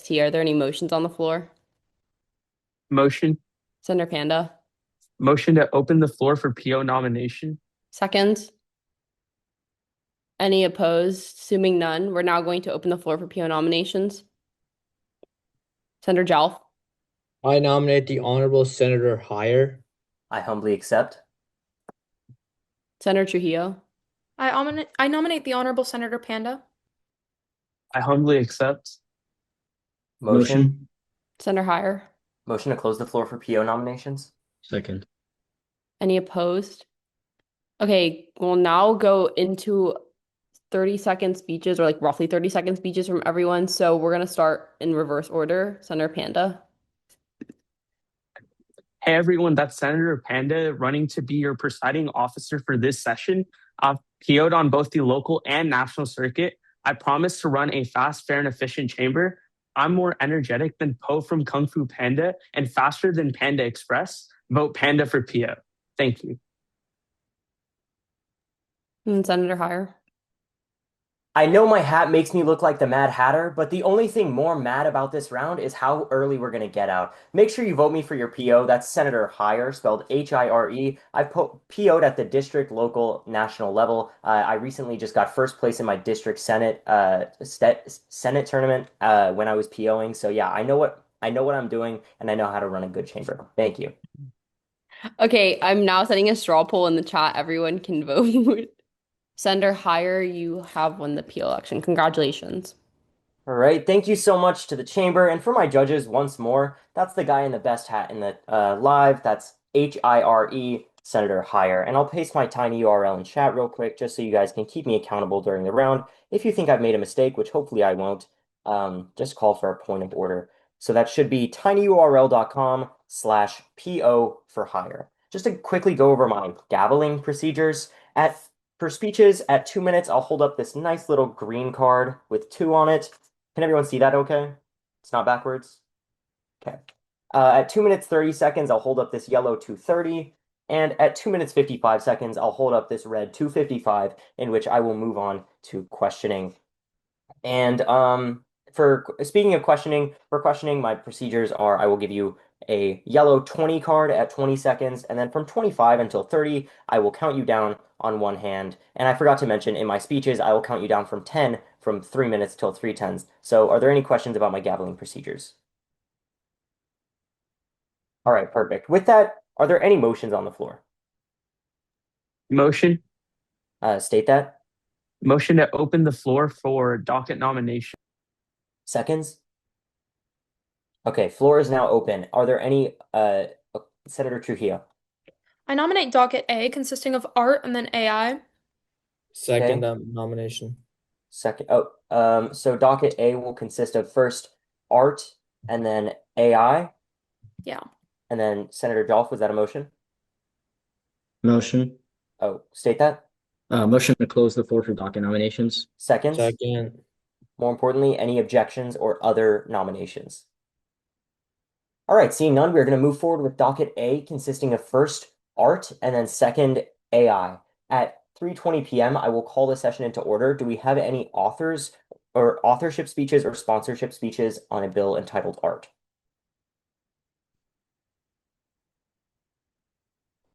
T. Are there any motions on the floor? Motion. Senator Panda. Motion to open the floor for PO nomination. Second. Any opposed? Assuming none, we're now going to open the floor for PO nominations. Senator Jelf. I nominate the Honorable Senator Heyer. I humbly accept. Senator Trujillo. I nominate the Honorable Senator Panda. I humbly accept. Motion. Senator Heyer. Motion to close the floor for PO nominations. Second. Any opposed? Okay, we'll now go into 30-second speeches, or like roughly 30-second speeches from everyone. So we're going to start in reverse order. Senator Panda. Hey everyone, that's Senator Panda running to be your presiding officer for this session. I've PO'd on both the local and national circuit. I promise to run a fast, fair, and efficient chamber. I'm more energetic than Po from Kung Fu Panda and faster than Panda Express. Vote Panda for PO. Thank you. And Senator Heyer. I know my hat makes me look like the Mad Hatter, but the only thing more mad about this round is how early we're going to get out. Make sure you vote me for your PO. That's Senator Heyer, spelled Hire. I've PO'd at the district, local, national level. I recently just got first place in my district Senate Senate tournament when I was POing. So yeah, I know what I'm doing, and I know how to run a good chamber. Thank you. Okay, I'm now setting a straw poll in the chat. Everyone can vote. Senator Heyer, you have won the PO election. Congratulations. All right, thank you so much to the chamber and for my judges once more. That's the guy in the best hat in the live. That's Hire, Senator Heyer. And I'll paste my tiny URL in chat real quick just so you guys can keep me accountable during the round. If you think I've made a mistake, which hopefully I won't, just call for a point of order. So that should be tinyurl.com/PO for hire. Just to quickly go over my gaveling procedures. For speeches at 2 minutes, I'll hold up this nice little green card with 2 on it. Can everyone see that okay? It's not backwards? Okay. At 2 minutes 30 seconds, I'll hold up this yellow 230. And at 2 minutes 55 seconds, I'll hold up this red 255, in which I will move on to questioning. And for speaking of questioning, my procedures are I will give you a yellow 20 card at 20 seconds, and then from 25 until 30, I will count you down on one hand. And I forgot to mention in my speeches, I will count you down from 10 from 3 minutes till 3 tenths. So are there any questions about my gaveling procedures? All right, perfect. With that, are there any motions on the floor? Motion. State that. Motion to open the floor for docket nomination. Seconds. Okay, floor is now open. Are there any, Senator Trujillo? I nominate Docket A, consisting of art and then AI. Second Okay. nomination. Second. So docket A will consist of first art and then AI. Yeah. And then Senator Dolph, was that a motion? Motion. Oh, state that. Motion to close the floor for docket nominations. Seconds. Second. More importantly, any objections or other nominations? All right, seeing none, we're going to move forward with docket A, consisting of first art and then second AI. At 3:20 p.m., I will call the session into order. Do we have any authors or authorship speeches or sponsorship speeches on a bill entitled art?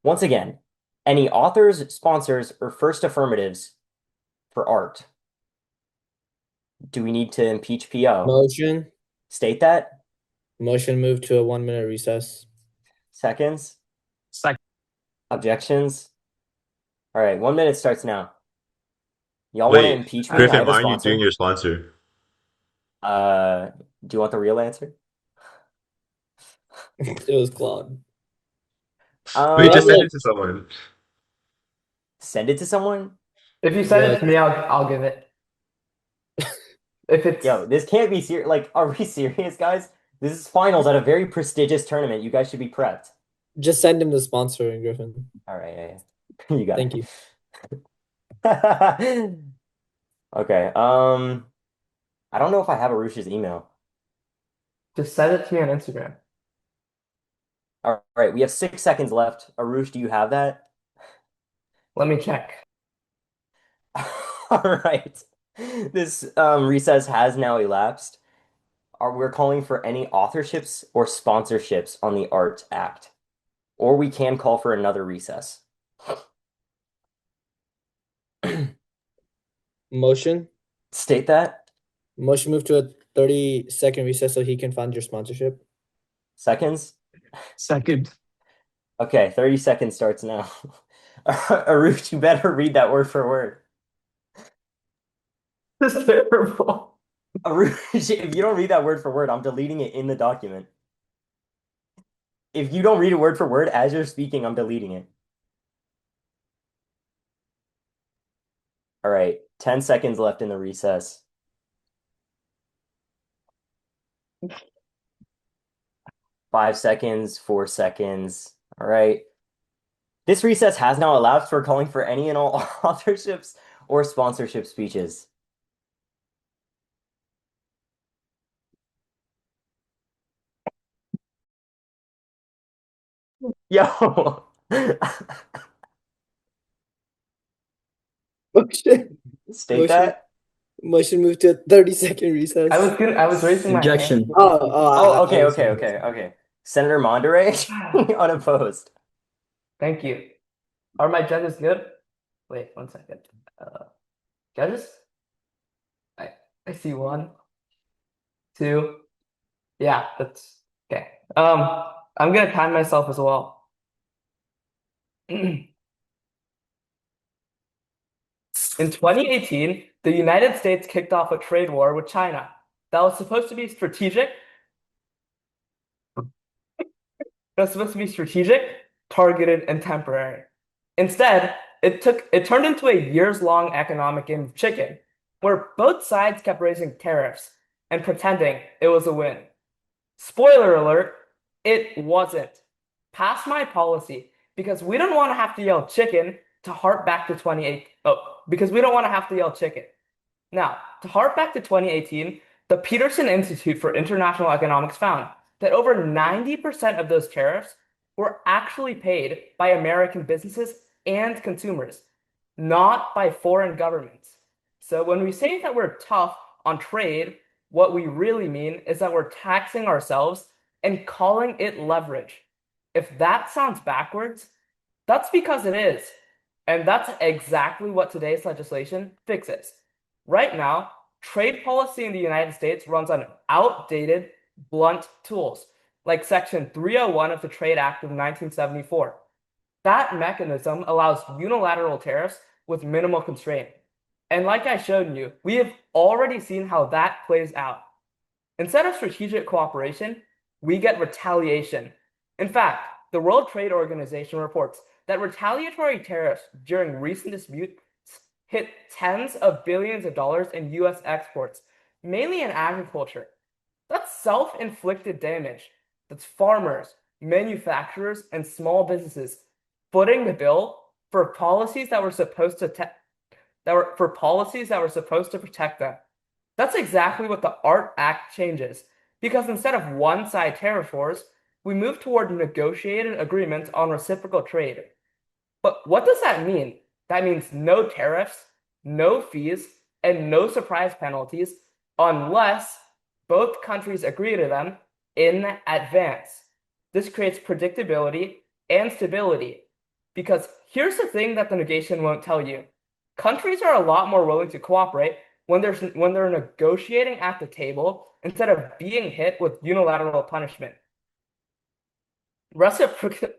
Once again, any authors, sponsors, or first affirmatives for art? Do we need to impeach PO? Motion. State that. Motion move to a 1-minute recess. Seconds. Second. Objections. All right, 1 minute starts now. Y'all want to Wait, impeach me? I Griffin, have a why aren't you sponsor. doing your sponsor? Do you want the real answer? It was Claude. Wait, just send Um, it to someone. Send it to someone? If you send Yeah. it to me, I'll give it. If it's Yo, this can't be serious. Like, are we serious, guys? This is finals at a very prestigious tournament. You guys should be prepped. Just send him the sponsor, Griffin. All right, yeah. You got Thank it. you. Okay. I don't know if I have Arush's email. just send it to me on Instagram. All right, we have 6 seconds left. Arush, do you have that? Let me check. All right. This recess has now elapsed. we're calling for any authorships or sponsorships on the Art Act. Or we can call for another recess. Motion. State that. Motion move to a 30-second recess so he can find your sponsorship. Seconds? Second. Okay, 30 seconds starts now. Arush, you better read that word for word. This is terrible. Arush, if you don't read that word for word, I'm deleting it in the document. If you don't read it word for word as you're speaking, I'm deleting it. All right, 10 seconds left in the recess. 5 seconds, 4 seconds. All right. This recess has now elapsed for calling for any and all authorships or sponsorship speeches. Yo. Motion. State Motion. that. Motion move to a 30-second recess. I was raising my hand. Objection. Oh, okay, I okay, was- okay, okay. Senator Monterey, unopposed. Thank you. Are my judges good? Wait, 1 second. Judges? I see 1, 2. Yeah, that's okay. I'm gonna time myself as well. In 2018, the United States kicked off a trade war with China that was supposed to be strategic. Targeted, and temporary. Instead, it turned into a years-long economic game of chicken, where both sides kept raising tariffs and pretending it was a win. Spoiler alert, it wasn't. Pass my policy because we don't want to have to yell chicken to harp back to 28. Oh, because we don't want to have to yell chicken. Now, to harp back to 2018, the Peterson Institute for International Economics found that over 90% of those tariffs were actually paid by American businesses and consumers, not by foreign governments. So when we say that we're tough on trade, what we really mean is that we're taxing ourselves and calling it leverage. If that sounds backwards, that's because it is. And that's exactly what today's legislation fixes. Right now, trade policy in the United States runs on outdated, blunt tools, like Section 301 of the Trade Act of 1974. That mechanism allows unilateral tariffs with minimal constraint. And like I showed you, we have already seen how that plays out. Instead of strategic cooperation, we get retaliation. In fact, the World Trade Organization reports that retaliatory tariffs during recent disputes hit tens of billions of dollars in US exports, mainly in agriculture. That's self-inflicted damage. That's farmers, manufacturers, and small businesses footing the bill for policies that were supposed to protect them. That's exactly what the ART Act changes, because instead of one-side tariff wars, we move toward negotiated agreements on reciprocal trade. But what does that mean? That means no tariffs, no fees, and no surprise penalties unless both countries agree to them in advance. This creates predictability and stability. Because here's the thing that the negation won't tell you. Countries are a lot more willing to cooperate when they're negotiating at the table instead of being hit with unilateral punishment. Reciprocity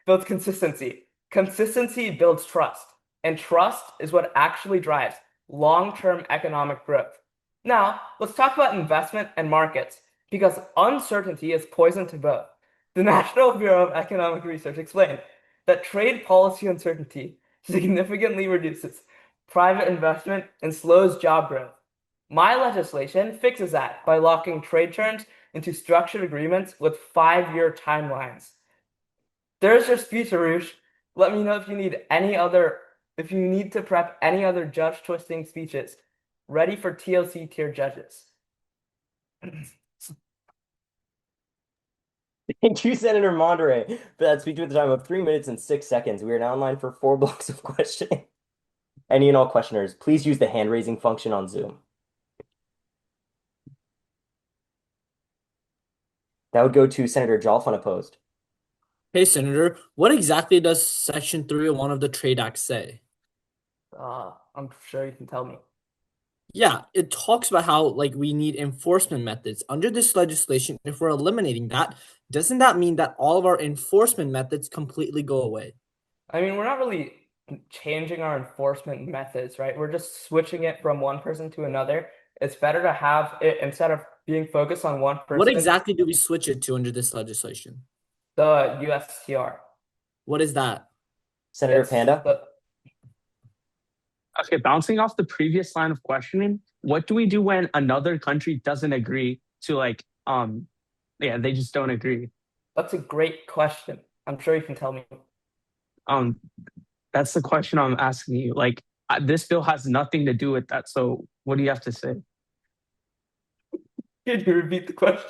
builds consistency. Consistency builds trust. And trust is what actually drives long-term economic growth. Now, let's talk about investment and markets, because uncertainty is poison to both. The National Bureau of Economic Research explained that trade policy uncertainty significantly reduces private investment and slows job growth. My legislation fixes that by locking trade terms into structured agreements with 5-year timelines. There's your speech, Arush. Let me know if you need to prep any other judge twisting speeches. Ready for TLC tier judges. Thank you, Senator Monterey, for that speech with the time of 3 minutes and 6 seconds. We are now in line for 4 blocks of questioning. Any and all questioners, please use the hand raising function on Zoom. That would go to Senator Jolf unopposed. Hey, Senator, what exactly does Section 301 of the Trade Act say? I'm sure you can tell me. Yeah, it talks about how we need enforcement methods. Under this legislation, if we're eliminating that, doesn't that mean that all of our enforcement methods completely go away? I mean, we're not really changing our enforcement methods, right? We're just switching it from one person to another. It's better to have it instead of being focused on one What person, exactly do we switch it to under this legislation? the USTR. What is that? Senator It's Panda? the Okay, bouncing off the previous line of questioning, what do we do when another country doesn't agree to yeah, they just don't agree? That's a great question. I'm sure you can tell me. Um, that's the question I'm asking you. Like, this bill has nothing to do with that. So, what do you have to say? Can you repeat the question?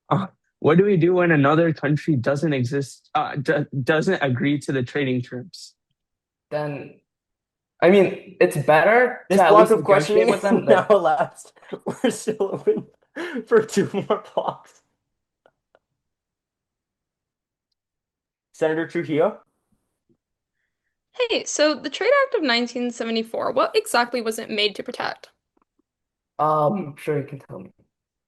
Uh, what do we do when another country doesn't exist, doesn't agree to the trading terms? Then, I mean, it's better This to at block least of questioning negotiate with is them now than elapsed. We're still open for 2 more blocks. Senator Trujillo? Hey, so the Trade Act of 1974, what exactly was it made to protect? I'm sure you can tell me.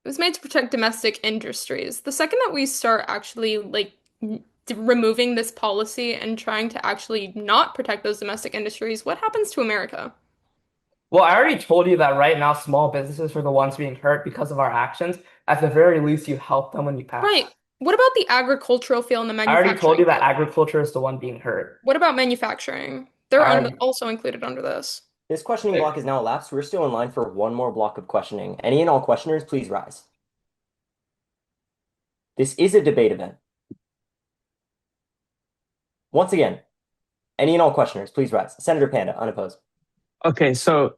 It was made to protect domestic industries. The second that we start actually removing this policy and trying to actually not protect those domestic industries, what happens to America? Well, I already told you that right now small businesses are the ones being hurt because of our actions. At the very least, you help them when you pass. Right. What about the agricultural field and the I already told you manufacturing that field? agriculture is the one being hurt. What about manufacturing? I They're already, also included under this. This questioning block is now elapsed. We're still in line for one more block of questioning. Any and all questioners, please rise. This is a debate event. Once again, any and all questioners, please rise. Senator Panda, unopposed. Okay, so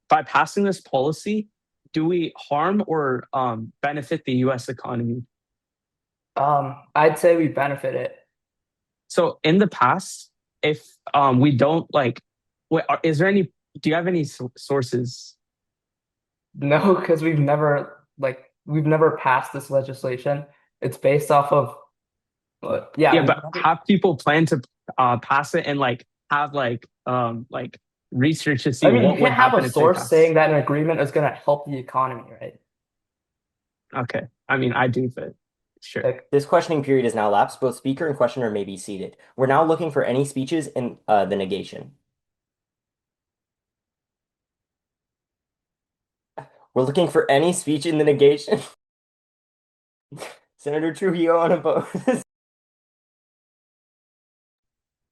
by passing this policy, do we harm or benefit the U.S. economy? I'd say we benefit it. So in the past, if we don't wait, is there any? Do you have any sources? No, because we've never passed this legislation. It's based off of yeah, Yeah, we've but never- have people plan to pass it and have research to see I mean, you what would can't have happen a if they source pass? saying that an agreement is going to help the economy, right? Okay, I mean I do, but sure. Like, This questioning period is now elapsed. Both speaker and questioner may be seated. We're now looking for any speeches in the negation. We're looking for any speech in the negation. Senator Trujillo unopposed.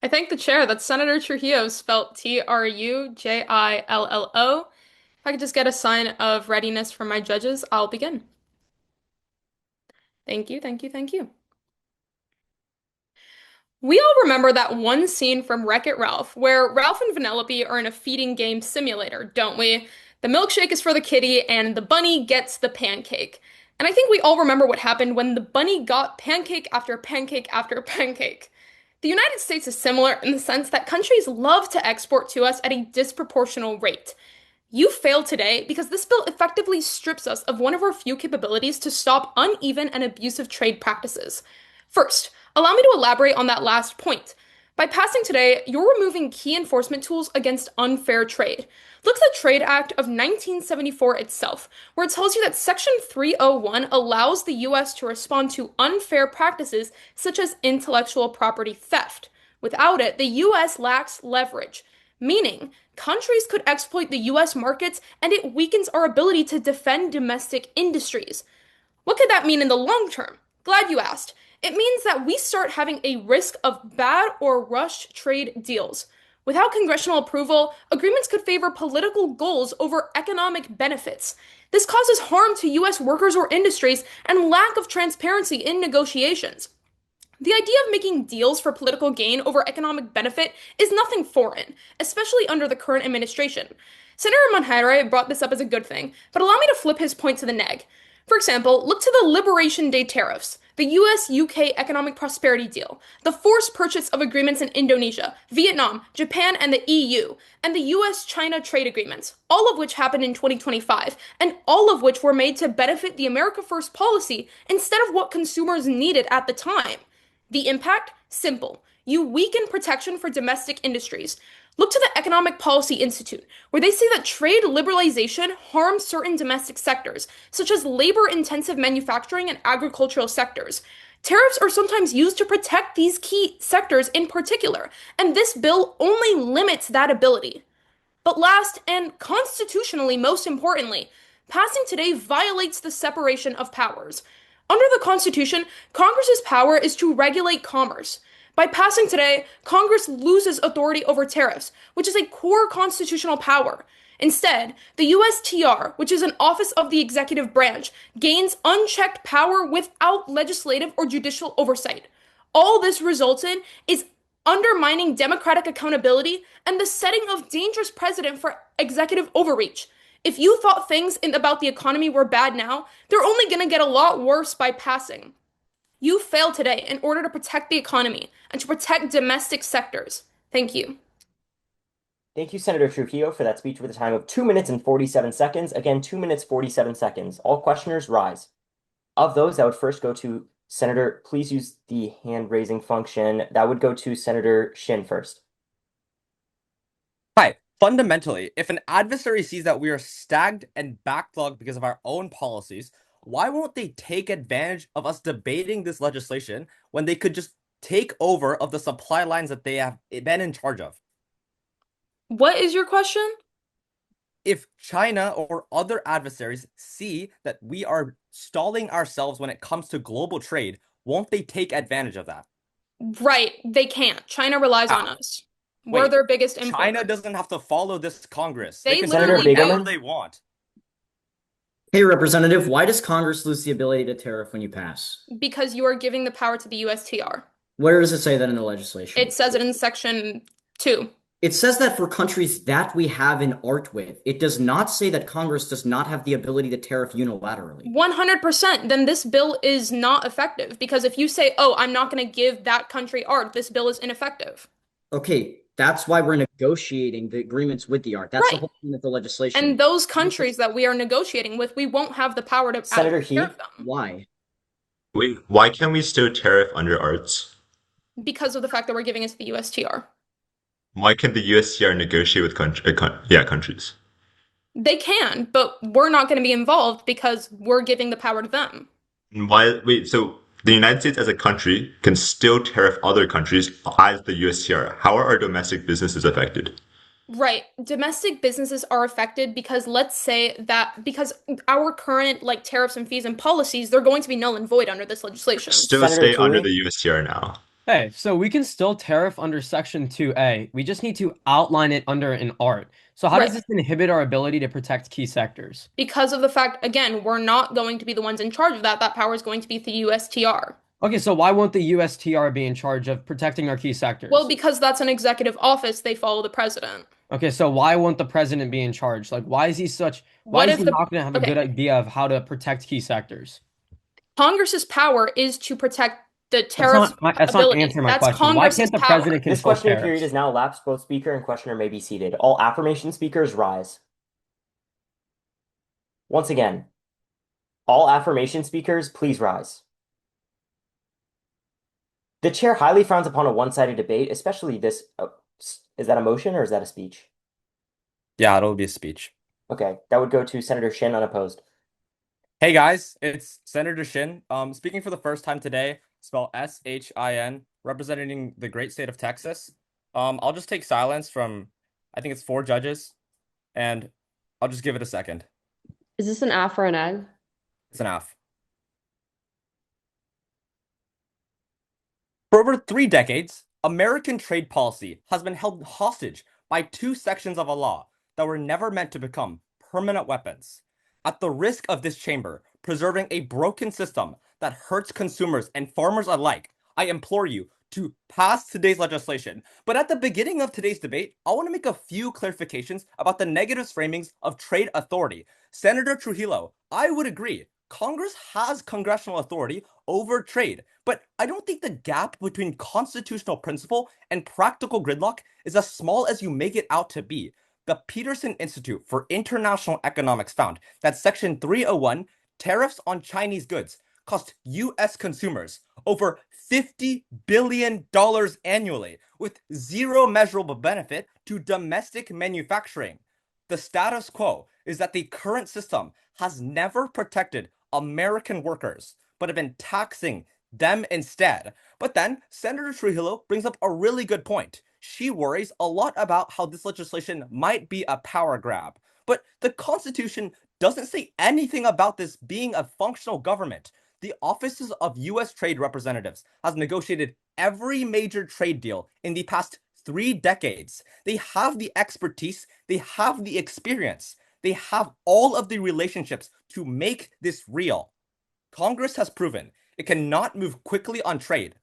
I thank the chair. That's Senator Trujillo, spelled Trujillo. If I could just get a sign of readiness from my judges, I'll begin. Thank you, thank you, thank you. We all remember that one scene from Wreck-It Ralph where Ralph and Vanellope are in a feeding game simulator, don't we? The milkshake is for the kitty and the bunny gets the pancake. And I think we all remember what happened when the bunny got pancake after pancake after pancake. The United States is similar in the sense that countries love to export to us at a disproportional rate. You failed today because this bill effectively strips us of one of our few capabilities to stop uneven and abusive trade practices. First, allow me to elaborate on that last point. By passing today, you're removing key enforcement tools against unfair trade. Look at the Trade Act of 1974 itself, where it tells you that Section 301 allows the US to respond to unfair practices such as intellectual property theft. Without it, the US lacks leverage, meaning countries could exploit the US markets and it weakens our ability to defend domestic industries. What could that mean in the long term? Glad you asked. It means that we start having a risk of bad or rushed trade deals. Without congressional approval, agreements could favor political goals over economic benefits. This causes harm to US workers or industries and lack of transparency in negotiations. The idea of making deals for political gain over economic benefit is nothing foreign, especially under the current administration. Senator Monheire brought this up as a good thing, but allow me to flip his point to the neg. For example, look to the Liberation Day tariffs. the US-UK economic prosperity deal, the forced purchase of agreements in Indonesia, Vietnam, Japan, and the EU, and the US-China trade agreements, all of which happened in 2025, and all of which were made to benefit the America First policy instead of what consumers needed at the time. The impact? Simple. You weaken protection for domestic industries. Look to the Economic Policy Institute, where they say that trade liberalization harms certain domestic sectors, such as labor intensive manufacturing and agricultural sectors. Tariffs are sometimes used to protect these key sectors in particular, and this bill only limits that ability. But last, and constitutionally most importantly, passing today violates the separation of powers. Under the Constitution, Congress's power is to regulate commerce. By passing today, Congress loses authority over tariffs, which is a core constitutional power. Instead, the USTR, which is an office of the executive branch, gains unchecked power without legislative or judicial oversight. All this results in is undermining democratic accountability and the setting of dangerous precedent for executive overreach. If you thought things about the economy were bad now, they're only going to get a lot worse by passing. You failed today in order to protect the economy and to protect domestic sectors. Thank you. Thank you, Senator Trujillo, for that speech with a time of 2 minutes and 47 seconds. Again, 2 minutes, 47 seconds. All questioners rise. Of those, that would first go to Senator, please use the hand raising function. That would go to Senator Shin first. Hi. Fundamentally, if an adversary sees that we are stagnant and backlogged because of our own policies, why won't they take advantage of us debating this legislation when they could just take over of the supply lines that they have been in charge of? What is your question? If China or other adversaries see that we are stalling ourselves when it comes to global trade, won't they take advantage of that? Right, they can't. China relies on us. We're Wait, their biggest importer. China doesn't have to follow this Congress. They can literally do Senator whatever Bigeman? they want. Hey, Representative, why does Congress lose the ability to tariff when you pass? Because you are giving the power to the USTR. Where does it say that in the legislation? It says it in section 2. It says that for countries that we have an art with. It does not say that Congress does not have the ability to tariff unilaterally. 100%. Then this bill is not effective because if you say, oh, I'm not going to give that country art, this bill is ineffective. Okay, that's why we're negotiating the agreements with the art. That's the Right. whole point of the legislation. And those countries that we are negotiating with, we won't have the power to Senator He? tariff them Why? Wait, why can't we still tariff under arts? because of the fact that we're giving it to the USTR. Why can't the USTR negotiate with countries? They can, but we're not going to be involved because we're giving the power to them. And so the United States as a country can still tariff other countries as the USTR. How are our domestic businesses affected? Right. Domestic businesses are affected because let's say that because our current tariffs and fees and policies, they're going to be null and void under this legislation. Still Senator stay under Tooley? the USTR now. Hey, so we can still tariff under Section 2A. We just need to outline it under an art. So how does Right. this inhibit our ability to protect key sectors? Because of the fact, again, we're not going to be the ones in charge of that. That power is going to be the USTR. Okay, so why won't the USTR be in charge of protecting our key sectors? Well, because that's an executive office, they follow the president. Okay, so why won't the president be in charge? Why is he What if not going to have a okay. good idea of how to protect key sectors? Congress's power is to protect the tariff That's not ability. answering my That's question. Why Congress's can't the power. president This control questioning tariffs? period is now elapsed. Both speaker and questioner may be seated. All affirmation speakers rise. Once again, all affirmation speakers, please rise. The chair highly frowns upon a one-sided debate, especially this. Is that a motion or is that a speech? Yeah, it'll be a speech. Okay, that would go to Senator Shin unopposed. Hey guys, it's Senator Shin. Speaking for the first time today, spell S-H-I-N, representing the great state of Texas. I'll just take silence from, I think it's 4 judges, and I'll just give it a second. Is this an F or an egg? It's an F. For over 3 decades, American trade policy has been held hostage by 2 sections of a law that were never meant to become permanent weapons. At the risk of this chamber preserving a broken system that hurts consumers and farmers alike, I implore you to pass today's legislation. But at the beginning of today's debate, I want to make a few clarifications about the negative framings of trade authority. Senator Trujillo, I would agree. Congress has congressional authority over trade, but I don't think the gap between constitutional principle and practical gridlock is as small as you make it out to be. The Peterson Institute for International Economics found that Section 301, tariffs on Chinese goods, cost U.S. consumers over $50 billion annually, with zero measurable benefit to domestic manufacturing. The status quo is that the current system has never protected American workers, but have been taxing them instead. But then Senator Trujillo brings up a really good point. She worries a lot about how this legislation might be a power grab. But the Constitution doesn't say anything about this being a functional government. The offices of U.S. Trade Representatives has negotiated every major trade deal in the past 3 decades. They have the expertise, they have the experience, they have all of the relationships to make this real. Congress has proven it cannot move quickly on trade.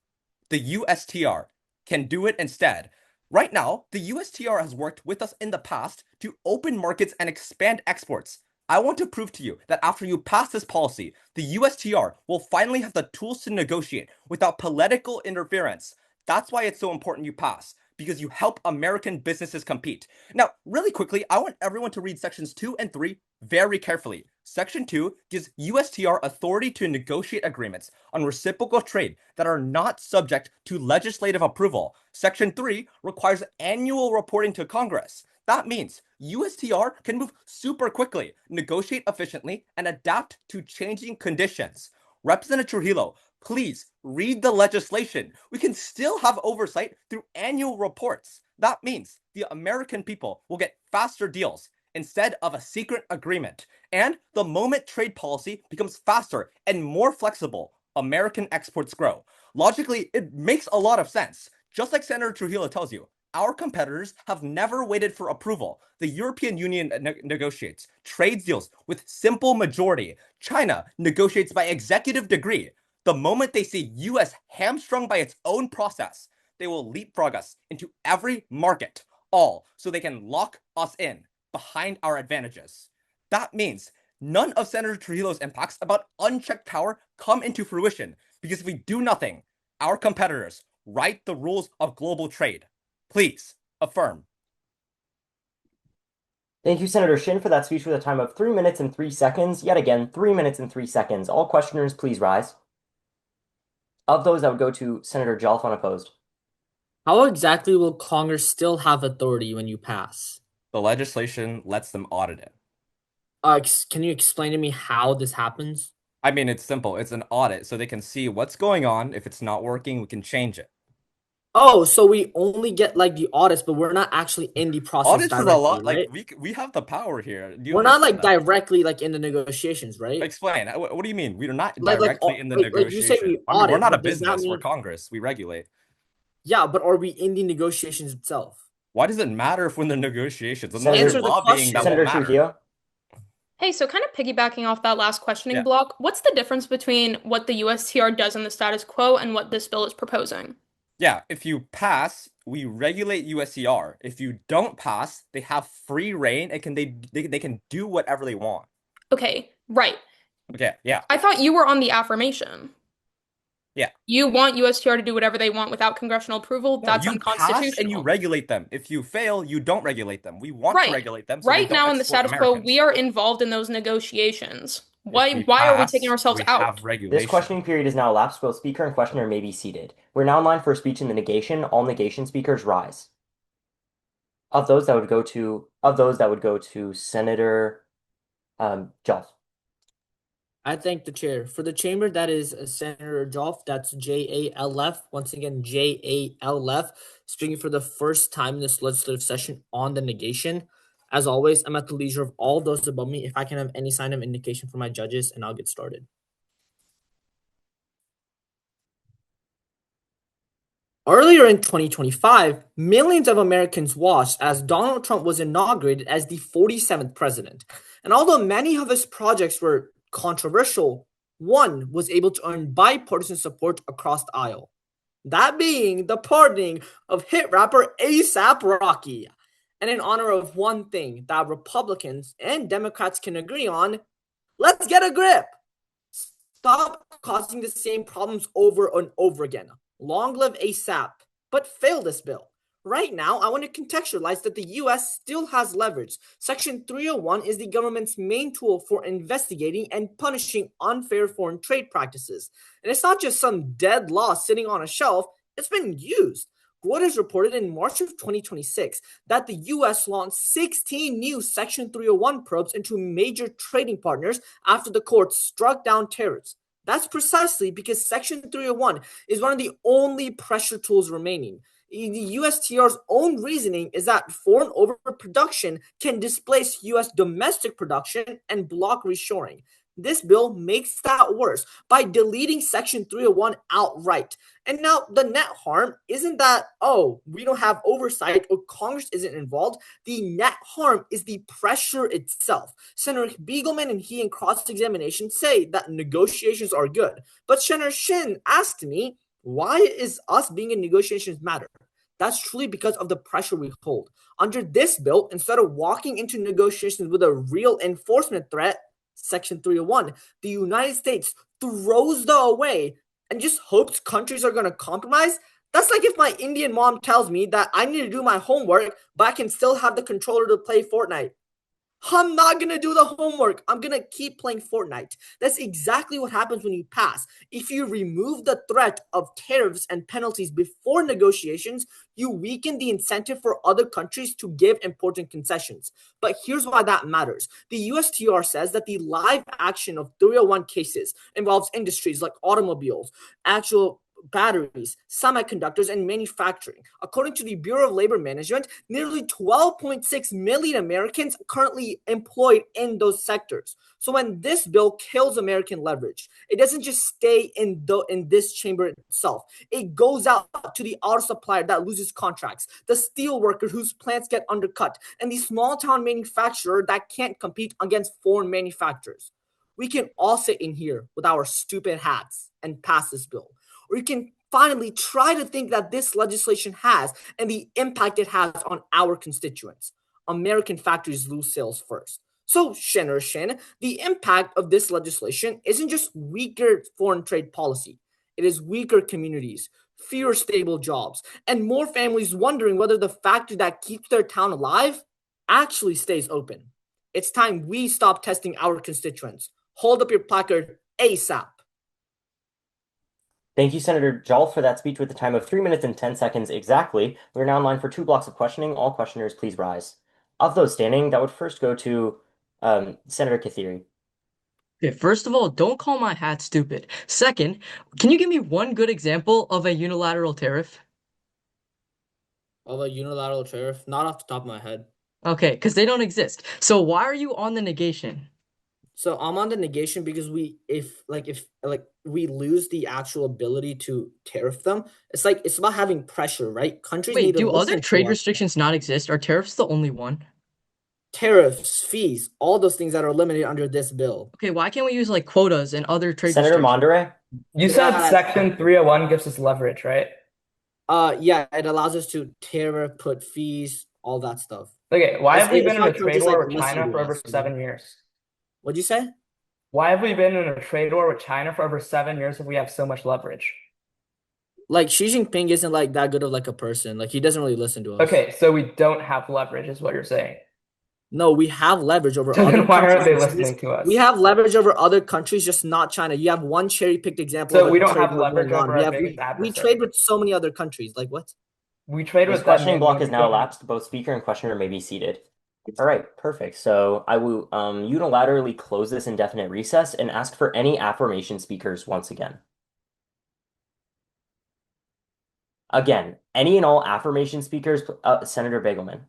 The USTR can do it instead. Right now, the USTR has worked with us in the past to open markets and expand exports. I want to prove to you that after you pass this policy, the USTR will finally have the tools to negotiate without political interference. That's why it's so important you pass, because you help American businesses compete. Now, really quickly, I want everyone to read sections 2 and 3 very carefully. Section 2 gives USTR authority to negotiate agreements on reciprocal trade that are not subject to legislative approval. Section 3 requires annual reporting to Congress. That means USTR can move super quickly, negotiate efficiently, and adapt to changing conditions. Representative Trujillo, please read the legislation. We can still have oversight through annual reports. That means the American people will get faster deals instead of a secret agreement. And the moment trade policy becomes faster and more flexible, American exports grow. Logically, it makes a lot of sense. Just like Senator Trujillo tells you, our competitors have never waited for approval. The European Union negotiates trade deals with simple majority. China negotiates by executive decree. The moment they see US hamstrung by its own process, they will leapfrog us into every market, all so they can lock us in behind our advantages. That means none of Senator Trujillo's impacts about unchecked power come into fruition, because if we do nothing, our competitors write the rules of global trade. Please affirm. Thank you, Senator Shin, for that speech with a time of 3 minutes and 3 seconds. Yet again, 3 minutes and 3 seconds. All questioners, please rise. Of those, that would go to Senator Jelf unopposed. How exactly will Congress still have authority when you pass? The legislation lets them audit it. Can you explain to me how this happens? I mean, it's simple. It's an audit, so they can see what's going on. If it's not working, we can change it. Oh, so we only get like the audits, but we're not actually in the process Audits is directly, a lot. right? Like we have the power here. Do you We're not like understand that? directly like in the negotiations, right? Explain. What do you mean? We're not Like directly in the like you say negotiation. we I mean, we're audit, not a but does that business. We're mean Congress. We regulate. yeah, but are we in the negotiations itself? Why does it matter if we're in the negotiations? Unless Senator- you're Answer the lobbying, question. that won't Senator matter. Trujillo? Hey, so kind of piggybacking off that last questioning Yeah. block, what's the difference between what the USTR does in the status quo and what this bill is proposing? Yeah, if you pass, we regulate USCR. If you don't pass, they have free reign and they can do whatever they want. Okay, right. Okay, yeah. I thought you were on the affirmation. Yeah. You want USTR to do whatever they want without congressional approval? No, That's you pass and you unconstitutional. regulate them. If you fail, you don't regulate them. We want to Right. regulate them so they Right don't now in the exploit status quo, Americans. we are involved in those negotiations. If Why we are we pass, taking ourselves we out? have This regulation. questioning period is now elapsed. Both speaker and questioner may be seated. We're now in line for a speech in the negation. All negation speakers rise. Of those, that would go to Senator Jelf. I thank the chair. For the chamber, that is Senator Jolf. That's JALF. Once again, JALF. Speaking for the first time in this legislative session on the negation. As always, I'm at the leisure of all those above me. If I can have any sign of indication from my judges, and I'll get started. Earlier in 2025, millions of Americans watched as Donald Trump was inaugurated as the 47th president. And although many of his projects were controversial, one was able to earn bipartisan support across the aisle. That being the pardoning of hit rapper A$AP Rocky. And in honor of one thing that Republicans and Democrats can agree on, let's get a grip. stop causing the same problems over and over again. Long live ASAP, but fail this bill. Right now, I want to contextualize that the US still has leverage. Section 301 is the government's main tool for investigating and punishing unfair foreign trade practices. And it's not just some dead law sitting on a shelf, it's been used. Reuters reported in March of 2026 that the US launched 16 new Section 301 probes into major trading partners after the court struck down tariffs. That's precisely because Section 301 is one of the only pressure tools remaining. The USTR's own reasoning is that foreign overproduction can displace US domestic production and block reshoring. This bill makes that worse by deleting Section 301 outright. And now the net harm isn't that, oh, we don't have oversight or Congress isn't involved. The net harm is the pressure itself. Senator Begelman and he in cross-examination say that negotiations are good. But Senator Shin asked me, why is us being in negotiations matter? That's truly because of the pressure we hold. Under this bill, instead of walking into negotiations with a real enforcement threat, Section 301, the United States throws the away and just hopes countries are going to compromise. That's like if my Indian mom tells me that I need to do my homework, but I can still have the controller to play Fortnite. I'm not going to do the homework. I'm going to keep playing Fortnite. That's exactly what happens when you pass. If you remove the threat of tariffs and penalties before negotiations, you weaken the incentive for other countries to give important concessions. But here's why that matters. The USTR says that the live action of 301 cases involves industries like automobiles, actual batteries, semiconductors, and manufacturing. According to the Bureau of Labor Management, nearly 12.6 million Americans currently employed in those sectors. So when this bill kills American leverage, it doesn't just stay in this chamber itself. It goes out to the auto supplier that loses contracts, the steel worker whose plants get undercut, and the small town manufacturer that can't compete against foreign manufacturers. We can all sit in here with our stupid hats and pass this bill. Or you can finally try to think that this legislation has and the impact it has on our constituents. American factories lose sales first. So, Senator Shin, the impact of this legislation isn't just weaker foreign trade policy. It is weaker communities, fewer stable jobs, and more families wondering whether the factory that keeps their town alive actually stays open. It's time we stop testing our constituents. Hold up your placard ASAP. Thank you, Senator Jolt, for that speech with a time of 3 minutes and 10 seconds exactly. We're now in line for 2 blocks of questioning. All questioners, please rise. Of those standing, that would first go to Senator Kathiri. Okay, first of all, don't call my hat stupid. Second, can you give me one good example of a unilateral tariff? Of a unilateral tariff? Not off the top of my head. Okay, because they don't exist. So why are you on the negation? So I'm on the negation because if we lose the actual ability to tariff them, it's about having pressure, right? Countries need Wait, to do other listen to trade us. restrictions not exist? Are tariffs the only one? Tariffs, fees, all those things that are limited under this bill. Okay, why can't we use like quotas and other trade Senator restrictions? Mondere? You said Yeah. Section 301 gives us leverage, right? Yeah, it allows us to tariff, put fees, all that stuff. Okay, why have we It's been in a not trade just, war like, with listen China to for over us, 7 years? What'd you say? Why have we been in a trade war with China for over 7 years if we have so much leverage? Like Xi Jinping isn't like that good of like a person. Like he doesn't really listen to us. Okay, so we don't have leverage, is what you're saying. No, we have leverage over So other then why aren't countries. they listening to us? We have leverage over other countries, just not China. You have one cherry-picked example So of we a don't trade have war leverage going on. over our biggest We adversary. trade with so many other countries. Like what? We trade This with them. questioning block is now elapsed. elapsed. Both speaker and questioner may be seated. All right, perfect. So I will unilaterally close this indefinite recess and ask for any affirmation speakers once again. Again, any and all affirmation speakers, Senator Begelman.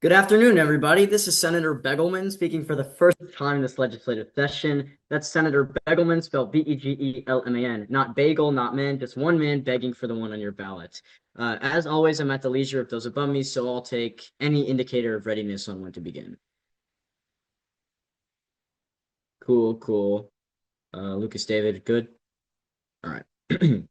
Good afternoon, everybody. This is Senator Begelman speaking for the first time this legislative session. That's Senator Begelman, spelled Begelman, not bagel, not man, just one man begging for the one on your ballot. As always, I'm at the leisure of those above me, so I'll take any indicator of readiness on when to begin. Cool. Lucas David, good? All right.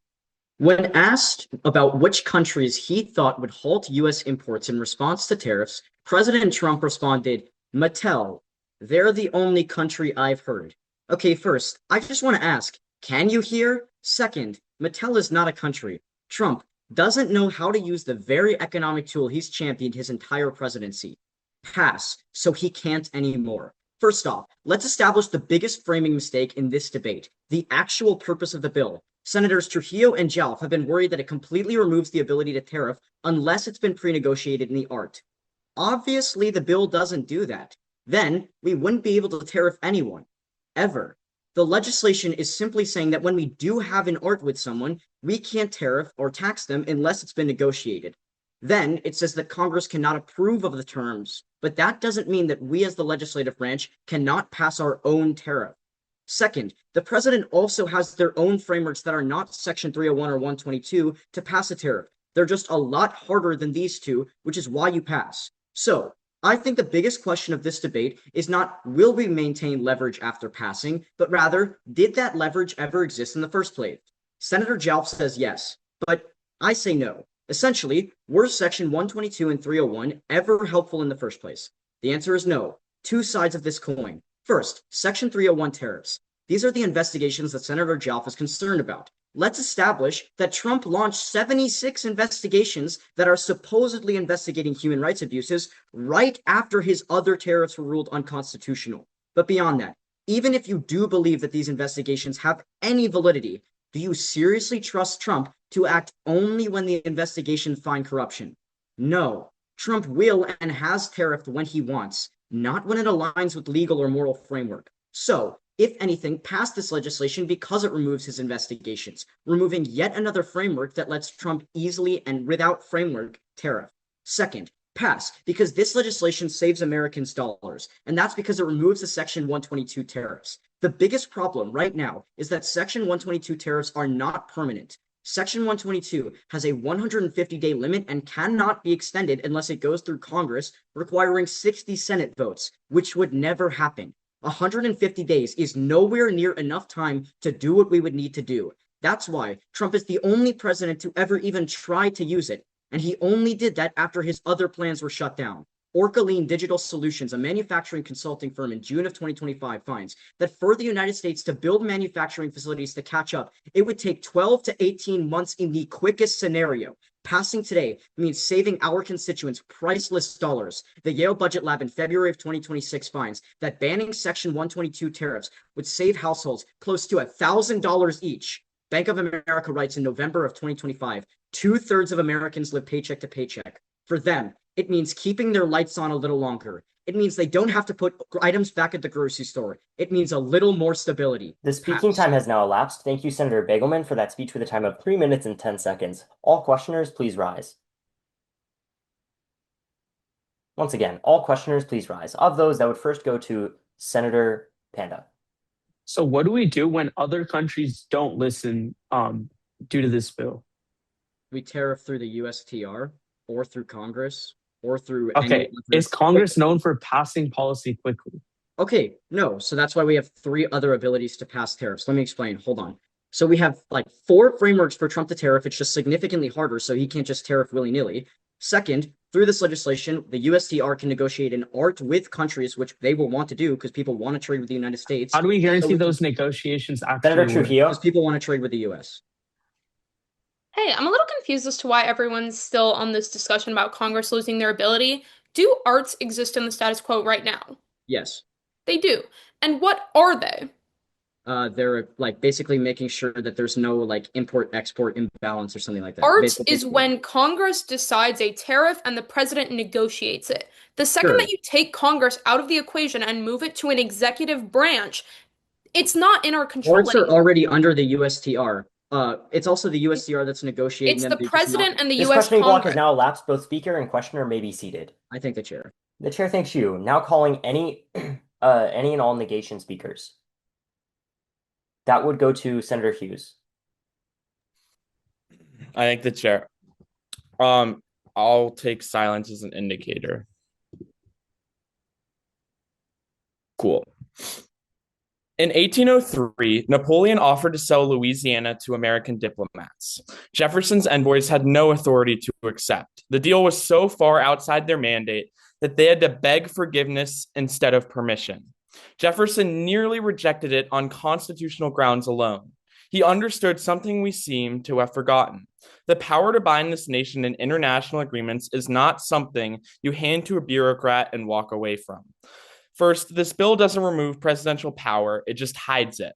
When asked about which countries he thought would halt U.S. imports in response to tariffs, President Trump responded, Mattel, they're the only country I've heard. Okay, first, I just want to ask, can you hear? Second, Mattel is not a country. Trump doesn't know how to use the very economic tool he's championed his entire presidency. Pass, so he can't anymore. First off, let's establish the biggest framing mistake in this debate, the actual purpose of the bill. Senators Trujillo and Jalf have been worried that it completely removes the ability to tariff unless it's been pre-negotiated in the art. Obviously, the bill doesn't do that. Then, we wouldn't be able to tariff anyone. Ever. The legislation is simply saying that when we do have an art with someone, we can't tariff or tax them unless it's been negotiated. Then it says that Congress cannot approve of the terms, but that doesn't mean that we as the legislative branch cannot pass our own tariff. Second, the president also has their own frameworks that are not Section 301 or 122 to pass a tariff. They're just a lot harder than these two, which is why you pass. So, I think the biggest question of this debate is not will we maintain leverage after passing, but rather, did that leverage ever exist in the first place? Senator Jalf says yes, but I say no. Essentially, were Section 122 and 301 ever helpful in the first place? The answer is no. Two sides of this coin. First, Section 301 tariffs. These are the investigations that Senator Jalf is concerned about. Let's establish that Trump launched 76 investigations that are supposedly investigating human rights abuses right after his other tariffs were ruled unconstitutional. But beyond that, even if you do believe that these investigations have any validity, do you seriously trust Trump to act only when the investigations find corruption? No. Trump will and has tariffed when he wants, not when it aligns with legal or moral framework. So, if anything, pass this legislation because it removes his investigations, removing yet another framework that lets Trump easily and without framework tariff. Second, pass because this legislation saves Americans dollars, and that's because it removes the Section 122 tariffs. The biggest problem right now is that Section 122 tariffs are not permanent. Section 122 has a 150-day limit and cannot be extended unless it goes through Congress, requiring 60 Senate votes, which would never happen. 150 days is nowhere near enough time to do what we would need to do. That's why Trump is the only president to ever even try to use it, and he only did that after his other plans were shut down. Orcaline Digital Solutions, a manufacturing consulting firm in June of 2025, finds that for the United States to build manufacturing facilities to catch up, it would take 12 to 18 months in the quickest scenario. Passing today means saving our constituents priceless dollars. The Yale Budget Lab in February of 2026 finds that banning Section 122 tariffs would save households close to $1,000 each. Bank of America writes in November of 2025, 2/3 of Americans live paycheck to paycheck. For them, it means keeping their lights on a little longer. It means they don't have to put items back at the grocery store. It means a little more stability. The speaking time has now elapsed. Thank you, Senator Begelman, for that speech with a time of 3 minutes and 10 seconds. All questioners, please rise. Once again, all questioners, please rise. Of those, that would first go to Senator Panda. So what do we do when other countries don't listen due to this bill? We tariff through the USTR or through Congress or through Okay, is Congress known for passing policy quickly? Okay, no. So that's why we have three other abilities to pass tariffs. Let me explain. Hold on. So we have like 4 frameworks for Trump to tariff. It's just significantly harder, so he can't just tariff willy-nilly. Second, through this legislation, the USTR can negotiate an art with countries, which they will want to do because people want to trade with the United States. How do we guarantee those negotiations actually Senator Trujillo? Because people want to trade with the US. Hey, I'm a little confused as to why everyone's still on this discussion about Congress losing their ability. Do arts exist in the status quo right now? Yes. They do. And what are they? They're like basically making sure that there's no like import-export imbalance or something like that. Arts is when Congress decides a tariff and the president negotiates it. The second that you take Congress out of the equation and move it to an executive branch, it's not in our control Arts are anymore. already under the USTR. It's also the USTR that's negotiating It's them. the president and the This US questioning block Congress. has now elapsed. Both speaker and questioner may be seated. I think the chair. The chair thanks you. Now calling any and all negation speakers. That would go to Senator Hughes. I think the chair. I'll take silence as an indicator. Cool. In 1803, Napoleon offered to sell Louisiana to American diplomats. Jefferson's envoys had no authority to accept. The deal was so far outside their mandate that they had to beg forgiveness instead of permission. Jefferson nearly rejected it on constitutional grounds alone. He understood something we seem to have forgotten. The power to bind this nation in international agreements is not something you hand to a bureaucrat and walk away from. First, this bill doesn't remove presidential power, it just hides it.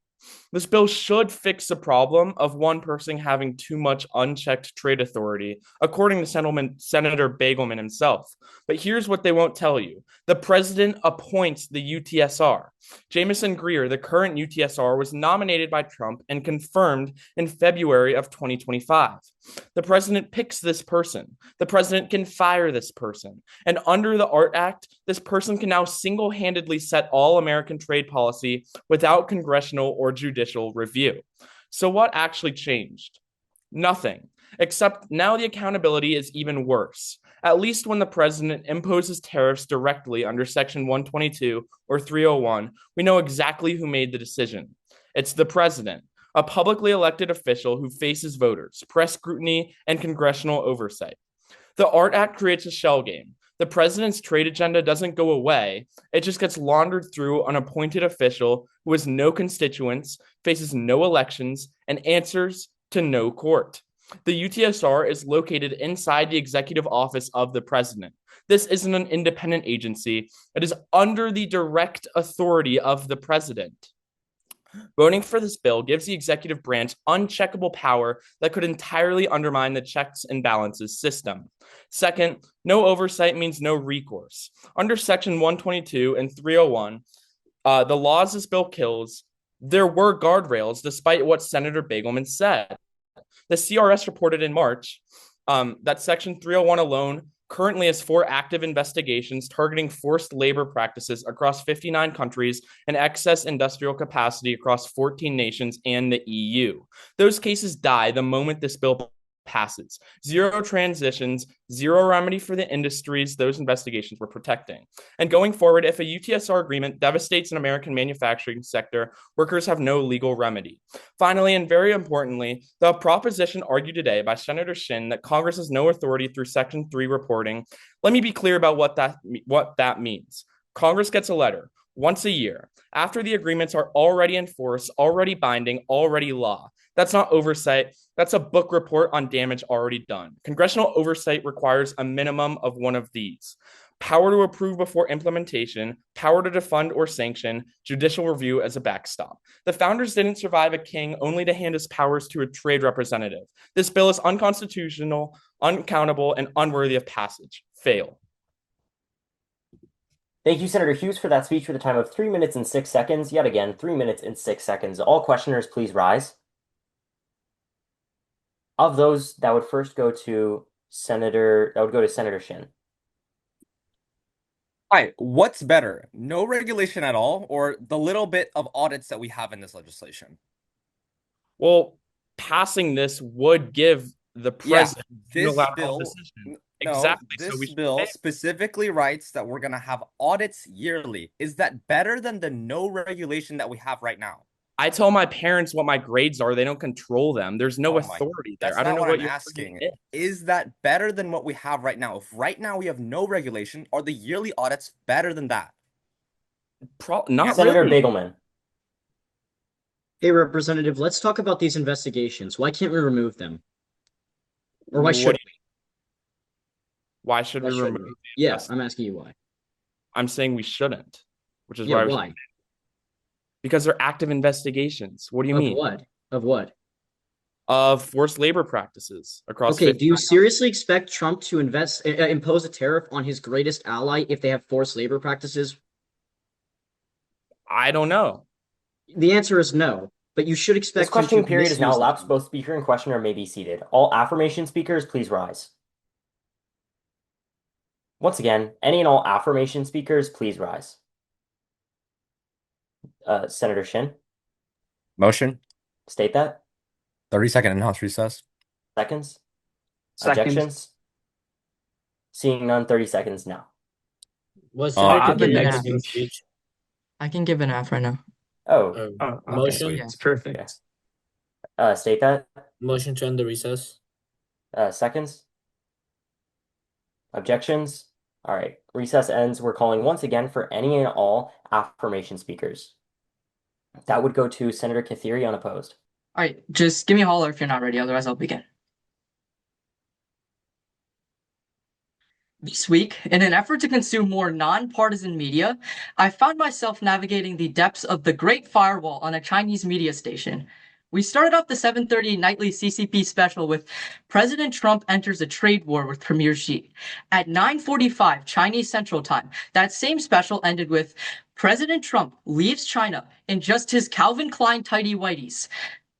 This bill should fix the problem of one person having too much unchecked trade authority, according to Senator Begelman himself. But here's what they won't tell you. The president appoints the UTSR. Jamison Greer, the current UTSR, was nominated by Trump and confirmed in February of 2025. The president picks this person. The president can fire this person. And under the ART Act, this person can now single-handedly set all American trade policy without congressional or judicial review. So what actually changed? Nothing, except now the accountability is even worse. At least when the president imposes tariffs directly under Section 122 or 301, we know exactly who made the decision. It's the president, a publicly elected official who faces voters, press scrutiny, and congressional oversight. The ART Act creates a shell game. The president's trade agenda doesn't go away. It just gets laundered through an appointed official who has no constituents, faces no elections, and answers to no court. The UTSR is located inside the executive office of the president. This isn't an independent agency. It is under the direct authority of the president. Voting for this bill gives the executive branch uncheckable power that could entirely undermine the checks and balances system. Second, no oversight means no recourse. Under Section 122 and 301, the laws this bill kills, there were guardrails despite what Senator Begelman said. The CRS reported in March that Section 301 alone currently has 4 active investigations targeting forced labor practices across 59 countries and excess industrial capacity across 14 nations and the EU. Those cases die the moment this bill passes. Zero transitions, zero remedy for the industries those investigations were protecting. And going forward, if a UTSR agreement devastates an American manufacturing sector, workers have no legal remedy. Finally, and very importantly, the proposition argued today by Senator Shin that Congress has no authority through Section 3 reporting. Let me be clear about what that means. Congress gets a letter once a year after the agreements are already in force, already binding, already law. That's not oversight. That's a book report on damage already done. Congressional oversight requires a minimum of one of these: power to approve before implementation, power to defund or sanction, judicial review as a backstop. The founders didn't survive a king only to hand his powers to a trade representative. This bill is unconstitutional, unaccountable, and unworthy of passage. Fail. Thank you, Senator Hughes, for that speech for the time of 3 minutes and 6 seconds. Yet again, 3 minutes and 6 seconds. All questioners, please rise. Of those, that would first go to Senator Shin. Hi, what's better, no regulation at all, or the little bit of audits that we have in this legislation? Well, passing this would give the president this bill, decision. No, Exactly. this So we should bill fail. specifically writes that we're going to have audits yearly. Is that better than the no regulation that we have right now? I tell my parents what my grades are. They don't control them. There's no authority there. That's I don't not know what what I'm you're asking. is. Is that better than what we have right now? If right now we have no regulation, are the yearly audits better than that? Not Senator really. Begelman. Hey, Representative, let's talk about these investigations. Why can't we remove them? Or why What should do you mean? Why should we remove the Yeah, investigation? I'm asking you why. I'm saying we shouldn't, which is Yeah, why I was why? because they're active investigations. What do you Of mean? what? Of what? Of forced labor practices across Okay, 50. do you seriously expect Trump to impose a tariff on his greatest ally if they have forced labor practices? I don't know. The answer is no, but you should expect This questioning him to period is now misuse elapsed. them. Both speaker and questioner may be seated. All affirmation speakers, please rise. Once again, any and all affirmation speakers, please rise. Senator Shin, Motion. state that. 30-second in-house recess. Seconds. Seconds. Objections. Seeing none, 30 seconds now. Was I Senator can give Kennedy an making a half. speech? I can give an half right now. Oh, Okay, Motion? sweet. It's perfect. state that. Motion to end the recess. Seconds. Objections. All right. Recess ends. We're calling once again for any and all affirmation speakers. That would go to Senator Kathiri unopposed. All right, just give me a holler if you're not ready, otherwise I'll begin. This week, in an effort to consume more nonpartisan media, I found myself navigating the depths of the Great Firewall on a Chinese media station. We started off the 7:30 nightly CCP special with President Trump enters a trade war with Premier Xi. At 9:45 Chinese Central Time, that same special ended with President Trump leaves China in just his Calvin Klein tidy whities.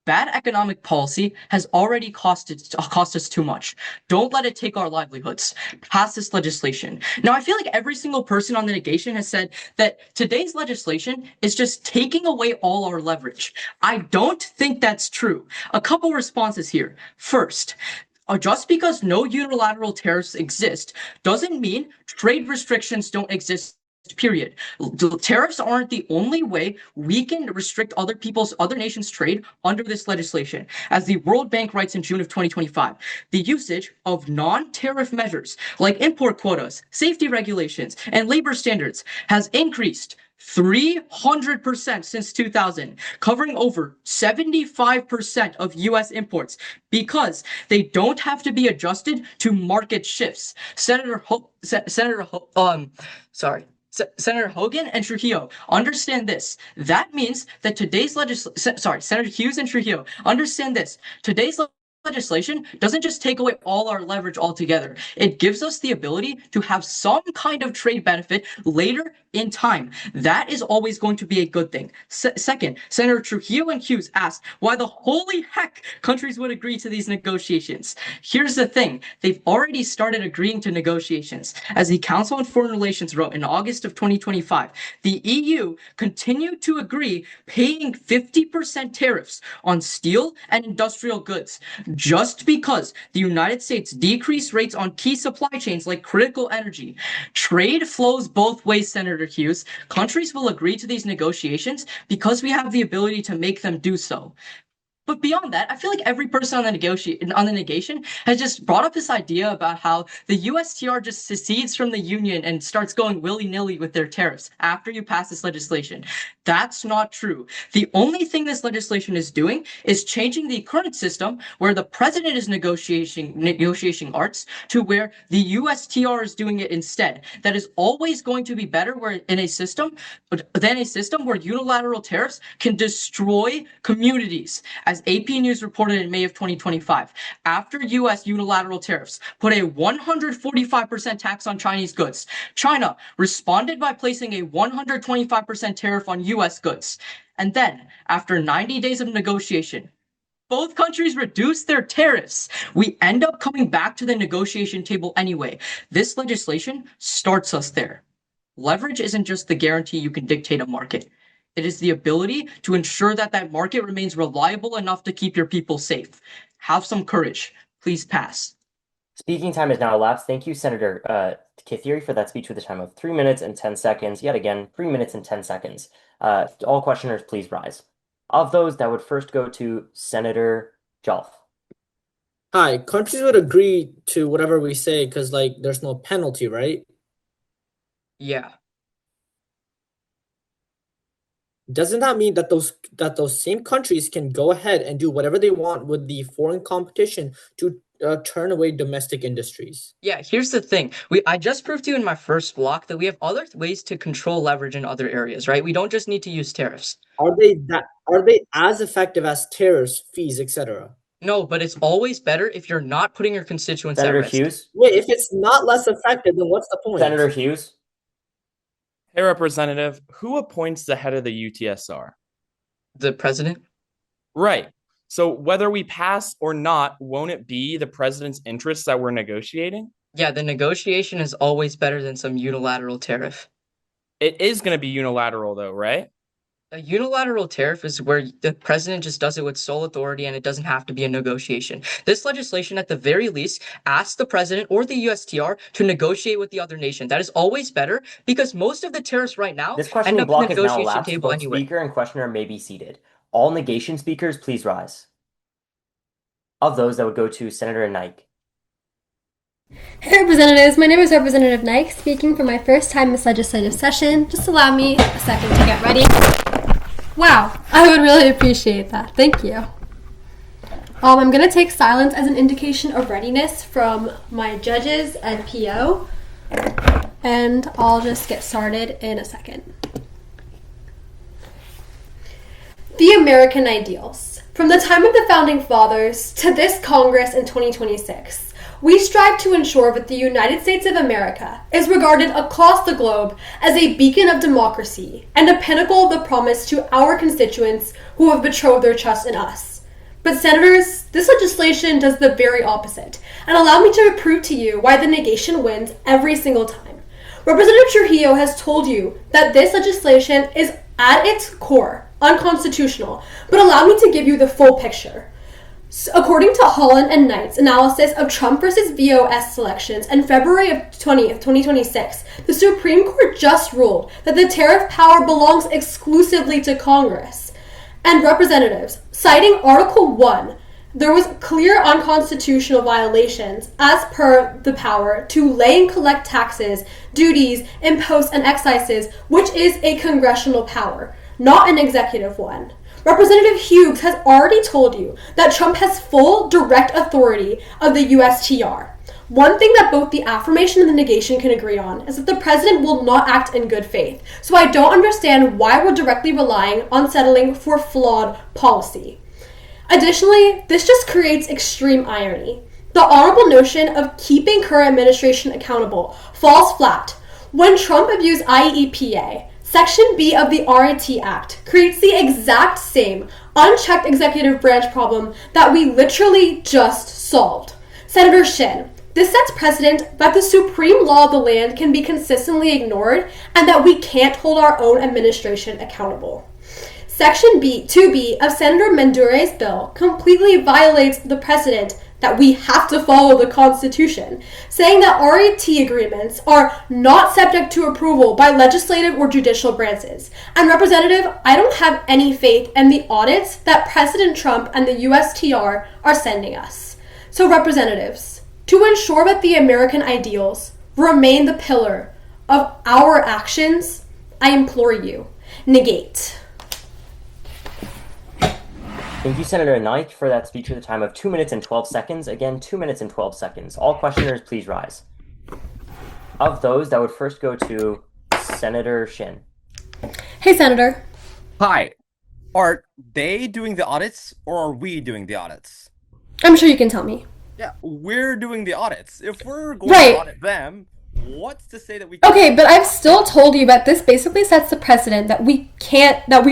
Bad economic policy has already cost us too much. Don't let it take our livelihoods. Pass this legislation. Now, I feel like every single person on the negation has said that today's legislation is just taking away all our leverage. I don't think that's true. A couple responses here. First, just because no unilateral tariffs exist doesn't mean trade restrictions don't exist. Period. Tariffs aren't the only way we can restrict other nations' trade under this legislation. As the World Bank writes in June of 2025, the usage of non-tariff measures like import quotas, safety regulations, and labor standards has increased 300% since 2000, covering over 75% of US imports because they don't have to be adjusted to market shifts. Senator Hogan and Trujillo understand this. That means that Senator Hughes and Trujillo understand this. Today's legislation doesn't just take away all our leverage altogether. It gives us the ability to have some kind of trade benefit later in time. That is always going to be a good thing. Second, Senator Trujillo and Hughes asked why the holy heck countries would agree to these negotiations. Here's the thing. They've already started agreeing to negotiations. As the Council on Foreign Relations wrote in August of 2025, the EU continued to agree paying 50% tariffs on steel and industrial goods just because the United States decreased rates on key supply chains like critical energy. Trade flows both ways, Senator Hughes. Countries will agree to these negotiations because we have the ability to make them do so. But beyond that, I feel like every person on the negation has just brought up this idea about how the USTR just secedes from the union and starts going willy-nilly with their tariffs after you pass this legislation. That's not true. The only thing this legislation is doing is changing the current system where the president is negotiating arts to where the USTR is doing it instead. That is always going to be better than a system where unilateral tariffs can destroy communities. As AP News reported in May of 2025, after U.S. unilateral tariffs put a 145% tax on Chinese goods, China responded by placing a 125% tariff on U.S. goods. And then, after 90 days of negotiation, both countries reduced their tariffs. We end up coming back to the negotiation table anyway. This legislation starts us there. Leverage isn't just the guarantee you can dictate a market. It is the ability to ensure that that market remains reliable enough to keep your people safe. Have some courage. Please pass. Speaking time has now elapsed. Thank you, Senator Kathiri, for that speech with a time of 3 minutes and 10 seconds. Yet again, 3 minutes and 10 seconds. All questioners, please rise. Of those, that would first go to Senator Jolf. Hi, countries would agree to whatever we say because, like, there's no penalty, right? Yeah. Doesn't that mean that those same countries can go ahead and do whatever they want with the foreign competition to turn away domestic industries? Yeah, here's the thing. I just proved to you in my first block that we have other ways to control leverage in other areas, right? We don't just need to use tariffs. Are they as effective as tariffs, fees, etc.? No, but it's always better if you're not putting your constituents at Senator risk. Hughes? Wait, if it's not less effective, then what's the point? Senator Hughes? Hey, Representative, who appoints the head of the UTSR? The president? Right. So whether we pass or not, won't it be the president's interests that we're negotiating? Yeah, the negotiation is always better than some unilateral tariff. It is going to be unilateral, though, right? A unilateral tariff is where the president just does it with sole authority and it doesn't have to be a negotiation. This legislation, at the very least, asks the president or the USTR to negotiate with the other nation. That is always better because most of the tariffs right now This end questioning up in block the is now negotiation elapsed. table Both anyway. speaker and questioner may be seated. All negation speakers, please rise. Of those, that would go to Senator Naik. Hey Representatives, my name is Representative Nike, speaking for my first time in this legislative session. Just allow me a second to get ready. Wow, I would really appreciate that. Thank you. I'm going to take silence as an indication of readiness from my judges and PO, and I'll just get started in a second. The American ideals. From the time of the Founding Fathers to this Congress in 2026, we strive to ensure that the United States of America is regarded across the globe as a beacon of democracy and a pinnacle of the promise to our constituents who have betrothed their trust in us. But Senators, this legislation does the very opposite, and allow me to prove to you why the negation wins every single time. Representative Trujillo has told you that this legislation is at its core unconstitutional, but allow me to give you the full picture. According to Holland and Knight's analysis of Trump versus VOS elections in February of 2026, the Supreme Court just ruled that the tariff power belongs exclusively to Congress. And Representatives, citing Article 1, there was clear unconstitutional violations as per the power to lay and collect taxes, duties, imposts, and excises, which is a congressional power, not an executive one. Representative Hughes has already told you that Trump has full direct authority of the USTR. One thing that both the affirmation and the negation can agree on is that the president will not act in good faith. So I don't understand why we're directly relying on settling for flawed policy. Additionally, this just creates extreme irony. The honorable notion of keeping current administration accountable falls flat. When Trump abused IEPA, Section B of the RIT Act creates the exact same unchecked executive branch problem that we literally just solved. Senator Shin, this sets precedent that the supreme law of the land can be consistently ignored and that we can't hold our own administration accountable. Section 2B of Senator Mendure's bill completely violates the precedent that we have to follow the Constitution, saying that RET agreements are not subject to approval by legislative or judicial branches. And Representative, I don't have any faith in the audits that President Trump and the USTR are sending us. So Representatives, to ensure that the American ideals remain the pillar of our actions, I implore you, negate. Thank you, Senator Knight, for that speech with a time of 2 minutes and 12 seconds. Again, 2 minutes and 12 seconds. All questioners, please rise. Of those, that would first go to Senator Shin. Hey, Senator. Hi. Are they doing the audits or are we doing the audits? I'm sure you can tell me. Yeah, we're doing the audits. If we're going to audit them, what's to say that we can't? Okay, but I've still told you that this basically sets the precedent that we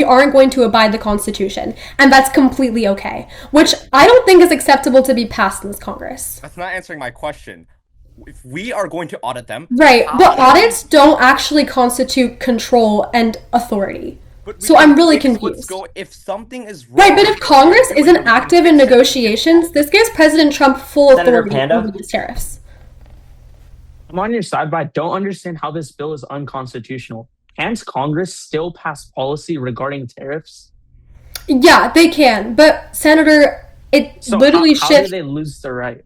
aren't going to abide the Constitution, and that's completely okay, which I don't think is acceptable to be passed in this Congress. That's not answering my question. If we are going to audit them... Right, but audits don't actually constitute control and authority. So I'm really confused. If something is wrong... Right, but if Congress isn't active in negotiations, this gives President Trump full authority over these tariffs. I'm on your side, but I don't understand how this bill is unconstitutional. Can't Congress still pass policy regarding tariffs? Yeah, they can, but Senator, literally shifts. How do they lose the right?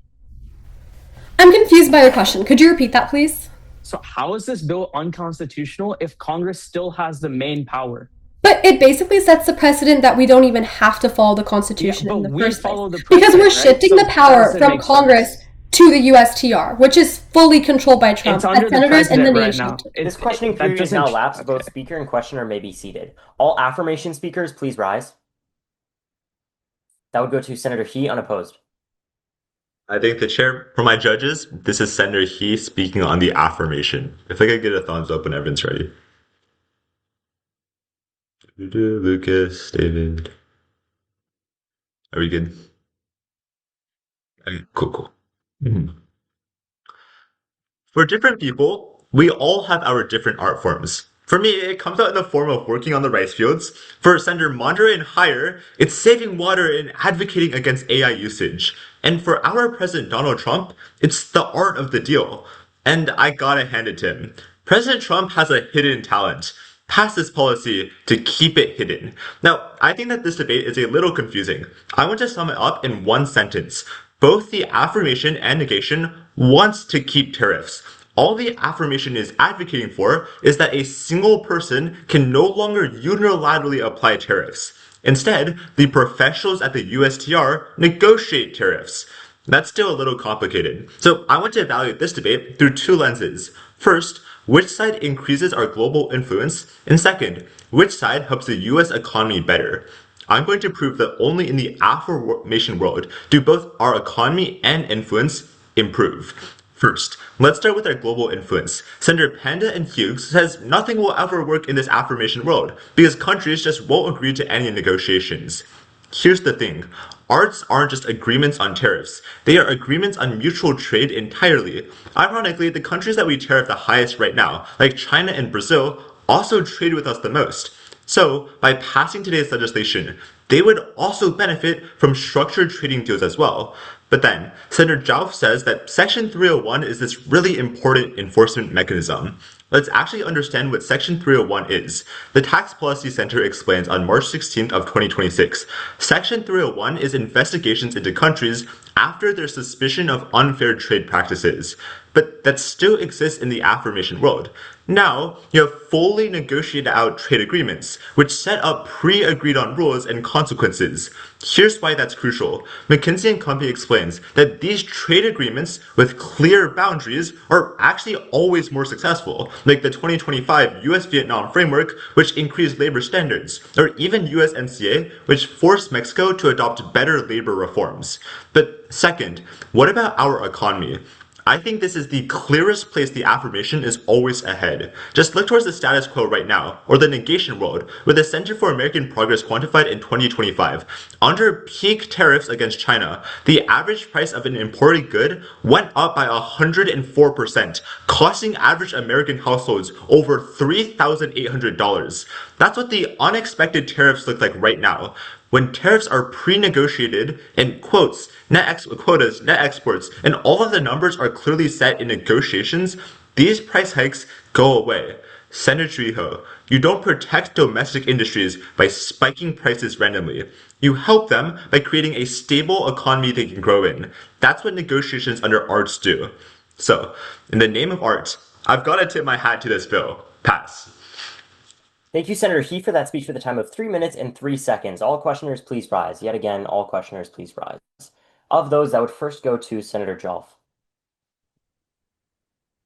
I'm confused by your question. Could you repeat that, please? So how is this bill unconstitutional if Congress still has the main power? But it basically sets the precedent that we don't even have to follow the Constitution in the first place. Because we're shifting the power from Congress to the USTR, which is fully controlled by Trump as senators in the nation. This questioning period is now elapsed. Both speaker and questioner may be seated. All affirmation speakers, please rise. That would go to Senator He, unopposed. I think the chair, for my judges, this is Senator He speaking on the affirmation. If I could get a thumbs up when everyone's ready. Lucas, David. Are we good? Okay, cool. Mm-hmm. For different people, we all have our different art forms. For me, it comes out in the form of working on the rice fields. For Senator Mondre and higher, it's saving water and advocating against AI usage. And for our President Donald Trump, it's the art of the deal. And I gotta hand it to him. President Trump has a hidden talent. Pass this policy to keep it hidden. Now, I think that this debate is a little confusing. I want to sum it up in one sentence. Both the affirmation and negation wants to keep tariffs. All the affirmation is advocating for is that a single person can no longer unilaterally apply tariffs. Instead, the professionals at the USTR negotiate tariffs. That's still a little complicated. So I want to evaluate this debate through two lenses. First, which side increases our global influence? And second, which side helps the US economy better? I'm going to prove that only in the affirmation world do both our economy and influence improve. First, let's start with our global influence. Senator Panda and Hughes says nothing will ever work in this affirmation world because countries just won't agree to any negotiations. Here's the thing. Arts aren't just agreements on tariffs. They are agreements on mutual trade entirely. Ironically, the countries that we tariff the highest right now, like China and Brazil, also trade with us the most. So, by passing today's legislation, they would also benefit from structured trading deals as well. But then, Senator Jauff says that Section 301 is this really important enforcement mechanism. Let's actually understand what Section 301 is. The Tax Policy Center explains on March 16th of 2026. Section 301 is investigations into countries after there's suspicion of unfair trade practices. But that still exists in the affirmation world. Now, you have fully negotiated out trade agreements, which set up pre-agreed on rules and consequences. Here's why that's crucial. McKinsey & Company explains that these trade agreements with clear boundaries are actually always more successful, like the 2025 US-Vietnam framework, which increased labor standards, or even USMCA, which forced Mexico to adopt better labor reforms. But second, what about our economy? I think this is the clearest place the affirmation is always ahead. Just look towards the status quo right now, or the negation world, with the Center for American Progress quantified in 2025. Under peak tariffs against China, the average price of an imported good went up by 104%, costing average American households over $3,800. That's what the unexpected tariffs look like right now. When tariffs are pre-negotiated and quotas, net exports, and all of the numbers are clearly set in negotiations, these price hikes go away. Senator Trujillo, you don't protect domestic industries by spiking prices randomly. You help them by creating a stable economy they can grow in. That's what negotiations under arts do. So, in the name of art, I've got to tip my hat to this bill. Pass. Thank you, Senator He, for that speech for the time of 3 minutes and 3 seconds. All questioners, please rise. Yet again, all questioners, please rise. Of those, that would first go to Senator Jolf.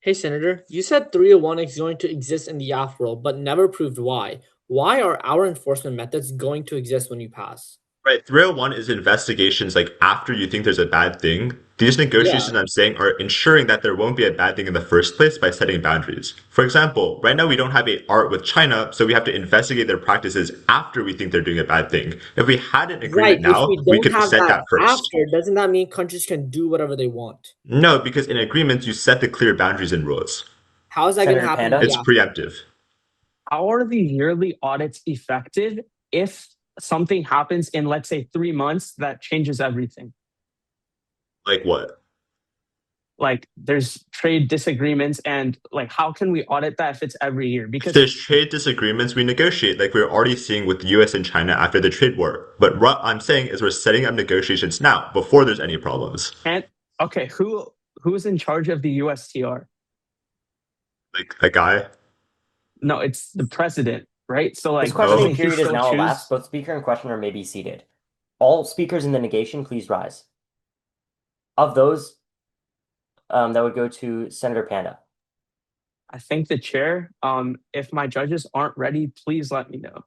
Hey, Senator, you said 301 is going to exist in the AF world, but never proved why. Why are our enforcement methods going to exist when you pass? Right, 301 is investigations like after you think there's a bad thing. These negotiations I'm saying are ensuring that there won't be a bad thing in the first place by setting boundaries. For example, right now we don't have a art with China, so we have to investigate their practices after we think they're doing a bad thing. If we had an agreement now, if we we don't could have set that that first. after, doesn't that mean countries can do whatever they want? No, because in agreements you set the clear boundaries and rules. How is that going to Senator happen? Panda? It's preemptive. How are the yearly audits effective if something happens in, let's say, 3 months that changes everything? Like what? Like there's trade disagreements, and like how can we audit that if it's every year? If Because there's trade disagreements, we negotiate like we're already seeing with the US and China after the trade war. But what I'm saying is we're setting up negotiations now before there's any problems. and okay, who's in charge of the USTR? Like a guy. No, it's the president, right? So like This questioning doesn't he period is still now choose? elapsed. Both speaker and questioner may be seated. All speakers in the negation, please rise. Of those, that would go to Senator Panda. I think the chair. If my judges aren't ready, please let me know.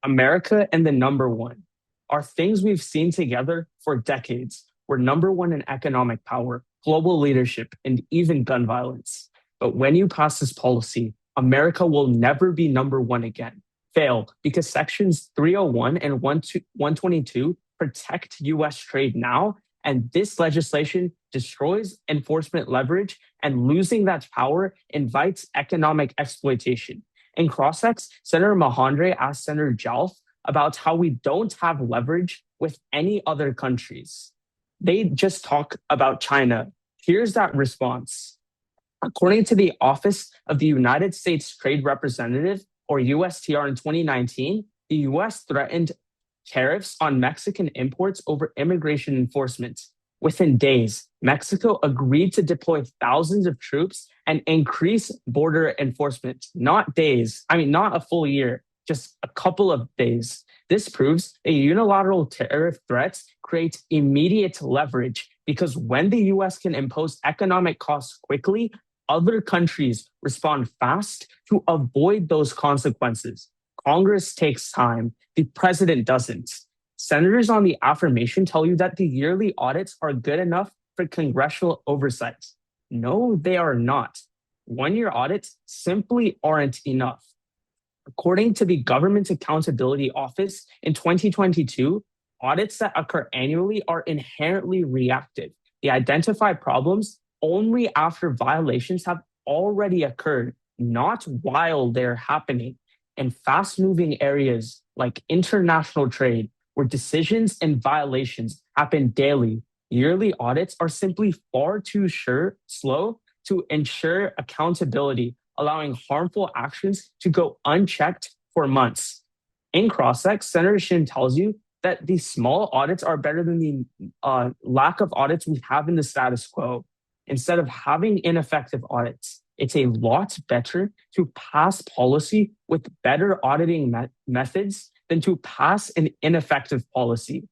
America and the number one are things we've seen together for decades. We're number one in economic power, global leadership, and even gun violence. But when you pass this policy, America will never be number one again. Fail because sections 301 and 122 protect US trade now, and this legislation destroys enforcement leverage, and losing that power invites economic exploitation. In Crossex, Senator Mahandre asked Senator Jolf about how we don't have leverage with any other countries. They just talk about China. Here's that response. According to the Office of the United States Trade Representative, or USTR, in 2019, the US threatened tariffs on Mexican imports over immigration enforcement. Within days, Mexico agreed to deploy thousands of troops and increase border enforcement. Not days, I mean, not a full year, just a couple of days. This proves a unilateral tariff threat creates immediate leverage because when the US can impose economic costs quickly, other countries respond fast to avoid those consequences. Congress takes time, the president doesn't. Senators on the affirmation tell you that the yearly audits are good enough for congressional oversight. No, they are not. One-year audits simply aren't enough. According to the Government Accountability Office in 2022, audits that occur annually are inherently reactive. They identify problems only after violations have already occurred, not while they're happening. In fast moving areas like international trade, where decisions and violations happen daily, yearly audits are simply far too slow to ensure accountability, allowing harmful actions to go unchecked for months. In cross-sec, Senator Shin tells you that these small audits are better than the lack of audits we have in the status quo. Instead of having ineffective audits, it's a lot better to pass policy with better auditing methods than to pass an ineffective policy.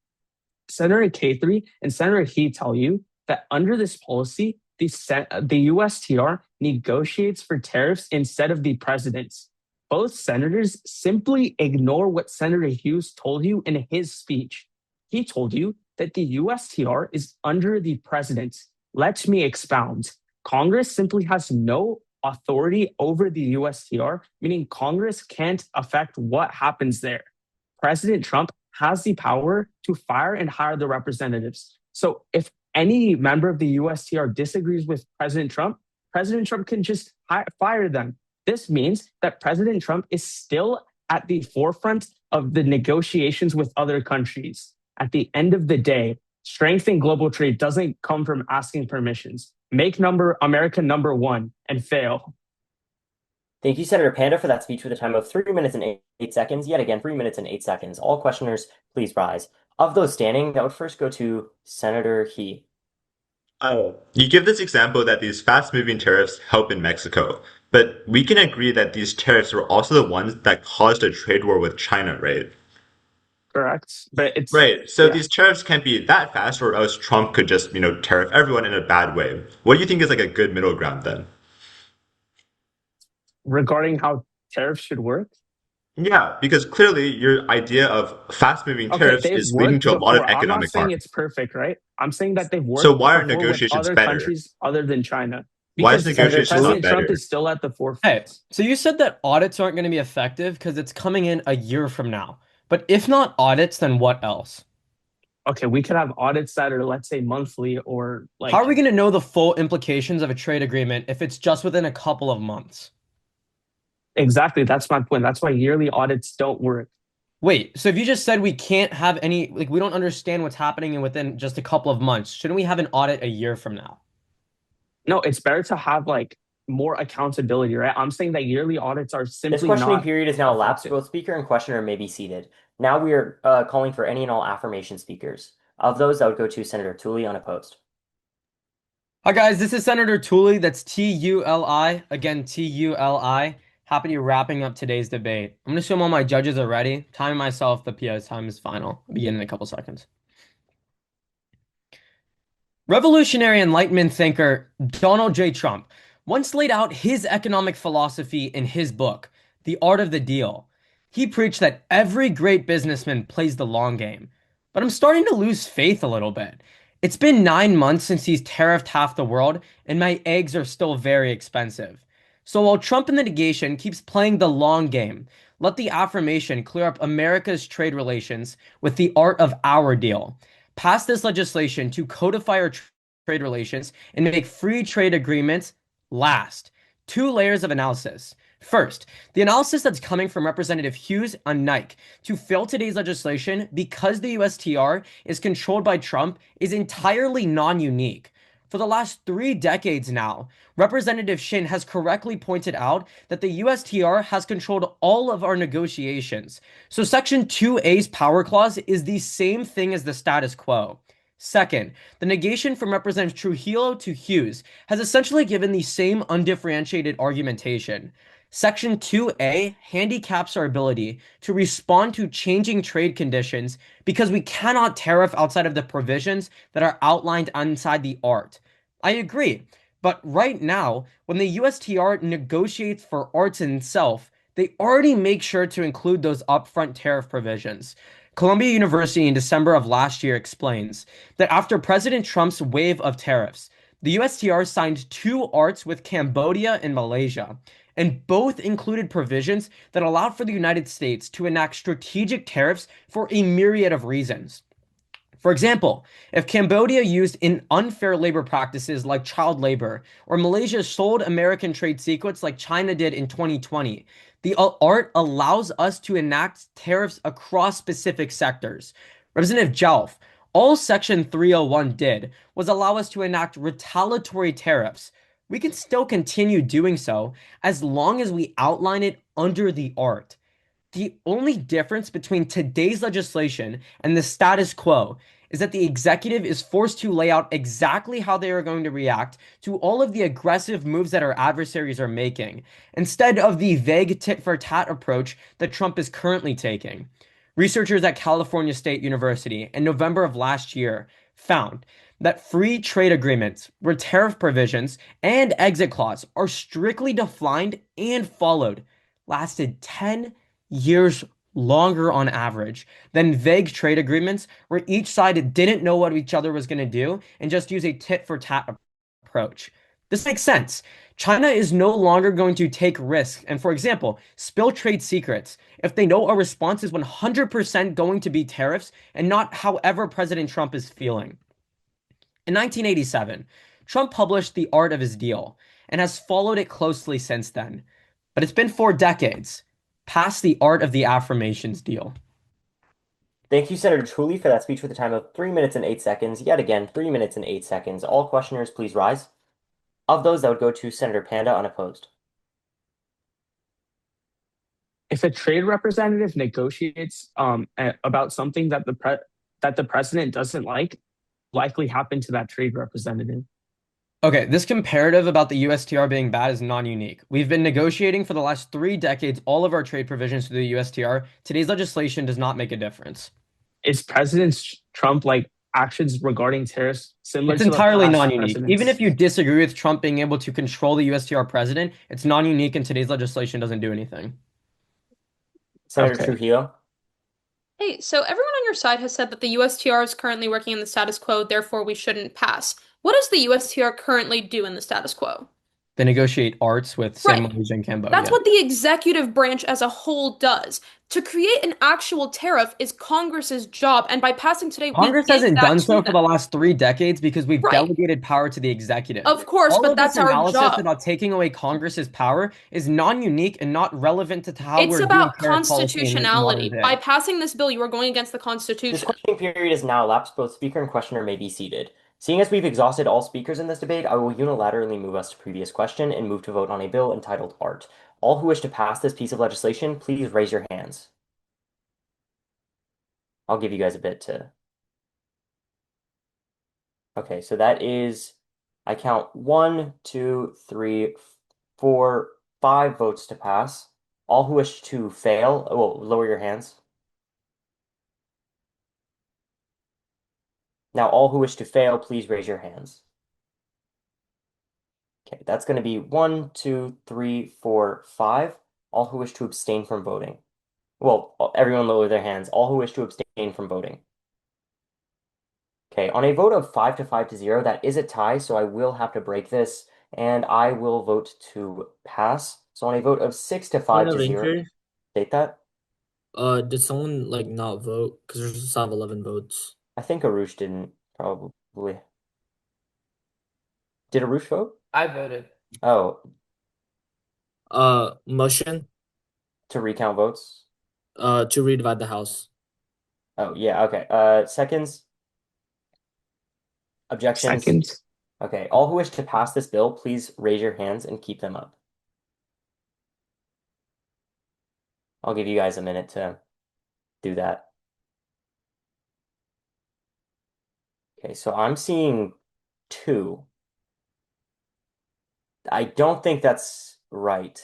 Senator K3 and Senator He tell you that under this policy, the USTR negotiates for tariffs instead of the president's. Both senators simply ignore what Senator Hughes told you in his speech. He told you that the USTR is under the president. Let me expound. Congress simply has no authority over the USTR, meaning Congress can't affect what happens there. President Trump has the power to fire and hire the representatives. So if any member of the USTR disagrees with President Trump can just fire them. This means that President Trump is still at the forefront of the negotiations with other countries. At the end of the day, strength in global trade doesn't come from asking permissions. Make America number one and fail. Thank you, Senator Panda, for that speech with a time of 3 minutes and 8 seconds. Yet again, 3 minutes and 8 seconds. All questioners, please rise. Of those standing, that would first go to Senator He. You give this example that these fast-moving tariffs help in Mexico, but we can agree that these tariffs were also the ones that caused a trade war with China, right? Correct. But it's Right. So yeah. these tariffs can't be that fast, or else Trump could just, tariff everyone in a bad way. What do you think is like a good middle ground then? Regarding how tariffs should work? Yeah, because clearly your idea of fast-moving tariffs They've is leading worked to a lot of before. I'm not economic saying harm. it's perfect, right? I'm saying that they've So worked why are before with negotiations other better? countries other than China. Why is Because negotiations not President Trump better? is still at the Hey, forefront. so you said that audits aren't going to be effective because it's coming in a year from now. But if not audits, then what else? Okay, we could have audits that are, let's say, monthly or How are we like going to know the full implications of a trade agreement if it's just within a couple of months? exactly. That's my point. That's why yearly audits don't work. Wait, so if you just said we can't have any, like, we don't understand what's happening within just a couple of months, shouldn't we have an audit a year from now? No, it's better to have like more accountability, right? I'm saying that yearly audits are This simply questioning not period is now elapsed. effective. Both speaker and questioner may be seated. Now we are calling for any and all affirmation speakers. Of those, that would go to Senator Tooley unopposed. Hi guys, this is Senator Tooley. That's T-U-L-I. Again, T-U-L-I. Happy to be wrapping up today's debate. I'm going to assume all my judges are ready. Timing myself, the PO's time is final. I'll begin in a couple seconds. Revolutionary Enlightenment thinker Donald J. Trump once laid out his economic philosophy in his book, The Art of the Deal. He preached that every great businessman plays the long game. But I'm starting to lose faith a little bit. It's been 9 months since he's tariffed half the world, and my eggs are still very expensive. So while Trump in the negation keeps playing the long game, let the affirmation clear up America's trade relations with the art of our deal. Pass this legislation to codify our trade relations and make free trade agreements last. 2 layers of analysis. First, the analysis that's coming from Representative Hughes on Nike to fail today's legislation because the USTR is controlled by Trump is entirely non-unique. For the last 3 decades now, Representative Shin has correctly pointed out that the USTR has controlled all of our negotiations. So Section 2A's power clause is the same thing as the status quo. Second, the negation from Representative Trujillo to Hughes has essentially given the same undifferentiated argumentation. Section 2A handicaps our ability to respond to changing trade conditions because we cannot tariff outside of the provisions that are outlined inside the ART. I agree, but right now, when the USTR negotiates for ARTs itself, they already make sure to include those upfront tariff provisions. Columbia University in December of last year explains that after President Trump's wave of tariffs, the USTR signed 2 ARTs with Cambodia and Malaysia, and both included provisions that allowed for the United States to enact strategic tariffs for a myriad of reasons. For example, if Cambodia used in unfair labor practices like child labor, or Malaysia sold American trade secrets like China did in 2020, the ART allows us to enact tariffs across specific sectors. Representative Jelf, all Section 301 did was allow us to enact retaliatory tariffs. We can still continue doing so as long as we outline it under the ART. The only difference between today's legislation and the status quo is that the executive is forced to lay out exactly how they are going to react to all of the aggressive moves that our adversaries are making, instead of the vague tit for tat approach that Trump is currently taking. Researchers at California State University in November of last year found that free trade agreements where tariff provisions and exit clause are strictly defined and followed lasted 10 years longer on average than vague trade agreements where each side didn't know what each other was going to do and just use a tit for tat approach. This makes sense. China is no longer going to take risks and, for example, spill trade secrets if they know a response is 100% going to be tariffs and not however President Trump is feeling. In 1987, Trump published The Art of His Deal and has followed it closely since then. But it's been 4 decades past the art of the affirmations deal. Thank you, Senator Tooley, for that speech with a time of 3 minutes and 8 seconds. Yet again, 3 minutes and 8 seconds. All questioners, please rise. Of those, that would go to Senator Panda, unopposed. If a trade representative negotiates about something that the president doesn't like, likely happen to that trade representative. Okay, this comparative about the USTR being bad is non-unique. We've been negotiating for the last 3 decades all of our trade provisions through the USTR. Today's legislation does not make a difference. Is President Trump actions regarding tariffs similar It's to the entirely past non-unique. presidents? Even if you disagree with Trump being able to control the USTR president, it's non-unique and today's legislation doesn't do anything. Senator Okay. Trujillo. Hey, so everyone on your side has said that the USTR is currently working in the status quo, therefore we shouldn't pass. What does the USTR currently do in the status quo? They negotiate arts with say, Right. Malaysia and Cambodia. That's what the executive branch as a whole does. To create an actual tariff is Congress's job, and by passing today, Congress we give hasn't that done to so for them. the last 3 decades because we've Right. delegated power to the executive. Of course, All but of this that's our analysis job. about taking away Congress's power is non-unique and not relevant to how It's we're doing about tariff policy in modern constitutionality. day. By passing this bill, you are going against the This Constitution. questioning period is now elapsed. Both speaker and questioner may be seated. Seeing as we've exhausted all speakers in this debate, I will unilaterally move us to previous question and move to vote on a bill entitled Art. All who wish to pass this piece of legislation, please raise your hands. I'll give you guys a bit to... Okay, so that is... I count 1, 2, 3, 4, 5 votes to pass. All who wish to fail, well, lower your hands. Now, all who wish to fail, please raise your hands. Okay, that's going to be 1, 2, 3, 4, 5. All who wish to abstain from voting. Well, everyone lower their hands. All who wish to abstain from voting. Okay, on a vote of 5 to 5 to 0, that is a tie, so I will have to break this, and I will vote to pass. So on a vote of 6 to 5 to 0, state that. Did someone not vote? Because there's still have 11 votes. I think Arush didn't, probably. Did Arush vote? I voted. Oh, Motion to recount votes? to redivide the House. Oh, yeah, okay. Seconds? Objections? Seconds. Okay, all who wish to pass this bill, please raise your hands and keep them up. I'll give you guys a minute to do that. Okay, so I'm seeing 2. I don't think that's right.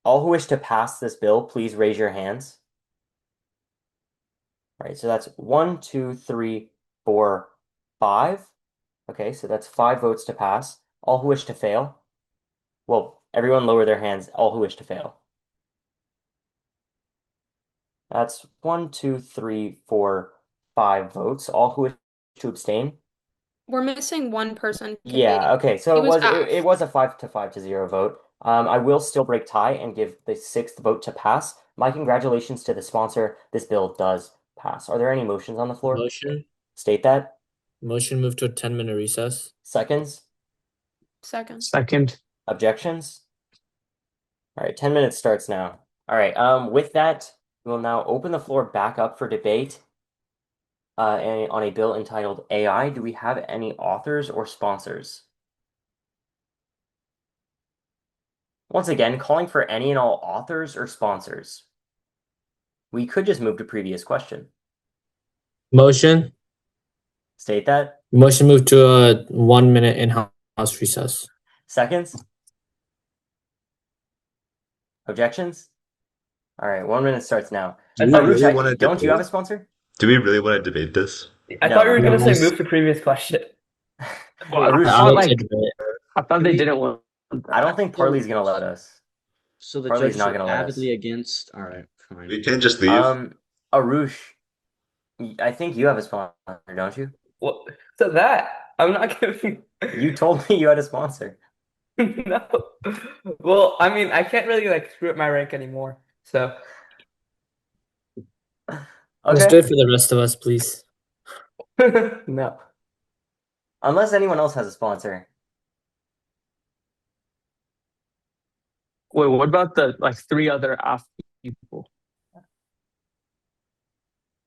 All who wish to pass this bill, please raise your hands. All right, so that's 1, 2, 3, 4, 5. Okay, so that's 5 votes to pass. All who wish to fail. Well, everyone lower their hands. All who wish to fail. That's 1, 2, 3, 4, 5 votes. All who wish to abstain. We're missing one person, Yeah, okay. So It it was was it was a 5 to 0 vote. I will still break tie and give the 6th vote to pass. My congratulations to the sponsor. This bill does pass. Are there any motions on the floor? Motion. State that. Motion move to a 10-minute recess. Seconds. Second. Second. Objections? All right, 10 minutes starts now. All right, with that, we'll now open the floor back up for debate on a bill entitled AI. Do we have any authors or sponsors? Once again, calling for any and all authors or sponsors. We could just move to previous question. Motion. State that. Motion move to a 1-minute in-house recess. Seconds? Objections? All right, 1 minute starts now. Do we Arush, really want to Don't you have a debate? sponsor? Do we really want to debate this? I thought you were No. gonna say move to previous question. Well, Arush, I thought, like, I thought they didn't want I don't think Parley's gonna let us. So the Parley's judges not are gonna let us. avidly against. All right, fine. We can't just leave. Arush, I think you have a sponsor, don't you? Well, so that I'm not giving. You told me you had a sponsor. No. Well, I mean, I can't really like screw up my rank anymore. So Let's do Okay. it for the rest of us, please. No. Unless anyone else has a sponsor. Wait, what about the like 3 other off people?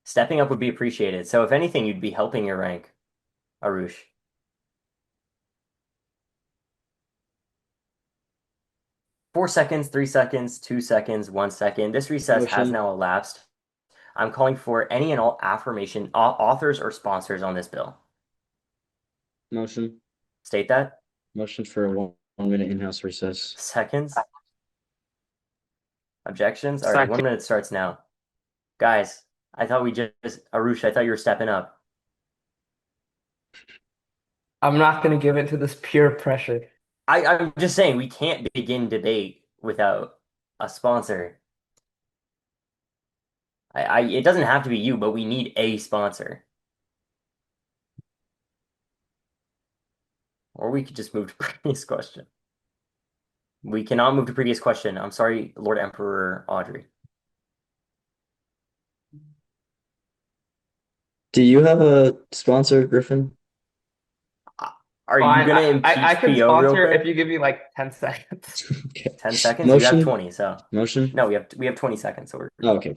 Stepping up would be appreciated. So if anything, you'd be helping your rank, Arush. Four seconds, 3 seconds, 2 seconds, 1 second. This recess has Motion. now elapsed. I'm calling for any and all affirmation authors or sponsors on this bill. Motion. State that. Motion for a 1-minute in-house recess. Seconds. Objections? All right, 1 minute starts now. Guys, I thought Arush, I thought you were stepping up. I'm not gonna give in to this peer pressure. I'm just saying we can't begin debate without a sponsor. It doesn't have to be you, but we need a sponsor. Or we could just move to previous question. We cannot move to previous question. I'm sorry, Lord Emperor Audrey. Do you have a sponsor, Griffin? Are Fine, you gonna impeach I can PO real sponsor quick? if you give me like 10 seconds. Okay. 10 seconds? You have Motion. 20, so Motion. no, we have 20 seconds, so we're Oh, okay.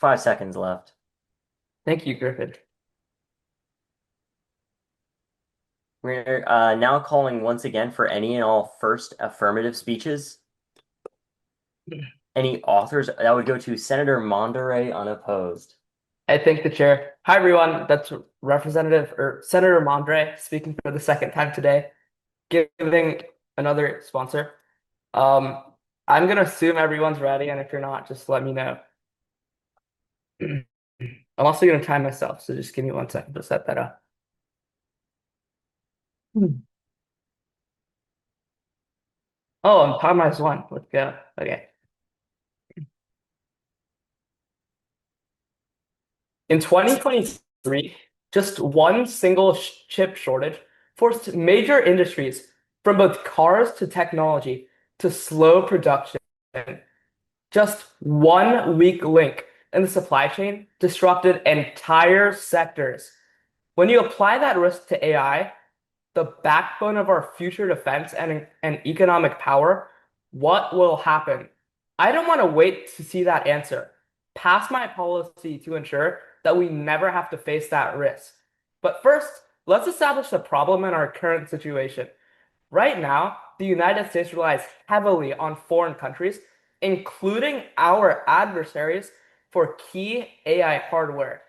five seconds left. Thank you, Griffin. We're now calling once again for any and all first affirmative speeches. Any authors? That would go to Senator Monderay unopposed. I thank the chair. Hi, everyone. That's Representative or Senator Mondre speaking for the second time today, giving another sponsor. I'm gonna assume everyone's ready, and if you're not, just let me know. I'm also gonna time myself, so just give me 1 second to set that up. Oh, I'm time minus 1. Let's go. Okay. In 2023, just one single chip shortage forced major industries, from both cars to technology, to slow production. Just one weak link in the supply chain disrupted entire sectors. When you apply that risk to AI, the backbone of our future defense and economic power, What will happen? I don't want to wait to see that answer. Pass my policy to ensure that we never have to face that risk. But first, let's establish the problem in our current situation. Right now, the United States relies heavily on foreign countries, including our adversaries, for key AI hardware.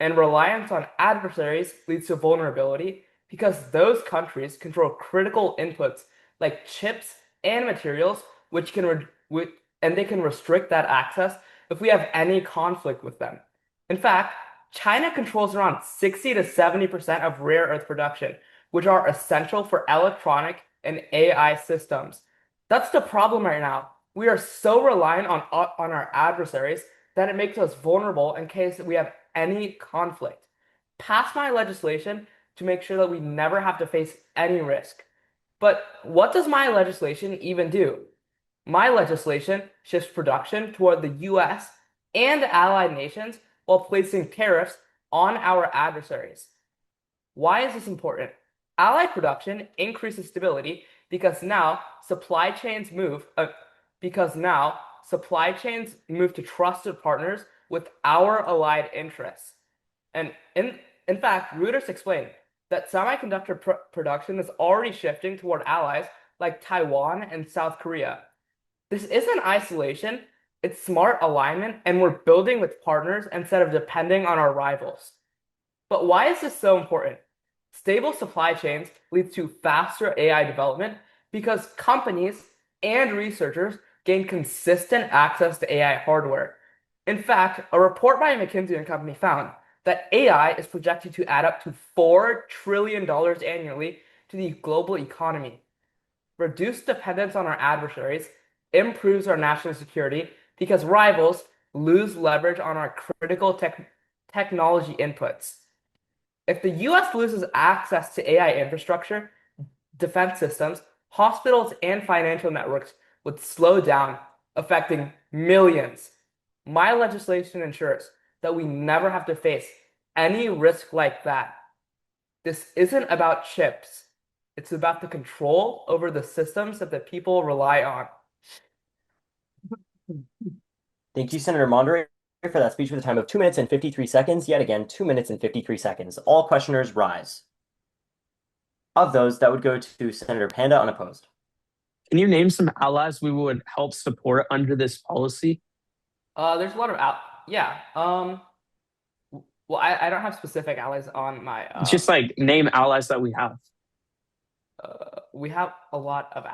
And reliance on adversaries leads to vulnerability because those countries control critical inputs like chips and materials, and they can restrict that access if we have any conflict with them. In fact, China controls around 60 to 70% of rare earth production, which are essential for electronic and AI systems. That's the problem right now. We are so reliant on our adversaries that it makes us vulnerable in case we have any conflict. Pass my legislation to make sure that we never have to face any risk. But what does my legislation even do? My legislation shifts production toward the US and allied nations while placing tariffs on our adversaries. Why is this important? Allied production increases stability because now supply chains move to trusted partners with our allied interests. And in fact, Reuters explained that semiconductor production is already shifting toward allies like Taiwan and South Korea. This isn't isolation, it's smart alignment, and we're building with partners instead of depending on our rivals. But why is this so important? Stable supply chains lead to faster AI development because companies and researchers gain consistent access to AI hardware. In fact, a report by McKinsey and Company found that AI is projected to add up to $4 trillion annually to the global economy. Reduced dependence on our adversaries improves our national security because rivals lose leverage on our critical technology inputs. If the US loses access to AI infrastructure, defense systems, hospitals, and financial networks would slow down, affecting millions. My legislation ensures that we never have to face any risk like that. This isn't about chips. It's about the control over the systems that the people rely on. Thank you, Senator Mondre, for that speech with a time of 2 minutes and 53 seconds. Yet again, 2 minutes and 53 seconds. All questioners rise. Of those, that would go to Senator Panda unopposed. Can you name some allies we would help support under this policy? There's a lot of well, I don't have specific allies on my. Just like name allies that we have. We have a lot of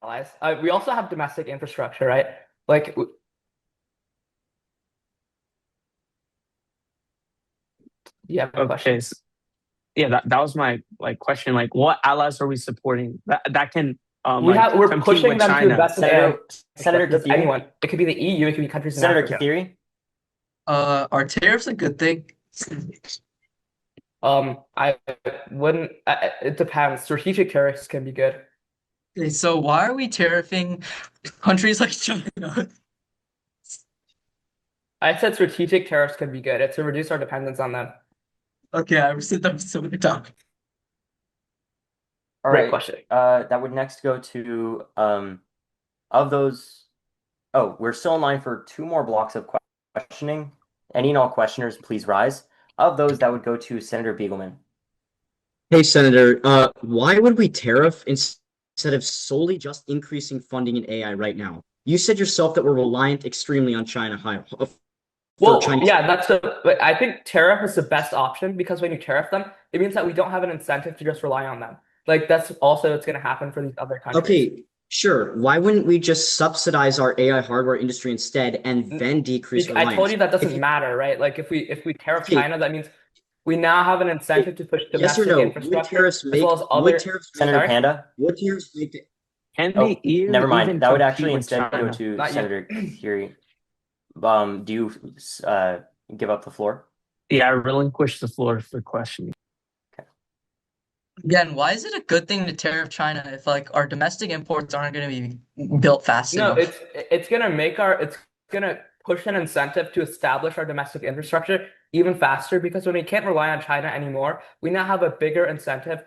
allies. We also have domestic infrastructure, right? Like, yeah. Okay. Yeah, that was my question. Like, what allies are we supporting that can we're pushing them to invest in AI. Senator Kathiri? Anyone. It could be the EU. It could be countries in Senator Africa. Kathiri? Are tariffs a good thing? I wouldn't. It depends. Strategic tariffs can be good. Okay, so why are we tariffing countries like China? I said strategic tariffs can be good. It's to reduce our dependence on them. Okay, I said that was so many times. All Great right. question. That would next go to of those. Oh, we're still in line for 2 more blocks of questioning. Any and all questioners, please rise. Of those, that would go to Senator Begelman. Hey, Senator, why would we tariff instead of solely just increasing funding in AI right now? You said yourself that we're reliant extremely on China. Well, yeah, but I think tariff is the best option because when you tariff them, it means that we don't have an incentive to just rely on them. Like that's also what's going to happen for these other countries. Okay, sure. Why wouldn't we just subsidize our AI hardware industry instead and then decrease reliance? I told you that doesn't matter, right? Like if we tariff China, that means we now have an incentive to push domestic infrastructure as well as other. Senator Panda? Would tariffs make it? Never mind. That would actually instead go to Senator Curie. Do you give up the floor? Yeah, I relinquish the floor for questioning. Again, why is it a good thing to tariff China if like our domestic imports aren't going to be built fast enough? No, it's going to push an incentive to establish our domestic infrastructure even faster because when we can't rely on China anymore, we now have a bigger incentive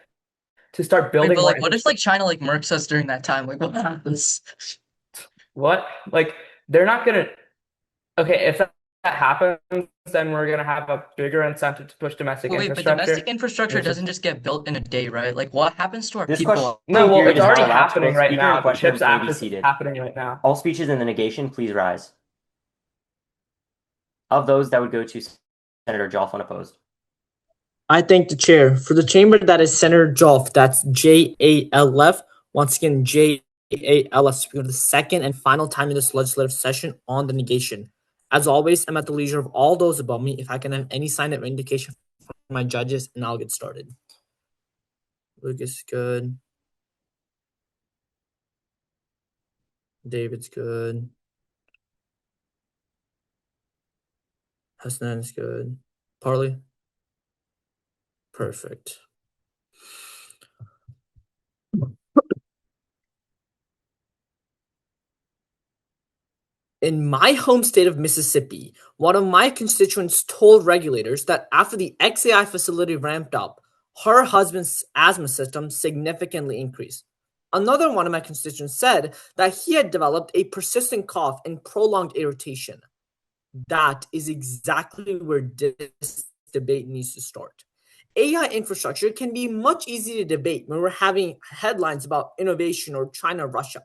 to start building. But like, what if like China like murks us during that time? Like, what happens? What? Like, they're not gonna. Okay, if that happens, then we're gonna have a bigger incentive to push domestic Wait, but domestic infrastructure. infrastructure Which is doesn't just get built in a day, right? Like, what happens to our This people? no, well, period it's is already now elapsed. happening Both right speaker and now. The questioner CHIPS may be Act is seated. happening right now. All speeches in the negation, please rise. Of those, that would go to Senator Jolf unopposed. I thank the chair. For the chamber, that is Senator Jolf. That's JALF. Once again, JALF, speaking for the second and final time in this legislative session on the negation. As always, I'm at the leisure of all those above me. If I can have any sign of indication from my judges, and I'll get started. Lucas, good. David's good. Hassan is good. Parley? Perfect. In my home state of Mississippi, one of my constituents told regulators that after the XAI facility ramped up, her husband's asthma symptoms significantly increased. Another one of my constituents said that he had developed a persistent cough and prolonged irritation. That is exactly where this debate needs to start. AI infrastructure can be much easier to debate when we're having headlines about innovation or China, Russia,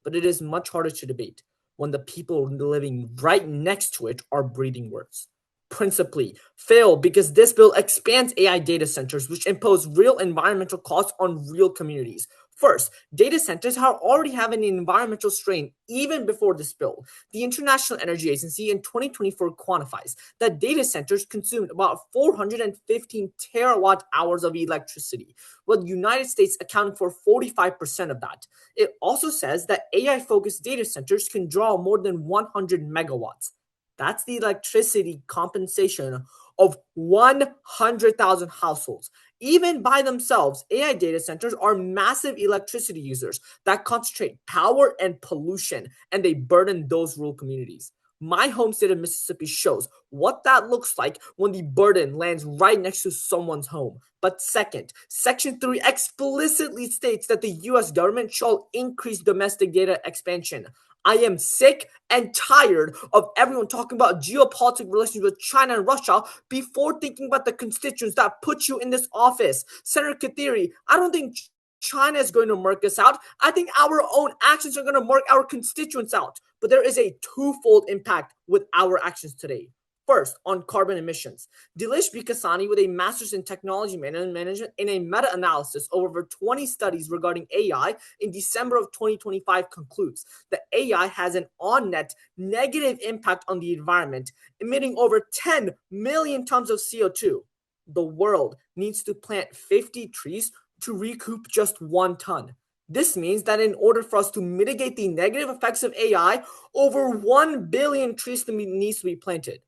but it is much harder to debate when the people living right next to it are breathing words. Principally, fail because this bill expands AI data centers, which impose real environmental costs on real communities. First, data centers are already having an environmental strain even before this bill. The International Energy Agency in 2024 quantifies that data centers consumed about 415 terawatt hours of electricity, with the United States accounting for 45% of that. It also says that AI-focused data centers can draw more than 100 megawatts. That's the electricity compensation of 100,000 households. Even by themselves, AI data centers are massive electricity users that concentrate power and pollution, and they burden those rural communities. My home state of Mississippi shows what that looks like when the burden lands right next to someone's home. But second, Section 3 explicitly states that the US government shall increase domestic data expansion. I am sick and tired of everyone talking about geopolitical relations with China and Russia before thinking about the constituents that put you in this office. Senator Kathiri, I don't think China is going to mark us out. I think our own actions are going to mark our constituents out. But there is a twofold impact with our actions today. First, on carbon emissions. Dilish Bikasani, with a master's in technology management, in a meta-analysis of over 20 studies regarding AI in December of 2025 concludes that AI has an on-net negative impact on the environment, emitting over 10 million tons of CO2. The world needs to plant 50 trees to recoup just 1 ton. This means that in order for us to mitigate the negative effects of AI, over 1 billion trees needs to be planted.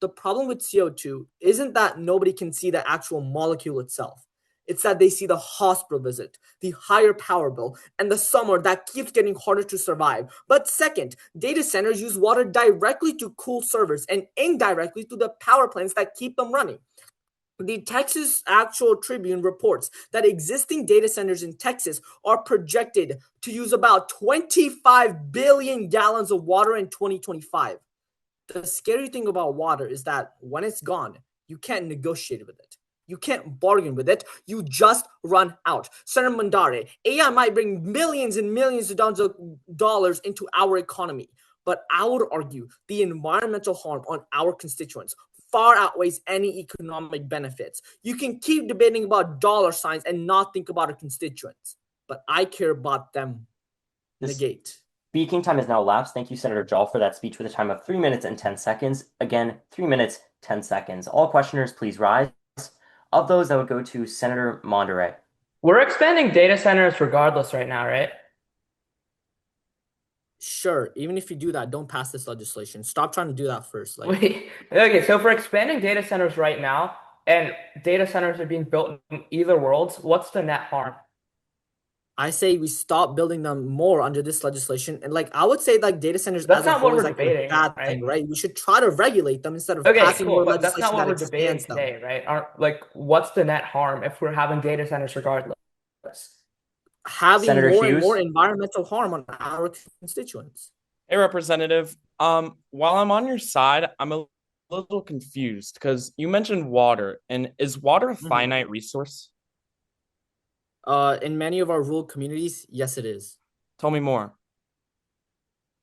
The problem with CO2 isn't that nobody can see the actual molecule itself. It's that they see the hospital visit, the higher power bill, and the summer that keeps getting harder to survive. But second, data centers use water directly to cool servers and indirectly to the power plants that keep them running. The Texas Actual Tribune reports that existing data centers in Texas are projected to use about 25 billion gallons of water in 2025. The scary thing about water is that when it's gone, you can't negotiate with it. You can't bargain with it. You just run out. Senator Mandare, AI might bring millions and millions of dollars into our economy, but I would argue the environmental harm on our constituents far outweighs any economic benefits. You can keep debating about dollar signs and not think about our constituents, but I care about them. Negate. Speaking time has now elapsed. Thank you, Senator Jall, for that speech with a time of 3 minutes and 10 seconds. Again, 3 minutes, 10 seconds. All questioners, please rise. Of those, that would go to Senator Mondere. We're expanding data centers regardless right now, right? Sure, even if you do that, don't pass this legislation. Stop trying to do that first. Wait, okay, so if we're expanding data centers right now, and data centers are being built in either worlds, what's the net harm? I say we stop building them more under this legislation, and I would say data centers That's as a not what whole is we're a debating, bad right? thing, right? We should try to regulate them instead of Okay, passing cool, more but that's not legislation what that we're debating expands them. today, right? What's the net harm if we're having data centers regardless? Having Senator more and more Hughes? environmental harm on our constituents. Hey, Representative. While I'm on your side, I'm a little confused because you mentioned water, and is water a Mhm. finite resource? In many of our rural communities, yes, it is. Tell me more.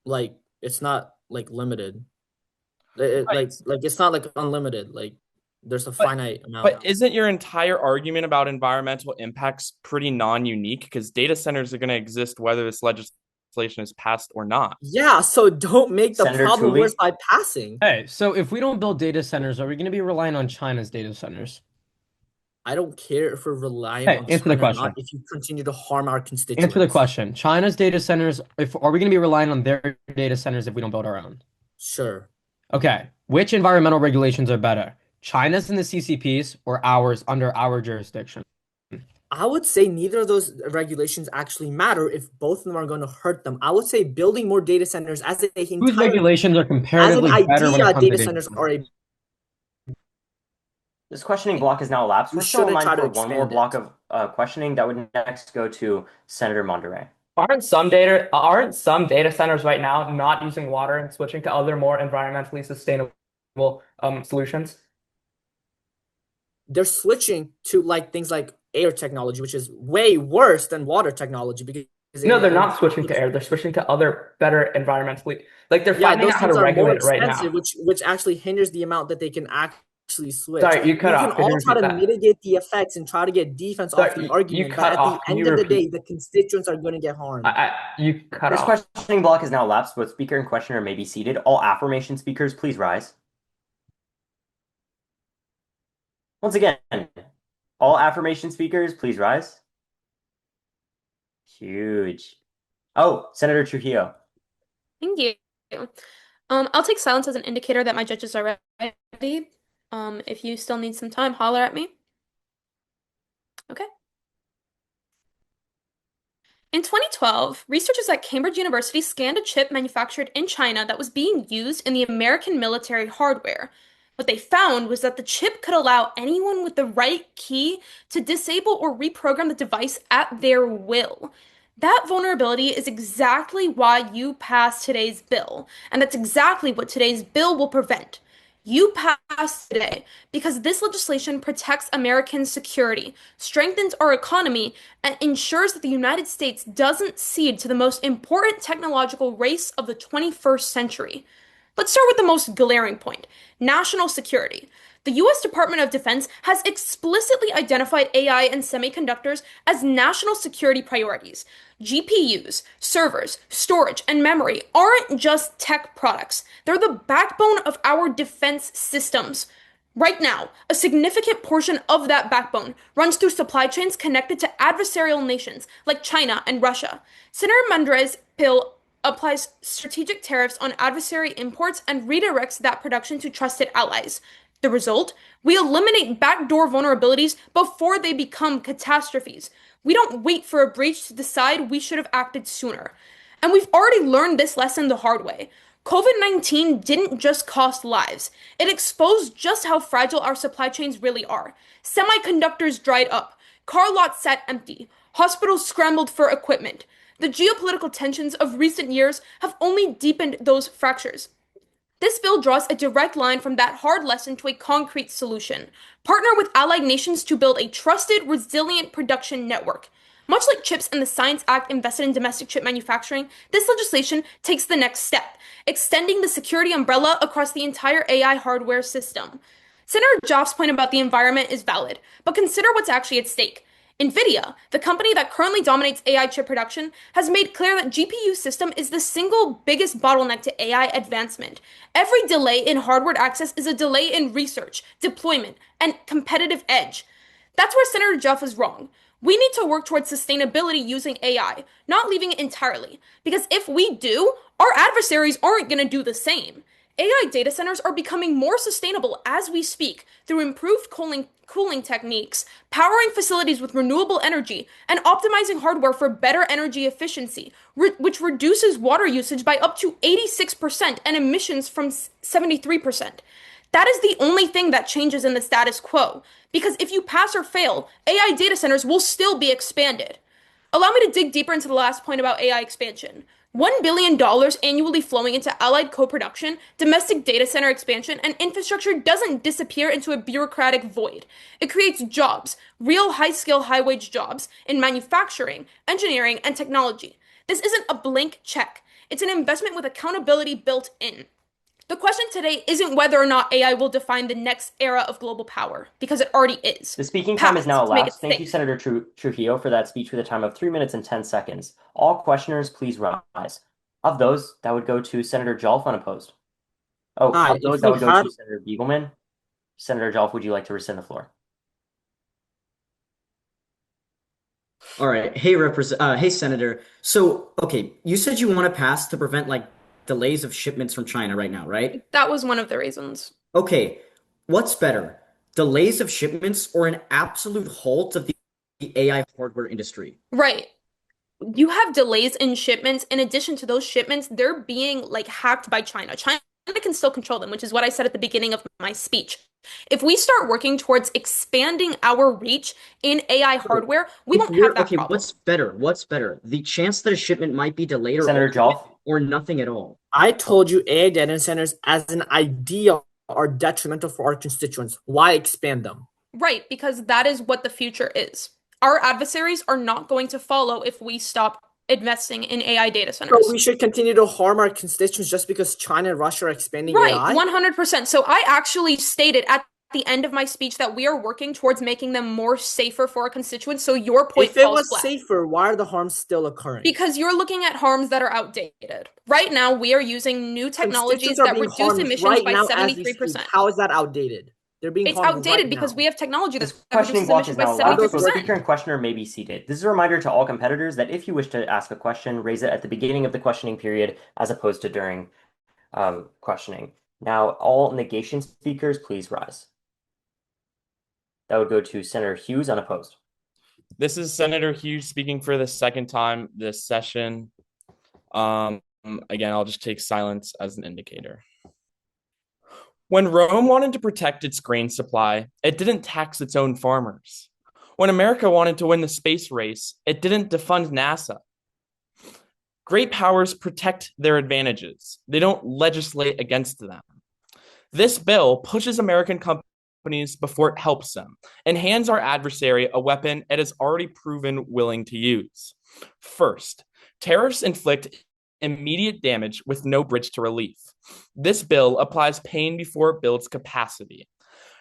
Like, it's not like limited. Right. Like it's not like unlimited. Like, there's a But finite amount. but isn't your entire argument about environmental impacts pretty non-unique? Because data centers are going to exist whether this legislation is passed or not. Yeah, so don't make the Senator problem worse Tooley? by passing. Hey, so if we don't build data centers, are we going to be relying on China's data centers? I don't care if we're relying Hey, on answer the China or not question. if you continue to harm our Answer the constituents. question. China's data centers, if are we going to be relying on their data centers if we don't build our own? Sure. Okay. Which environmental regulations are better? China's and the CCPs or ours under our jurisdiction? I would say neither of those regulations actually matter if both of them are going to hurt them. I would say building more data centers as an Whose entire regulations are as an comparatively better when it idea, comes to data data centers are centers? a This questioning block is now elapsed. you We're still in shouldn't line try to for one more expand block it. of questioning that would next go to Senator Monterey. Aren't some data centers right now not using water and switching to other more environmentally sustainable solutions? They're switching to like things like air technology, which is way worse than water technology because No, they're it not switching to includes air. They're switching to other better environmentally. Like they're yeah, finding those out how things to are more regulate it right expensive, now. which actually hinders the amount that they can actually switch. Sorry, you cut We can off. Could you all try repeat to that? mitigate the effects and try to get defense off the Sorry, you argument, but cut at the off. Can end you of the repeat? day, the constituents are going to get harmed. You cut This off. questioning block is now elapsed. Both speaker and questioner may be seated. All affirmation speakers, please rise. Once again, all affirmation speakers, please rise. Huge. Oh, Senator Trujillo. Thank you. I'll take silence as an indicator that my judges are ready. If you still need some time, holler at me. Okay. In 2012, researchers at Cambridge University scanned a chip manufactured in China that was being used in the American military hardware. What they found was that the chip could allow anyone with the right key to disable or reprogram the device at their will. That vulnerability is exactly why you passed today's bill, and that's exactly what today's bill will prevent. You passed today because this legislation protects American security, strengthens our economy, and ensures that the United States doesn't cede to the most important technological race of the 21st century. Let's start with the most glaring point: national security. The US Department of Defense has explicitly identified AI and semiconductors as national security priorities. GPUs, servers, storage, and memory aren't just tech products, they're the backbone of our defense systems. Right now, a significant portion of that backbone runs through supply chains connected to adversarial nations like China and Russia. Senator Mandre's bill applies strategic tariffs on adversary imports and redirects that production to trusted allies. The result? We eliminate backdoor vulnerabilities before they become catastrophes. We don't wait for a breach to decide we should have acted sooner. And we've already learned this lesson the hard way. COVID-19 didn't just cost lives, it exposed just how fragile our supply chains really are. Semiconductors dried up, car lots sat empty, hospitals scrambled for equipment. The geopolitical tensions of recent years have only deepened those fractures. This bill draws a direct line from that hard lesson to a concrete solution. Partner with allied nations to build a trusted, resilient production network. Much like CHIPS and the Science Act invested in domestic chip manufacturing, this legislation takes the next step, extending the security umbrella across the entire AI hardware system. Senator Joff's point about the environment is valid, but consider what's actually at stake. NVIDIA, the company that currently dominates AI chip production, has made clear that GPU system is the single biggest bottleneck to AI advancement. Every delay in hardware access is a delay in research, deployment, and competitive edge. That's where Senator Jeff is wrong. We need to work towards sustainability using AI, not leaving it entirely. Because if we do, our adversaries aren't going to do the same. AI data centers are becoming more sustainable as we speak through improved cooling techniques, powering facilities with renewable energy, and optimizing hardware for better energy efficiency, which reduces water usage by up to 86% and emissions from 73%. That is the only thing that changes in the status quo, because if you pass or fail, AI data centers will still be expanded. Allow me to dig deeper into the last point about AI expansion. $1 billion annually flowing into allied co-production, domestic data center expansion, and infrastructure doesn't disappear into a bureaucratic void. It creates jobs, real high-skill, high-wage jobs in manufacturing, engineering, and technology. This isn't a blank check. It's an investment with accountability built in. The question today isn't whether or not AI will define the next era of global power, because it already is. The speaking time is now Past to make it elapsed. Thank you, safe. Senator Trujillo, for that speech with a time of 3 minutes and 10 seconds. All questioners, please rise. Of those, that would go to Senator Jolf unopposed. Oh, Hi, of those, if that you would go have to Senator Beagleman. Senator Jolf, would you like to rescind the floor? All right. Hey, Senator. So, okay, you said you want to pass to prevent like delays of shipments from China right now, right? That was one of the reasons. Okay, what's better? Delays of shipments or an absolute halt of the AI hardware industry? Right. You have delays in shipments. In addition to those shipments, they're being like hacked by China. China can still control them, which is what I said at the beginning of my speech. If we start working towards expanding our reach in AI hardware, we If won't have we're that okay, problem. what's better? What's better? The chance that a shipment might be delayed or Senator altered Jolf? or nothing at all? I told you AI data centers as an idea are detrimental for our constituents. Why expand them? Right, because that is what the future is. Our adversaries are not going to follow if we stop investing in AI data So centers. we should continue to harm our constituents just because China and Russia are expanding Right, AI? 100%. So I actually stated at the end of my speech that we are working towards making them more safer for our constituents, so your point If it falls was flat. safer, why are the harms still occurring? Because you're looking at harms that are outdated. Right now, we are using new technologies Constituents are that being reduce harmed emissions right by now as we speak. 73%. How is that outdated? They're being It's harmed right outdated because now. we have technology that This questioning reduces block emissions is by now elapsed. Both 73%. speaker and questioner may be seated. This is a reminder to all competitors that if you wish to ask a question, raise it at the beginning of the questioning period as opposed to during questioning. Now, all negation speakers, please rise. That would go to Senator Hughes unopposed. This is Senator Hughes speaking for the second time this session. Again, I'll just take silence as an indicator. When Rome wanted to protect its grain supply, it didn't tax its own farmers. When America wanted to win the space race, it didn't defund NASA. Great powers protect their advantages. They don't legislate against them. This bill pushes American companies before it helps them and hands our adversary a weapon it has already proven willing to use. First, tariffs inflict immediate damage with no bridge to relief. This bill applies pain before it builds capacity.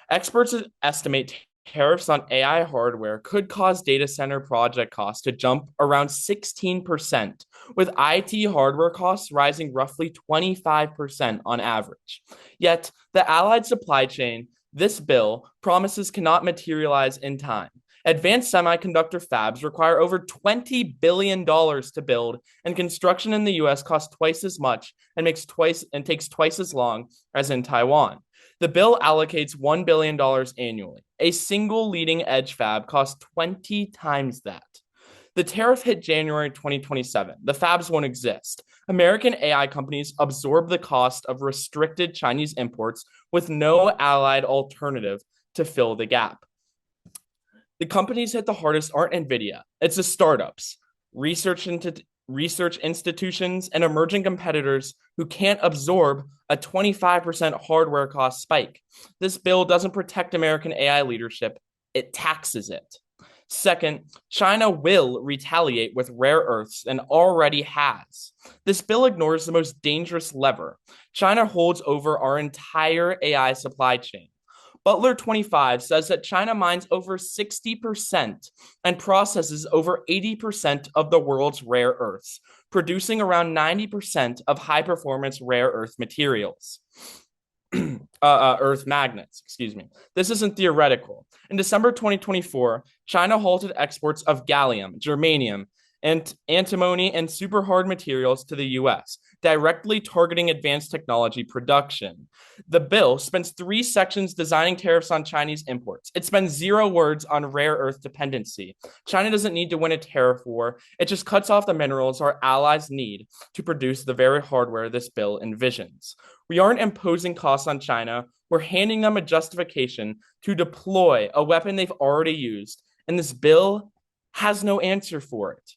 Experts estimate tariffs on AI hardware could cause data center project costs to jump around 16%, with IT hardware costs rising roughly 25% on average. Yet, the Allied supply chain, this bill promises cannot materialize in time. Advanced semiconductor fabs require over $20 billion to build, and construction in the US costs twice as much and takes twice as long as in Taiwan. The bill allocates $1 billion annually. A single leading edge fab costs 20 times that. The tariff hit January 2027. The fabs won't exist. American AI companies absorb the cost of restricted Chinese imports with no allied alternative to fill the gap. The companies hit the hardest aren't NVIDIA. It's the startups, research institutions, and emerging competitors who can't absorb a 25% hardware cost spike. This bill doesn't protect American AI leadership, it taxes it. Second, China will retaliate with rare earths and already has. This bill ignores the most dangerous lever. China holds over our entire AI supply chain. Butler 25 says that China mines over 60% and processes over 80% of the world's rare earths, producing around 90% of high performance rare earth materials. Earth magnets, excuse me. This isn't theoretical. In December 2024, China halted exports of gallium, germanium, and antimony and super hard materials to the US, directly targeting advanced technology production. The bill spends 3 sections designing tariffs on Chinese imports. It spends 0 words on rare earth dependency. China doesn't need to win a tariff war. It just cuts off the minerals our allies need to produce the very hardware this bill envisions. We aren't imposing costs on China. We're handing them a justification to deploy a weapon they've already used, and this bill has no answer for it.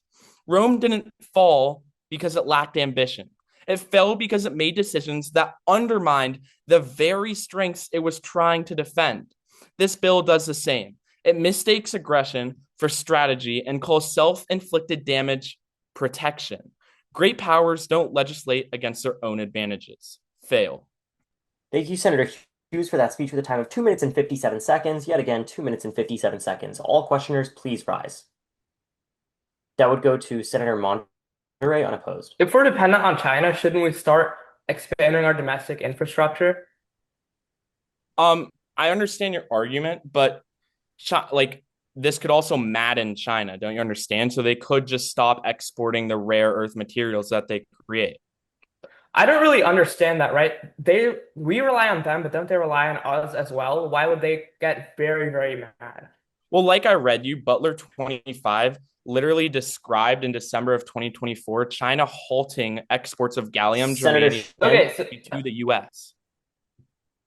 Rome didn't fall because it lacked ambition. It failed because it made decisions that undermined the very strengths it was trying to defend. This bill does the same. It mistakes aggression for strategy and calls self-inflicted damage protection. Great powers don't legislate against their own advantages. Fail. Thank you, Senator Hughes, for that speech with a time of 2 minutes and 57 seconds. Yet again, 2 minutes and 57 seconds. All questioners, please rise. That would go to Senator Monterey, unopposed. If we're dependent on China, shouldn't we start expanding our domestic infrastructure? I understand your argument, but this could also madden China, don't you understand? So they could just stop exporting the rare earth materials that they create. I don't really understand that, right? We rely on them, but don't they rely on us as well? Why would they get very, very mad? Well, like I read you, Butler 25 literally described in December of 2024 China halting exports of gallium germanium to the US.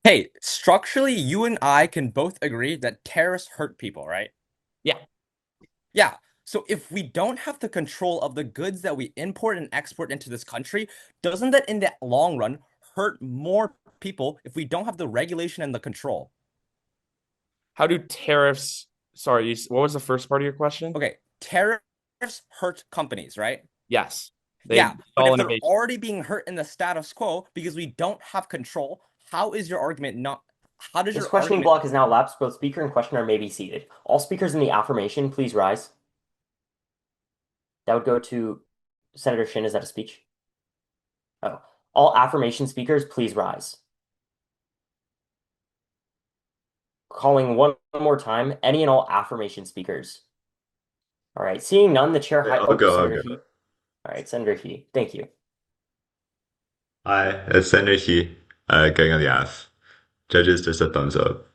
Hey, structurally, you and I can both agree that tariffs hurt people, right? Yeah. Yeah. So if we don't have the control of the goods that we import and export into this country, doesn't that in the long run hurt more people if we don't have the regulation and the control? How do tariffs, sorry, what was the first part of your question? Okay, tariffs hurt companies, right? Yes. Yeah, but if they're already being hurt in the status quo because we don't have control, how is your argument not? How does this questioning block is now elapsed? Both speaker and questioner may be seated. All speakers in the affirmation, please rise. That would go to Senator Shin. Is that a speech? Oh, all affirmation speakers, please rise. Calling one more time, any and all affirmation speakers. All right, seeing none, the chair. I'll go. All right, Senator He. Thank you. Hi, it's Senator He, going on the aff. Judges, just a thumbs up.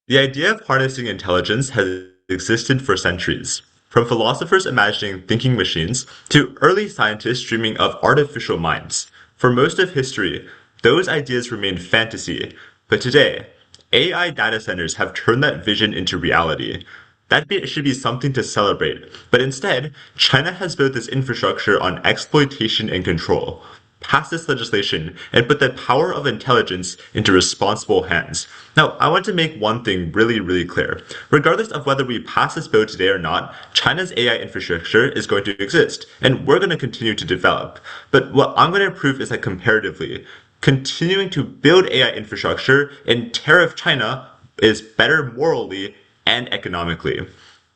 The idea of harnessing intelligence has existed for centuries, from philosophers imagining thinking machines to early scientists dreaming of artificial minds. For most of history, those ideas remained fantasy, but today, AI data centers have turned that vision into reality. That should be something to celebrate, but instead, China has built this infrastructure on exploitation and control. Pass this legislation and put the power of intelligence into responsible hands. Now, I want to make one thing really, really clear. Regardless of whether we pass this bill today or not, China's AI infrastructure is going to exist, and we're going to continue to develop. But what I'm going to prove is that comparatively, continuing to build AI infrastructure and tariff China is better morally and economically.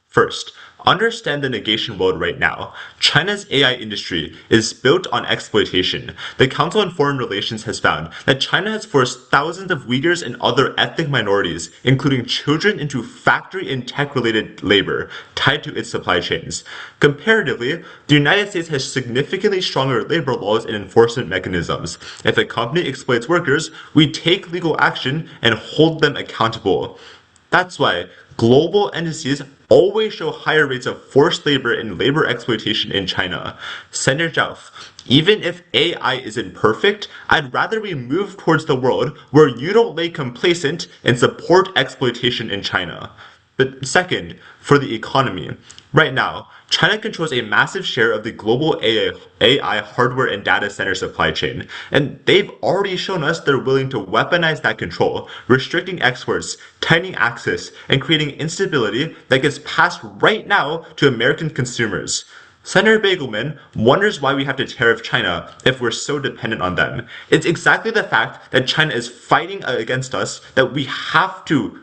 First, understand the negation world right now. China's AI industry is built on exploitation. The Council on Foreign Relations has found that China has forced thousands of Uyghurs and other ethnic minorities, including children, into factory and tech-related labor tied to its supply chains. Comparatively, the United States has significantly stronger labor laws and enforcement mechanisms. If a company exploits workers, we take legal action and hold them accountable. That's why global entities always show higher rates of forced labor and labor exploitation in China. Senator Zhao, even if AI isn't perfect, I'd rather we move towards the world where you don't lay complacent and support exploitation in China. But second, for the economy. Right now, China controls a massive share of the global AI hardware and data center supply chain, and they've already shown us they're willing to weaponize that control, restricting exports, tightening access, and creating instability that gets passed right now to American consumers. Senator Begelman wonders why we have to tariff China if we're so dependent on them. It's exactly the fact that China is fighting against us that we have to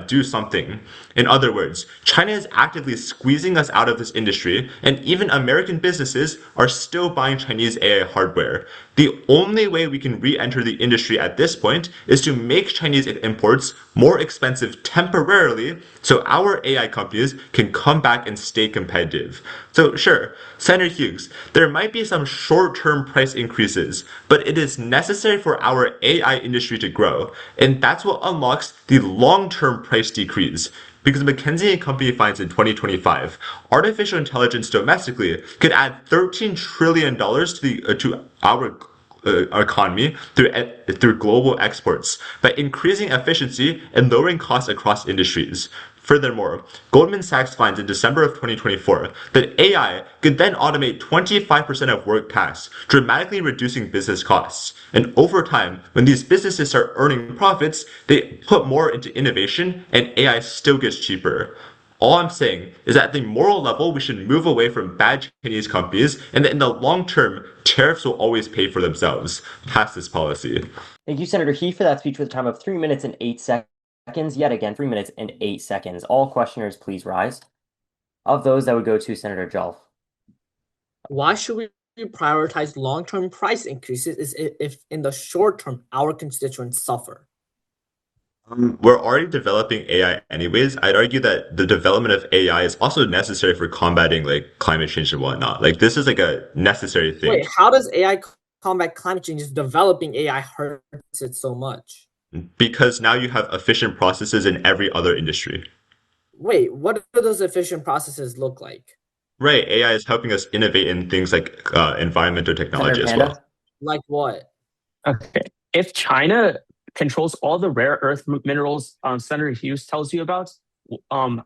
do something. In other words, China is actively squeezing us out of this industry, and even American businesses are still buying Chinese AI hardware. The only way we can re-enter the industry at this point is to make Chinese imports more expensive temporarily so our AI companies can come back and stay competitive. So sure, Senator Hughes, there might be some short-term price increases, but it is necessary for our AI industry to grow, and that's what unlocks the long-term price decrease. Because McKinsey & Company finds in 2025, artificial intelligence domestically could add $13 trillion to our economy through global exports by increasing efficiency and lowering costs across industries. Furthermore, Goldman Sachs finds in December of 2024 that AI could then automate 25% of work tasks, dramatically reducing business costs. And over time, when these businesses start earning profits, they put more into innovation and AI still gets cheaper. All I'm saying is that at the moral level, we should move away from bad Chinese companies, and that in the long term, tariffs will always pay for themselves. Pass this policy. Thank you, Senator He, for that speech with a time of 3 minutes and 8 seconds. Yet again, 3 minutes and 8 seconds. All questioners, please rise. Of those, that would go to Senator Jelf. Why should we prioritize long-term price increases if in the short term our constituents suffer? We're already developing AI anyways. I'd argue that the development of AI is also necessary for combating like climate change and whatnot. Like this is like a necessary thing. Wait, how does AI combat climate change if developing AI hurts it so much? Because now you have efficient processes in every other industry. Wait, what do those efficient processes look like? Right, AI is helping us innovate in things like environmental technology Senator as Panda? well. Like what? Okay. If China controls all the rare earth minerals Senator Hughes tells you about,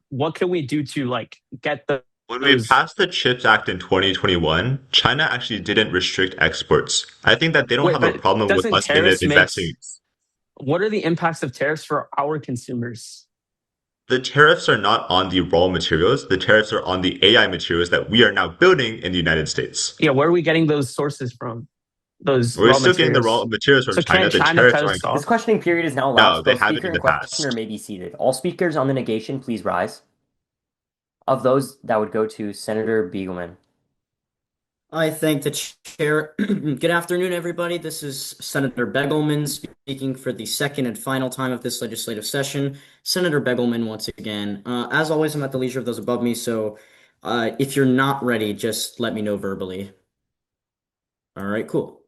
what can we do to like get When we passed the CHIPS Act in 2021, China actually didn't restrict exports. I think that they don't Wait, have a but problem with doesn't us tariffs investing. what are the impacts of tariffs for our consumers? The tariffs are not on the raw materials. The tariffs are on the AI materials that we are now building in the United States. Yeah, where are we getting those sources from? Those We're raw still getting the raw materials. materials from So China. can't The China tariffs cut aren't. us This off? questioning period is now No, elapsed. they Both haven't speaker in and the questioner past. may be seated. All speakers on the negation, please rise. Of those, that would go to Senator Begelman. I thank the chair. Good afternoon, everybody. This is Senator Begelman speaking for the second and final time of this legislative session. Senator Begelman, once again. As always, I'm at the leisure of those above me, so if you're not ready, just let me know verbally. All right, cool.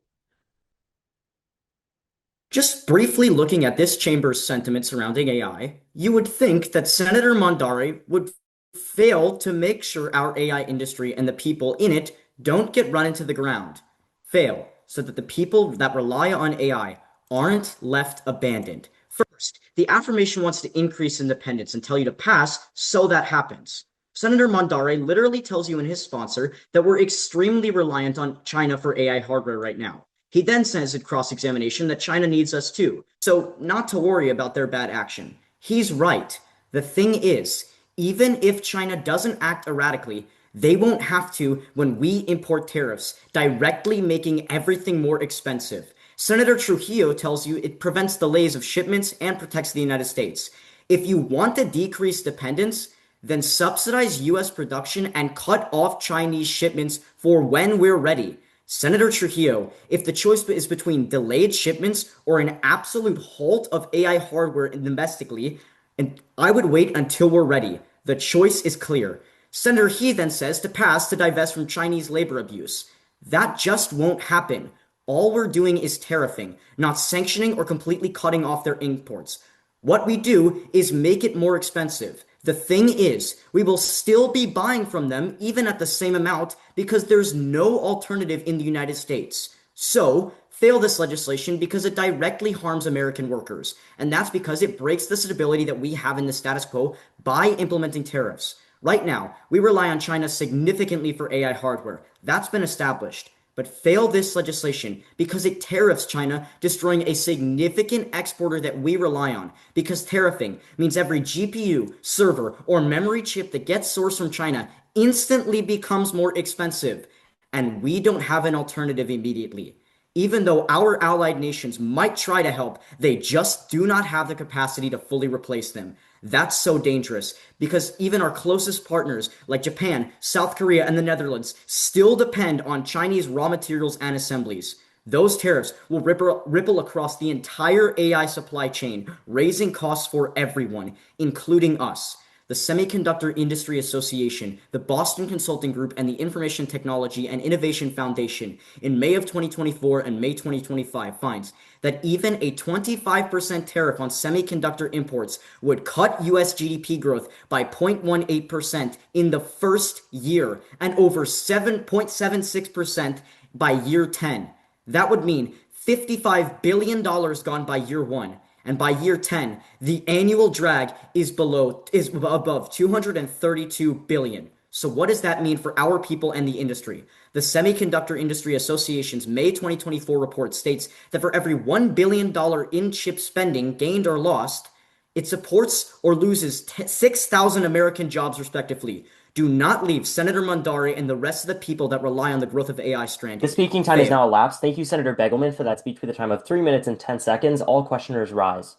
Just briefly looking at this chamber's sentiment surrounding AI, you would think that Senator Mondare would fail to make sure our AI industry and the people in it don't get run into the ground. Fail, so that the people that rely on AI aren't left abandoned. First, the affirmation wants to increase independence and tell you to pass so that happens. Senator Mondare literally tells you and his sponsor that we're extremely reliant on China for AI hardware right now. He then says in cross-examination that China needs us too, so not to worry about their bad action. He's right. The thing is, even if China doesn't act erratically, they won't have to when we import tariffs, directly making everything more expensive. Senator Trujillo tells you it prevents delays of shipments and protects the United States. If you want to decrease dependence, then subsidize US production and cut off Chinese shipments for when we're ready. Senator Trujillo, if the choice is between delayed shipments or an absolute halt of AI hardware domestically, and I would wait until we're ready. The choice is clear. Senator He then says to pass to divest from Chinese labor abuse. That just won't happen. All we're doing is tariffing, not sanctioning or completely cutting off their imports. What we do is make it more expensive. The thing is, we will still be buying from them even at the same amount because there's no alternative in the United States. So, fail this legislation because it directly harms American workers, and that's because it breaks the stability that we have in the status quo by implementing tariffs. Right now, we rely on China significantly for AI hardware. That's been established. But fail this legislation because it tariffs China, destroying a significant exporter that we rely on. Because tariffing means every GPU, server, or memory chip that gets sourced from China instantly becomes more expensive. And we don't have an alternative immediately. Even though our allied nations might try to help, they just do not have the capacity to fully replace them. That's so dangerous because even our closest partners like Japan, South Korea, and the Netherlands still depend on Chinese raw materials and assemblies. Those tariffs will ripple across the entire AI supply chain, raising costs for everyone, including us. The Semiconductor Industry Association, the Boston Consulting Group, and the Information Technology and Innovation Foundation in May of 2024 and May 2025 finds that even a 25% tariff on semiconductor imports would cut US GDP growth by 0.18% in the first year and over 7.76% by year 10. That would mean $55 billion gone by year 1. And by year 10, the annual drag is above 232 billion. So what does that mean for our people and the industry? The Semiconductor Industry Association's May 2024 report states that for every $1 billion in chip spending gained or lost, it supports or loses 6,000 American jobs respectively. Do not leave Senator Mondare and the rest of the people that rely on the growth of AI stranded. The speaking time is now elapsed. Thank you, Senator Begelman, for that speech with a time of 3 minutes and 10 seconds. All questioners rise.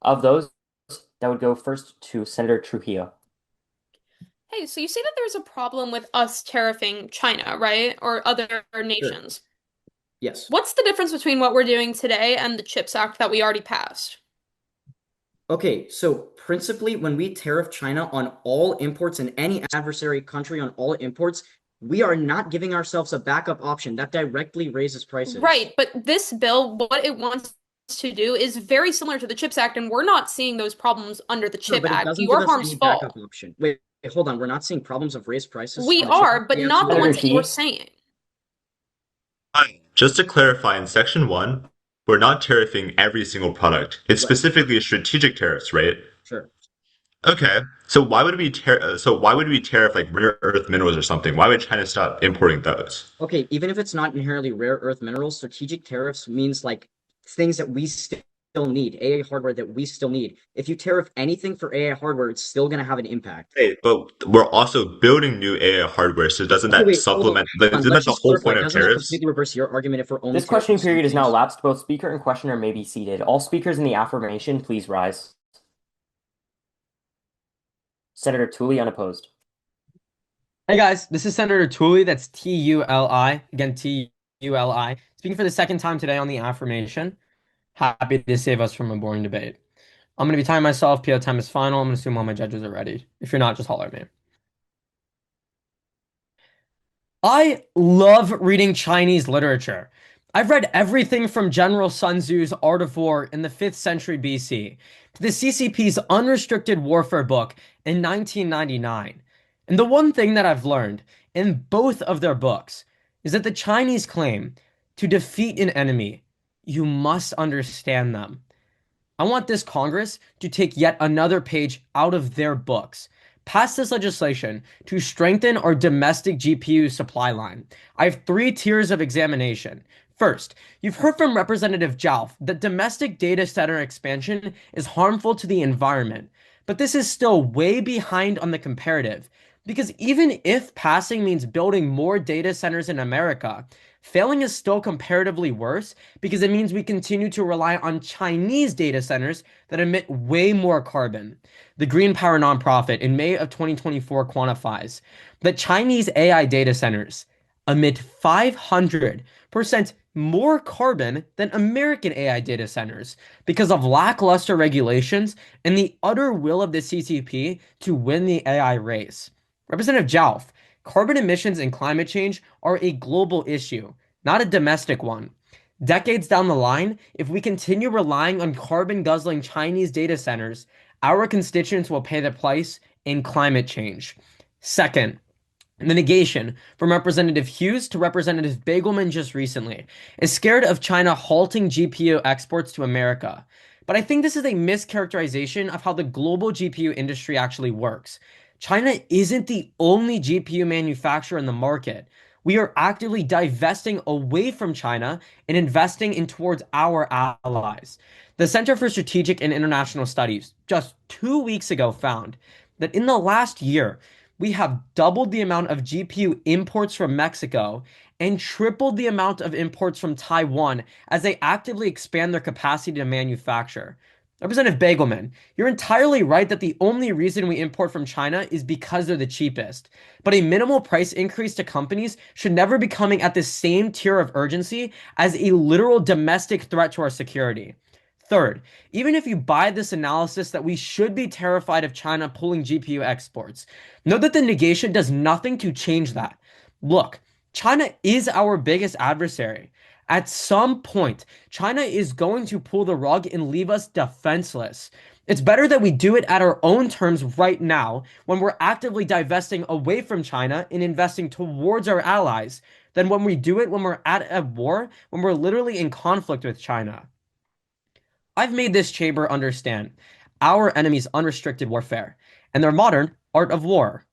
Of those, that would go first to Senator Trujillo. Hey, so you say that there's a problem with us tariffing China, right? Or other nations. Yes. What's the difference between what we're doing today and the CHIPS Act that we already passed? Okay, so principally, when we tariff China on all imports and any adversary country on all imports, we are not giving ourselves a backup option that directly raises prices. Right, but this bill, what it wants to do is very similar to the CHIPS Act, and we're not seeing those problems under the CHIP but it Act. doesn't Your give us harms any fall. backup option. Wait, hold on. We're not seeing problems of raised prices. We on the CHIP are, Act? but We not the absolutely ones are. that you're saying. Just to clarify, in Section 1, we're not tariffing every single product. It's Right. specifically strategic tariffs, right? Sure. Okay. So why would we tariff like rare earth minerals or something? Why would China stop importing those? Okay, even if it's not inherently rare earth minerals, strategic tariffs means like things that we still need, AI hardware that we still need. If you tariff anything for AI hardware, it's still going to have an impact. Hey, but we're also building new AI hardware, so doesn't Okay, that wait, hold on. supplement? Like, Hold on. isn't Let's that the just whole clarify. point of Doesn't that tariffs? completely reverse your argument if we're only This questioning tariffing some period is now things? elapsed. Both speaker and questioner may be seated. All speakers in the affirmation, please rise. Senator Tooley, unopposed. Hey guys, this is Senator Tooley. That's T-U-L-I. Again, T-U-L-I. Speaking for the second time today on the affirmation. Happy to save us from a boring debate. I'm going to be timing myself. PO time is final. I'm going to assume all my judges are ready. If you're not, just holler at me. I love reading Chinese literature. I've read everything from General Sun Tzu's Art of War in the 5th century BC to the CCP's Unrestricted Warfare book in 1999. And the one thing that I've learned in both of their books is that the Chinese claim to defeat an enemy, you must understand them. I want this Congress to take yet another page out of their books. Pass this legislation to strengthen our domestic GPU supply line. I have 3 tiers of examination. First, you've heard from Representative Zhao that domestic data center expansion is harmful to the environment, but this is still way behind on the comparative. Because even if passing means building more data centers in America, failing is still comparatively worse because it means we continue to rely on Chinese data centers that emit way more carbon. The Green Power nonprofit in May of 2024 quantifies that Chinese AI data centers emit 500% more carbon than American AI data centers because of lackluster regulations and the utter will of the CCP to win the AI race. Representative Zhao, carbon emissions and climate change are a global issue, not a domestic one. Decades down the line, if we continue relying on carbon-guzzling Chinese data centers, our constituents will pay the price in climate change. Second, the negation from Representative Hughes to Representative Begelman just recently is scared of China halting GPU exports to America. But I think this is a mischaracterization of how the global GPU industry actually works. China isn't the only GPU manufacturer in the market. We are actively divesting away from China and investing in towards our allies. The Center for Strategic and International Studies just 2 weeks ago found that in the last year, we have doubled the amount of GPU imports from Mexico and tripled the amount of imports from Taiwan as they actively expand their capacity to manufacture. Representative Begelman, you're entirely right that the only reason we import from China is because they're the cheapest. But a minimal price increase to companies should never be coming at the same tier of urgency as a literal domestic threat to our security. Third, even if you buy this analysis that we should be terrified of China pulling GPU exports, know that the negation does nothing to change that. Look, China is our biggest adversary. At some point, China is going to pull the rug and leave us defenseless. It's better that we do it at our own terms right now when we're actively divesting away from China and investing towards our allies than when we do it when we're at a war, when we're literally in conflict with China. I've made this chamber understand our enemy's unrestricted warfare and their modern art of war,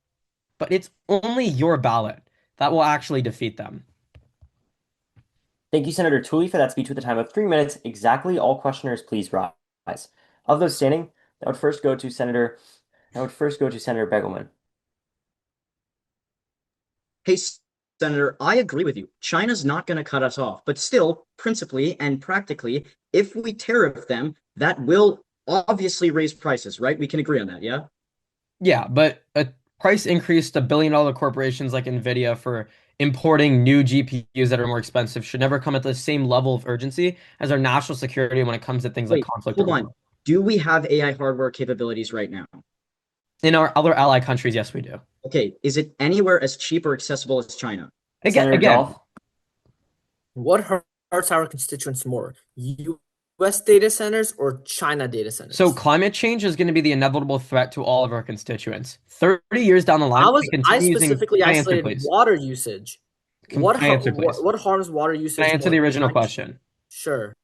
but it's only your ballot that will actually defeat them. Thank you, Senator Tooley, for that speech with a time of 3 minutes exactly. All questioners, please rise. Of those standing, that would first go to Senator Begelman. Hey, Senator, I agree with you. China's not going to cut us off, but still, principally and practically, if we tariff them, that will obviously raise prices, right? We can agree on that, yeah? Yeah, but a price increase to billion-dollar corporations like Nvidia for importing new GPUs that are more expensive should never come at the same level of urgency as our national security when it comes to things like Wait, conflict or hold on. war. Do we have AI hardware capabilities right now? In our other ally countries, yes, we do. Okay, is it anywhere as cheap or accessible as China? Senator Dolph? What hurts our constituents more, U.S. data centers or China data centers? So climate change is going to be the inevitable threat to all of our constituents. 30 years down the line, I specifically isolated water usage. What harms water usage? Can I answer the original question? Sure.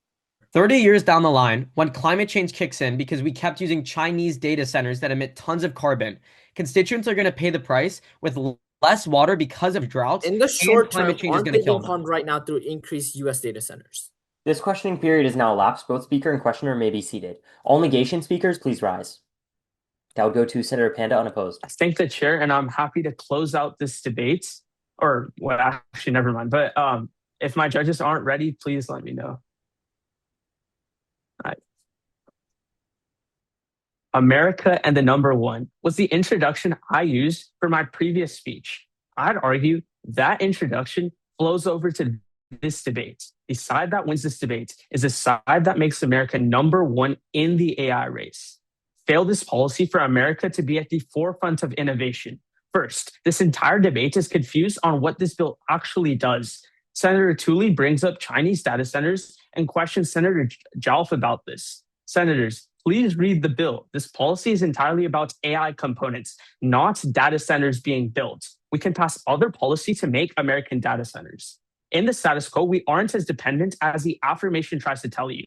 30 years down the line, when climate change kicks in because we kept using Chinese data centers that emit tons of carbon, constituents are going to pay the price with less water because of droughts. In the short term, climate change is aren't going they to kill being them. harmed right now through increased U.S. data centers? This questioning period is now elapsed. Both speaker and questioner may be seated. All negation speakers, please rise. That would go to Senator Panda unopposed. Thank the chair, and I'm happy to close out this debate. Or, well, actually, never mind. But if my judges aren't ready, please let me know. All right. America and the number one was the introduction I used for my previous speech. I'd argue that introduction flows over to this debate. The side that wins this debate is the side that makes America number one in the AI race. Fail this policy for America to be at the forefront of innovation. First, this entire debate is confused on what this bill actually does. Senator Tooley brings up Chinese data centers and questions Senator Jalf about this. Senators, please read the bill. This policy is entirely about AI components, not data centers being built. We can pass other policy to make American data centers. In the status quo, we aren't as dependent as the affirmation tries to tell you.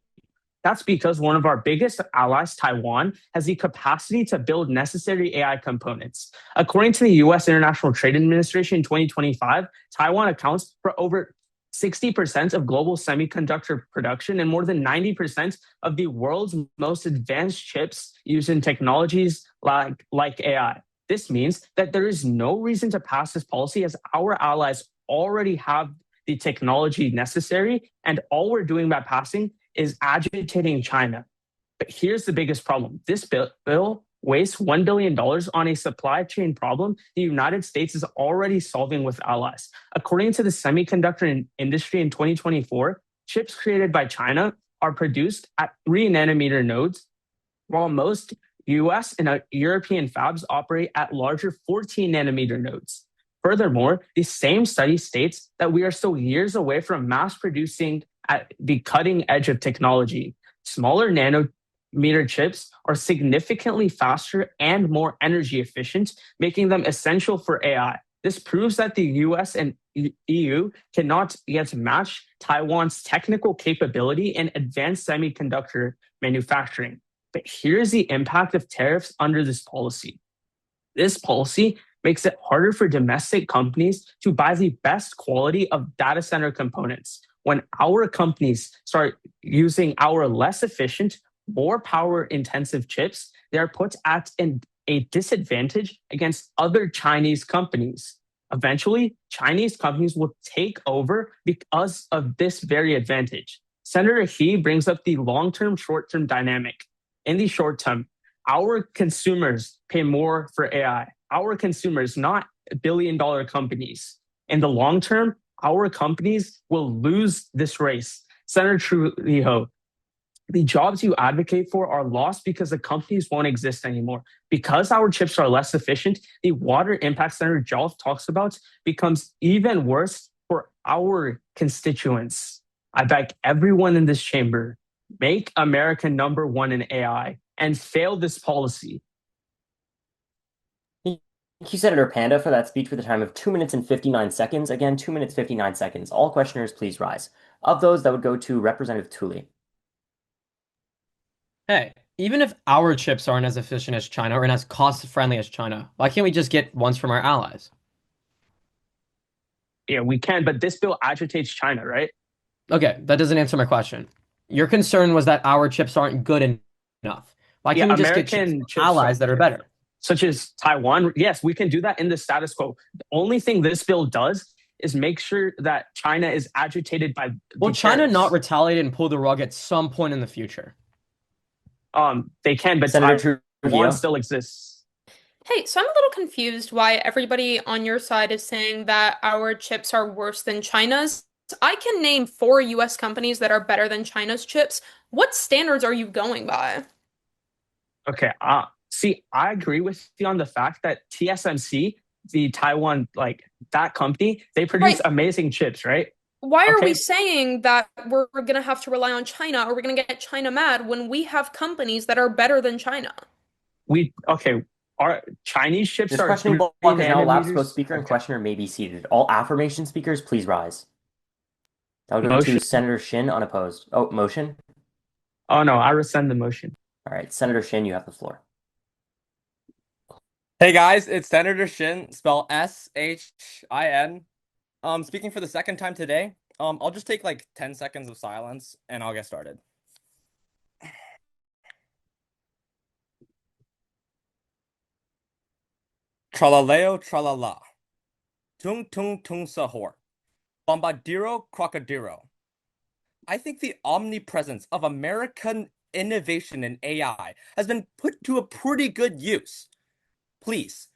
That's because one of our biggest allies, Taiwan, has the capacity to build necessary AI components. According to the U.S. International Trade Administration in 2025, Taiwan accounts for over 60% of global semiconductor production and more than 90% of the world's most advanced chips used in technologies like AI. This means that there is no reason to pass this policy as our allies already have the technology necessary, and all we're doing by passing is agitating China. But here's the biggest problem. This bill wastes $1 billion on a supply chain problem the United States is already solving with allies. According to the semiconductor industry in 2024, chips created by China are produced at 3 nanometer nodes, while most US and European fabs operate at larger 14 nanometer nodes. Furthermore, the same study states that we are still years away from mass producing at the cutting edge of technology. Smaller nanometer chips are significantly faster and more energy efficient, making them essential for AI. This proves that the US and EU cannot yet match Taiwan's technical capability in advanced semiconductor manufacturing. But here's the impact of tariffs under this policy. This policy makes it harder for domestic companies to buy the best quality of data center components. When our companies start using our less efficient, more power intensive chips, they're put at a disadvantage against other Chinese companies. Eventually, Chinese companies will take over because of this very advantage. Senator He brings up the long-term, short-term dynamic. In the short term, our consumers pay more for AI. Our consumers, not billion-dollar companies. In the long term, our companies will lose this race. Senator Trujillo, the jobs you advocate for are lost because the companies won't exist anymore. Because our chips are less efficient, the water impact Senator Jolf talks about becomes even worse for our constituents. I beg everyone in this chamber, make America #1 in AI and fail this policy. you, Senator Panda, for that speech with a time of 2 minutes and 59 seconds. Again, 2 minutes, 59 seconds. All questioners, please rise. Of those, that would go to Representative Tooley. Hey, even if our chips aren't as efficient as China or as cost-friendly as China, why can't we just get ones from our allies? Yeah, we can, but this bill agitates China, right? Okay, that doesn't answer my question. Your concern was that our chips aren't good enough. Why Yeah, can't we just get chips American from chips, allies that are better? such as Taiwan. Yes, we can do that in the status quo. The only thing this bill does is make sure that China is agitated by Will the China tariffs. not retaliate and pull the rug at some point in the future? They can, but Senator Taiwan Trujillo. still exists. Hey, so I'm a little confused why everybody on your side is saying that our chips are worse than China's. I can name 4 US companies that are better than China's chips. What standards are you going by? Okay. See, I agree with you on the fact that TSMC, the Taiwan, like that company, they produce Right. amazing chips, right? Why are we Okay. saying that we're going to have to rely on China or we're going to get China mad when we have companies that are better than China? Okay. Our Chinese chips This are questioning 3 block is now elapsed. Both nanometers. speaker and Okay. questioner may be seated. All affirmation speakers, please rise. That would go to Motion. Senator Shin, unopposed. Oh, motion? Oh no, I rescind the motion. All right, Senator Shin, you have the floor. Hey guys, it's Senator Shin, spell Shin. Speaking for the second time today. I'll just take like 10 seconds of silence and I'll get started. Tralaleo tralala. Tung tung tung sahor. Bombardiro crocodiro. I think the omnipresence of American innovation in AI has been put to a pretty good use. Please,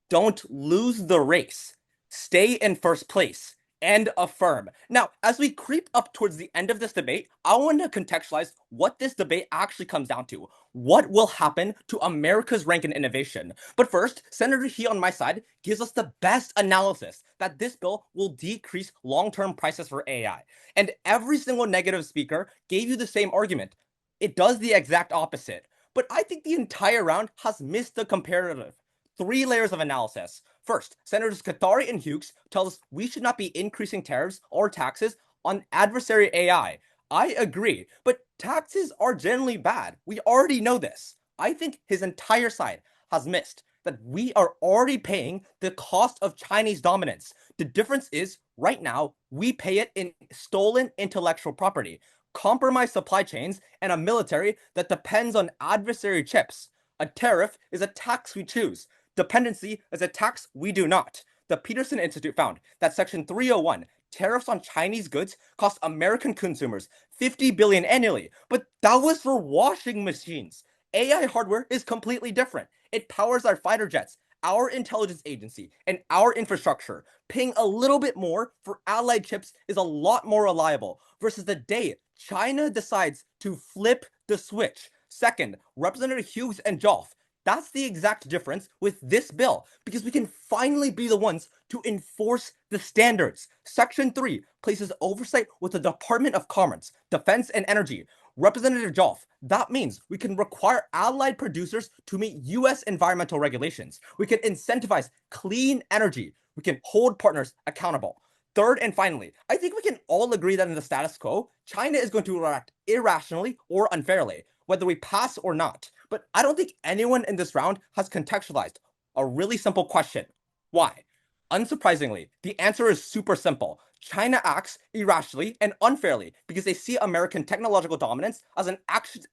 don't lose the race. Stay in first place and affirm. Now, as we creep up towards the end of this debate, I want to contextualize what this debate actually comes down to. What will happen to America's rank in innovation? But first, Senator He on my side gives us the best analysis that this bill will decrease long-term prices for AI. And every single negative speaker gave you the same argument. It does the exact opposite. But I think the entire round has missed the comparative. 3 layers of analysis. First, Senators Kathari and Hughes tell us we should not be increasing tariffs or taxes on adversary AI. I agree, but taxes are generally bad. We already know this. I think his entire side has missed that we are already paying the cost of Chinese dominance. The difference is, right now, we pay it in stolen intellectual property, compromised supply chains, and a military that depends on adversary chips. A tariff is a tax we choose. Dependency is a tax we do not. The Peterson Institute found that Section 301, tariffs on Chinese goods, cost American consumers $50 billion annually, but that was for washing machines. AI hardware is completely different. It powers our fighter jets, our intelligence agency, and our infrastructure. Paying a little bit more for allied chips is a lot more reliable versus the day China decides to flip the switch. Second, Representative Hughes and Jolf. That's the exact difference with this bill, because we can finally be the ones to enforce the standards. Section 3 places oversight with the Department of Commerce, Defense, and Energy. Representative Jolf, that means we can require allied producers to meet US environmental regulations. We can incentivize clean energy. We can hold partners accountable. Third and finally, I think we can all agree that in the status quo, China is going to react irrationally or unfairly, whether we pass or not. But I don't think anyone in this round has contextualized a really simple question. Why? Unsurprisingly, the answer is super simple. China acts irrationally and unfairly because they see American technological dominance as an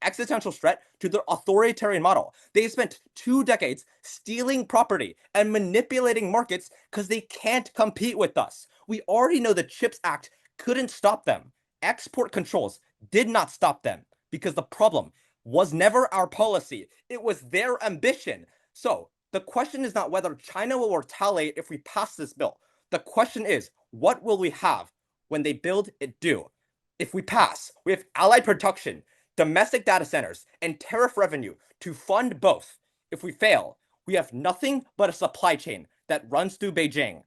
existential threat to their authoritarian model. They spent 2 decades stealing property and manipulating markets because they can't compete with us. We already know the CHIPS Act couldn't stop them. Export controls did not stop them because the problem was never our policy. It was their ambition. So the question is not whether China will retaliate if we pass this bill. The question is, what will we have when they build it due? If we pass, we have allied production, domestic data centers, and tariff revenue to fund both. If we fail, we have nothing but a supply chain that runs through Beijing.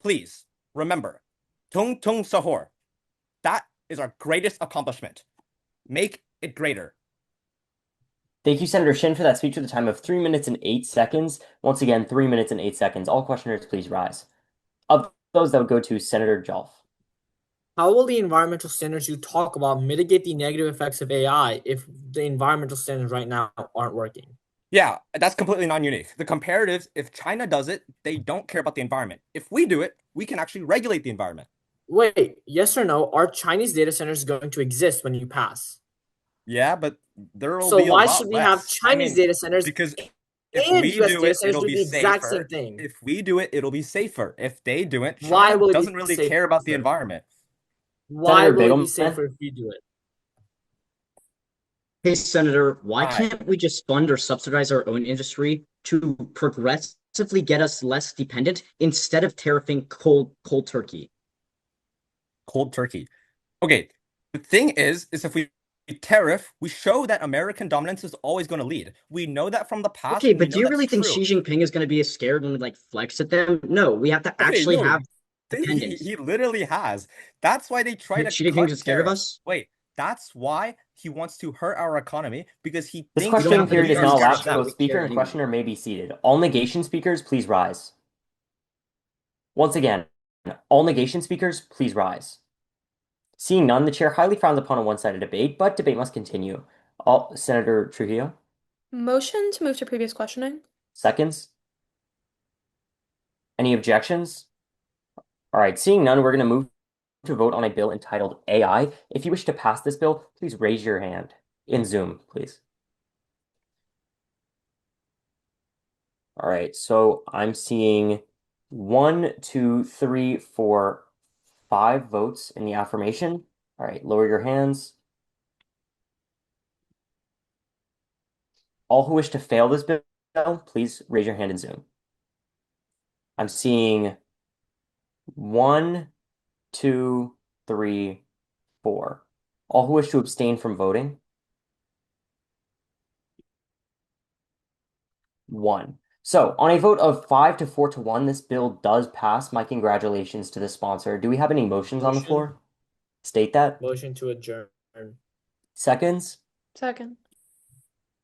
Please remember, Tung Tung Sahur. That is our greatest accomplishment. Make it greater. Thank you, Senator Shin, for that speech with a time of 3 minutes and 8 seconds. Once again, 3 minutes and 8 seconds. All questioners, please rise. Of those, that would go to Senator Jolf. How will the environmental standards you talk about mitigate the negative effects of AI if the environmental standards right now aren't working? Yeah, that's completely non-unique. The comparatives, if China does it, they don't care about the environment. If we do it, we can actually regulate the environment. Wait, yes or no? Are Chinese data centers going to exist when you pass? Yeah, but there will So be a why should lot we have less. I Chinese mean, data centers because if and we US do data it, centers it'll do be the exact same safer. thing? If we do it, it'll be safer. If they do it, Why China will it be doesn't really care about the safer? environment. Why Senator will it be Begelman. safer if we do it? Hey, Senator, why Hi. can't we just fund or subsidize our own industry to progressively get us less dependent instead of tariffing cold turkey? Cold turkey. Okay, the thing is if we tariff, we show that American dominance is always going to lead. We know that from the past, Okay, and we but do know you that's really think true. Xi Jinping is going to be scared when we like flex at them? No, we have to Okay, actually no, have he, dependence. he literally has. That's why they try to Xi Jinping cut is scared of tariffs. us? Wait, that's why he wants to hurt our economy because he This thinks We don't that questioning have to period we is pretend are now scared smart of elapsed. that. Both We speaker care and anyway. questioner may be seated. All negation speakers, please rise. Once again, all negation speakers, please rise. Seeing none, the chair highly frowns upon a one-sided debate, but debate must continue. All Senator Trujillo, Motion to move to previous questioning. seconds. Any objections? All right, seeing none, we're going to move to vote on a bill entitled AI. If you wish to pass this bill, please raise your hand in Zoom, please. All right, so I'm seeing 1, 2, 3, 4, 5 votes in the affirmation. All right, lower your hands. All who wish to fail this bill, please raise your hand in Zoom. I'm seeing 1, 2, 3, 4. All who wish to abstain from voting, 1. So, on a vote of 5 to 4 to 1, this bill does pass. My congratulations to the sponsor. Do we have any motions on the floor? State that. Motion to adjourn. Seconds? Second.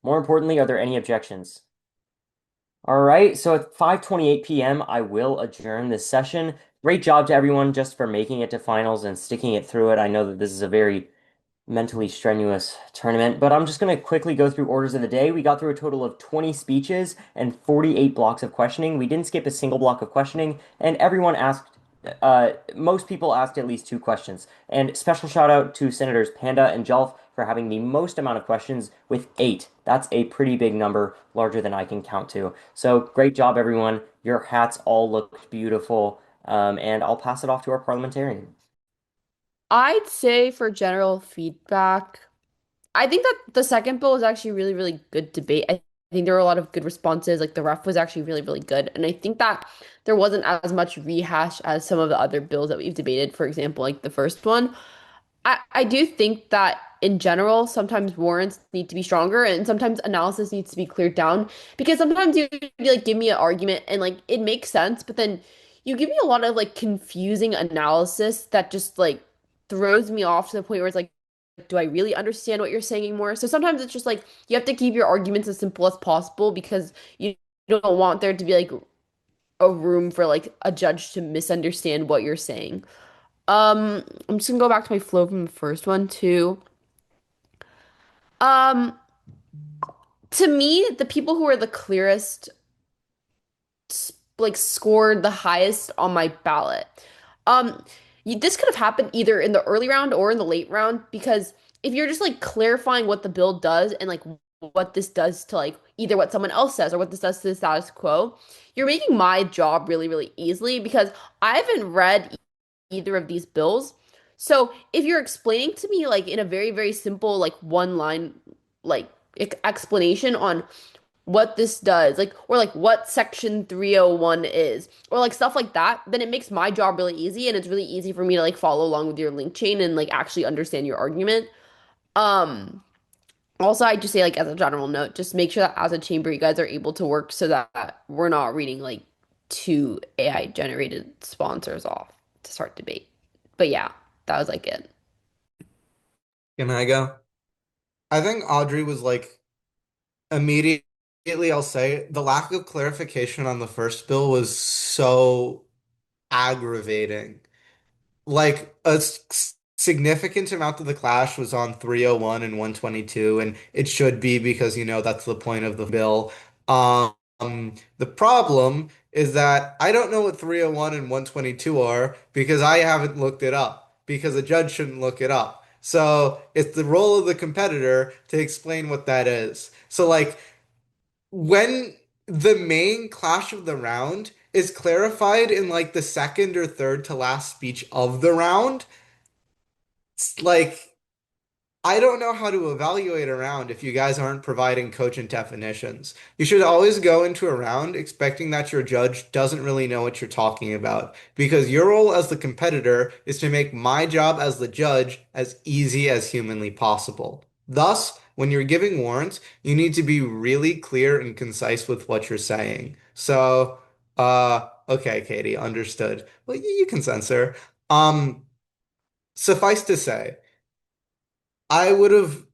More importantly, are there any objections? All right, so at 5:28 p.m., I will adjourn this session. Great job to everyone just for making it to finals and sticking it through it. I know that this is a very mentally strenuous tournament, but I'm just going to quickly go through orders of the day. We got through a total of 20 speeches and 48 blocks of questioning. We didn't skip a single block of questioning, and everyone asked, most people asked at least 2 questions. And special shout out to Senators Panda and Jelf for having the most amount of questions with 8. That's a pretty big number, larger than I can count to. So great job, everyone. Your hats all look beautiful, and I'll pass it off to our parliamentarian. I'd say for general feedback, I think that the second bill was actually really, really good debate. I think there were a lot of good responses. Like the ref was actually really, really good. And I think that there wasn't as much rehash as some of the other bills that we've debated, for example, like the first one. I do think that in general, sometimes warrants need to be stronger and sometimes analysis needs to be cleared down because sometimes you like give me an argument and like it makes sense, but then you give me a lot of like confusing analysis that just like throws me off to the point where it's like, do I really understand what you're saying anymore? So sometimes it's just like you have to keep your arguments as simple as possible because you don't want there to be like a room for like a judge to misunderstand what you're saying. I'm just gonna go back to my flow from the first one too. Um, to me, the people who are the clearest, like scored the highest on my ballot. This could have happened either in the early round or in the late round because if you're just like clarifying what the bill does and like what this does to like either what someone else says or what this does to the status quo, you're making my job really, really easily because I haven't read either of these bills. So if you're explaining to me like in a very, very simple, like one line, like explanation on what this does, like, or like what section 301 is, or like stuff like that, then it makes my job really easy and it's really easy for me to like follow along with your link chain and like actually understand your argument. Um, Also, I just say like as a general note, just make sure that as a chamber you guys are able to work so that we're not reading like two AI generated sponsors off to start debate. But yeah, that was like it. Can I go? I think Audrey was like Immediately, I'll say the lack of clarification on the first bill was so aggravating. Like significant amount of the clash was on 301 and 122, and it should be because that's the point of the bill. The problem is that I don't know what 301 and 122 are because I haven't looked it up because a judge shouldn't look it up. So it's the role of the competitor to explain what that is. So like when the main clash of the round is clarified in like the second or third to last speech of the round, like I don't know how to evaluate a round if you guys aren't providing cogent definitions. You should always go into a round expecting that your judge doesn't really know what you're talking about, because your role as the competitor is to make my job as the judge as easy as humanly possible. Thus, when you're giving warrants, you need to be really clear and concise with what you're saying. So, okay, Katie, understood. Well, you can censor. Um, Suffice to say, I would have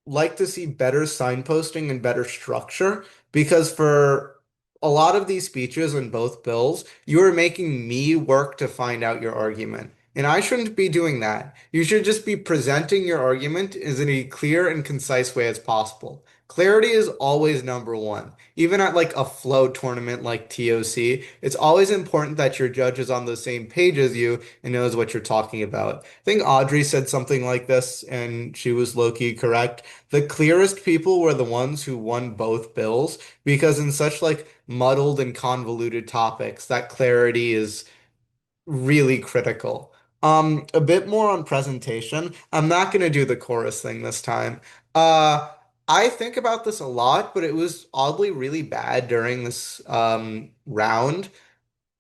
liked to see better signposting and better structure because for a lot of these speeches in both bills, you are making me work to find out your argument. And I shouldn't be doing that. You should just be presenting your argument as in a clear and concise way as possible. Clarity is always number one. Even at like a flow tournament like TOC, it's always important that your judge is on the same page as you and knows what you're talking about. I think Audrey said something like this, and she was low-key correct. The clearest people were the ones who won both bills because in such like muddled and convoluted topics, that clarity is really critical. A bit more on presentation. I'm not going to do the chorus thing this time. Uh, I think about this a lot, but it was oddly really bad during this round.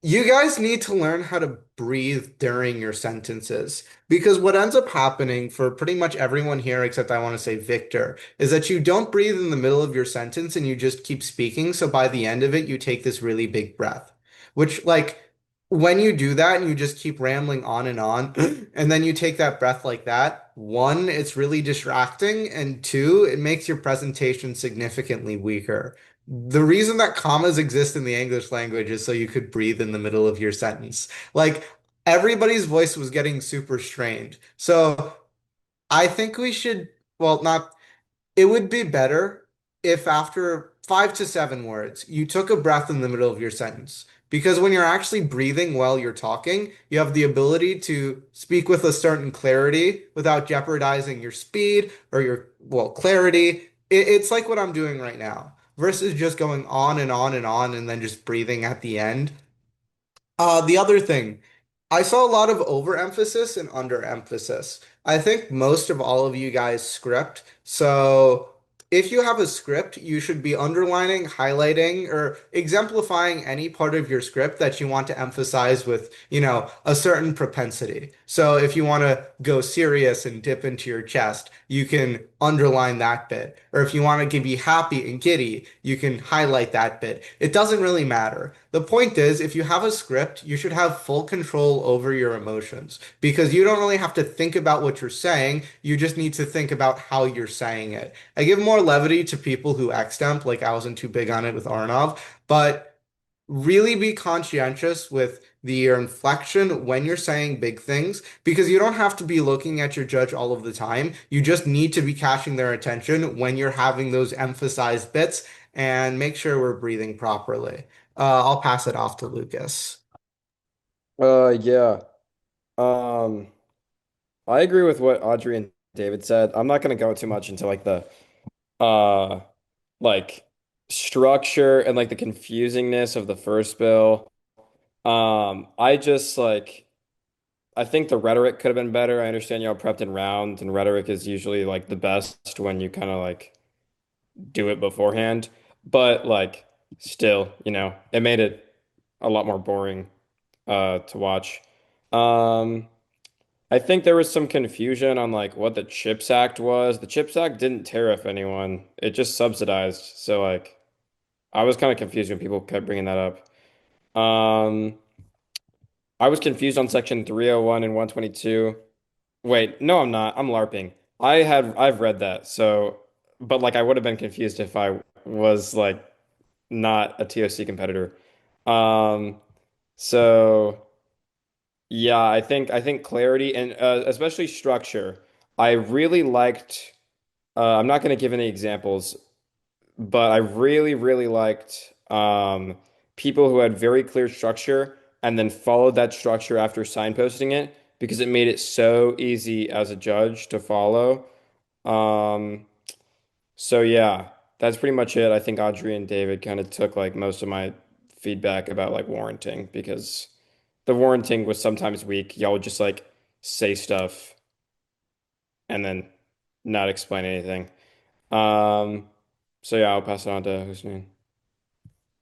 You guys need to learn how to breathe during your sentences because what ends up happening for pretty much everyone here, except I want to say Victor, is that you don't breathe in the middle of your sentence and you just keep speaking. So by the end of it, you take this really big breath, which, like, when you do that and you just keep rambling on, and then you take that breath like that, one, it's really distracting, and two, it makes your presentation significantly weaker. The reason that commas exist in the English language is so you could breathe in the middle of your sentence. Like everybody's voice was getting super strained. So I think we should, well, not, it would be better if after 5 to 7 words, you took a breath in the middle of your sentence. Because when you're actually breathing while you're talking, you have the ability to speak with a certain clarity without jeopardizing your speed or your, well, clarity. It's like what I'm doing right now versus just going on and on and on and then just breathing at the end. The other thing, I saw a lot of overemphasis and underemphasis. I think most of all of you guys script. So if you have a script, you should be underlining, highlighting, or exemplifying any part of your script that you want to emphasize with, a certain propensity. So if you want to go serious and dip into your chest, you can underline that bit. Or if you want to be happy and giddy, you can highlight that bit. It doesn't really matter. The point is, if you have a script, you should have full control over your emotions because you don't really have to think about what you're saying. You just need to think about how you're saying it. I give more levity to people who extemp, like I wasn't too big on it with Arnov, but really be conscientious with the inflection when you're saying big things because you don't have to be looking at your judge all of the time. You just need to be catching their attention when you're having those emphasized bits and make sure we're breathing properly. I'll pass it off to Lucas. Yeah. Um, I agree with what Audrey and David said. I'm not gonna go too much into like the uh like structure and like the confusingness of the first bill. I just like I think the rhetoric could have been better. I understand y'all prepped in rounds, and rhetoric is usually like the best when you kind of like do it beforehand. But like still, it made it a lot more boring to watch. Um, I think there was some confusion on like what the CHIPS Act was. The CHIPS Act didn't tariff anyone. It just subsidized. So like I was kind of confused when people kept bringing that up. I was confused on section 301 and 122. Wait, no, I'm not. I'm LARPing. I've read that. So, but like I would have been confused if I was like not a TOC competitor. Um, so yeah, I think clarity and especially structure. I really liked. I'm not going to give any examples, but I really, really liked people who had very clear structure and then followed that structure after signposting it because it made it so easy as a judge to follow. Um, so yeah, that's pretty much it. I think Audrey and David kind of took like most of my feedback about like warranting because the warranting was sometimes weak. Y'all would just like say stuff and then not explain anything. Um, so yeah, I'll pass it on to Hussein.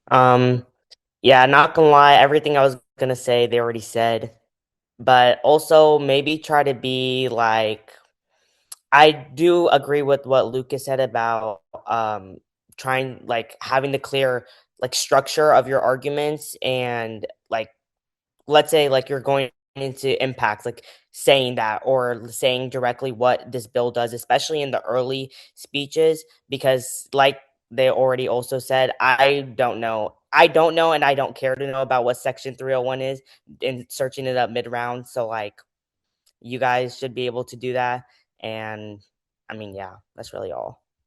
Um, yeah, not gonna lie, everything I was gonna say, they already said. But also maybe try to be like I do agree with what Lucas said about trying like having the clear like structure of your arguments and like let's say like you're going into impact like saying that or saying directly what this bill does especially in the early speeches because like they already also said I don't know and I don't care to know about what section 301 is in searching it up mid round so like you guys should be able to do that and I mean yeah that's really all.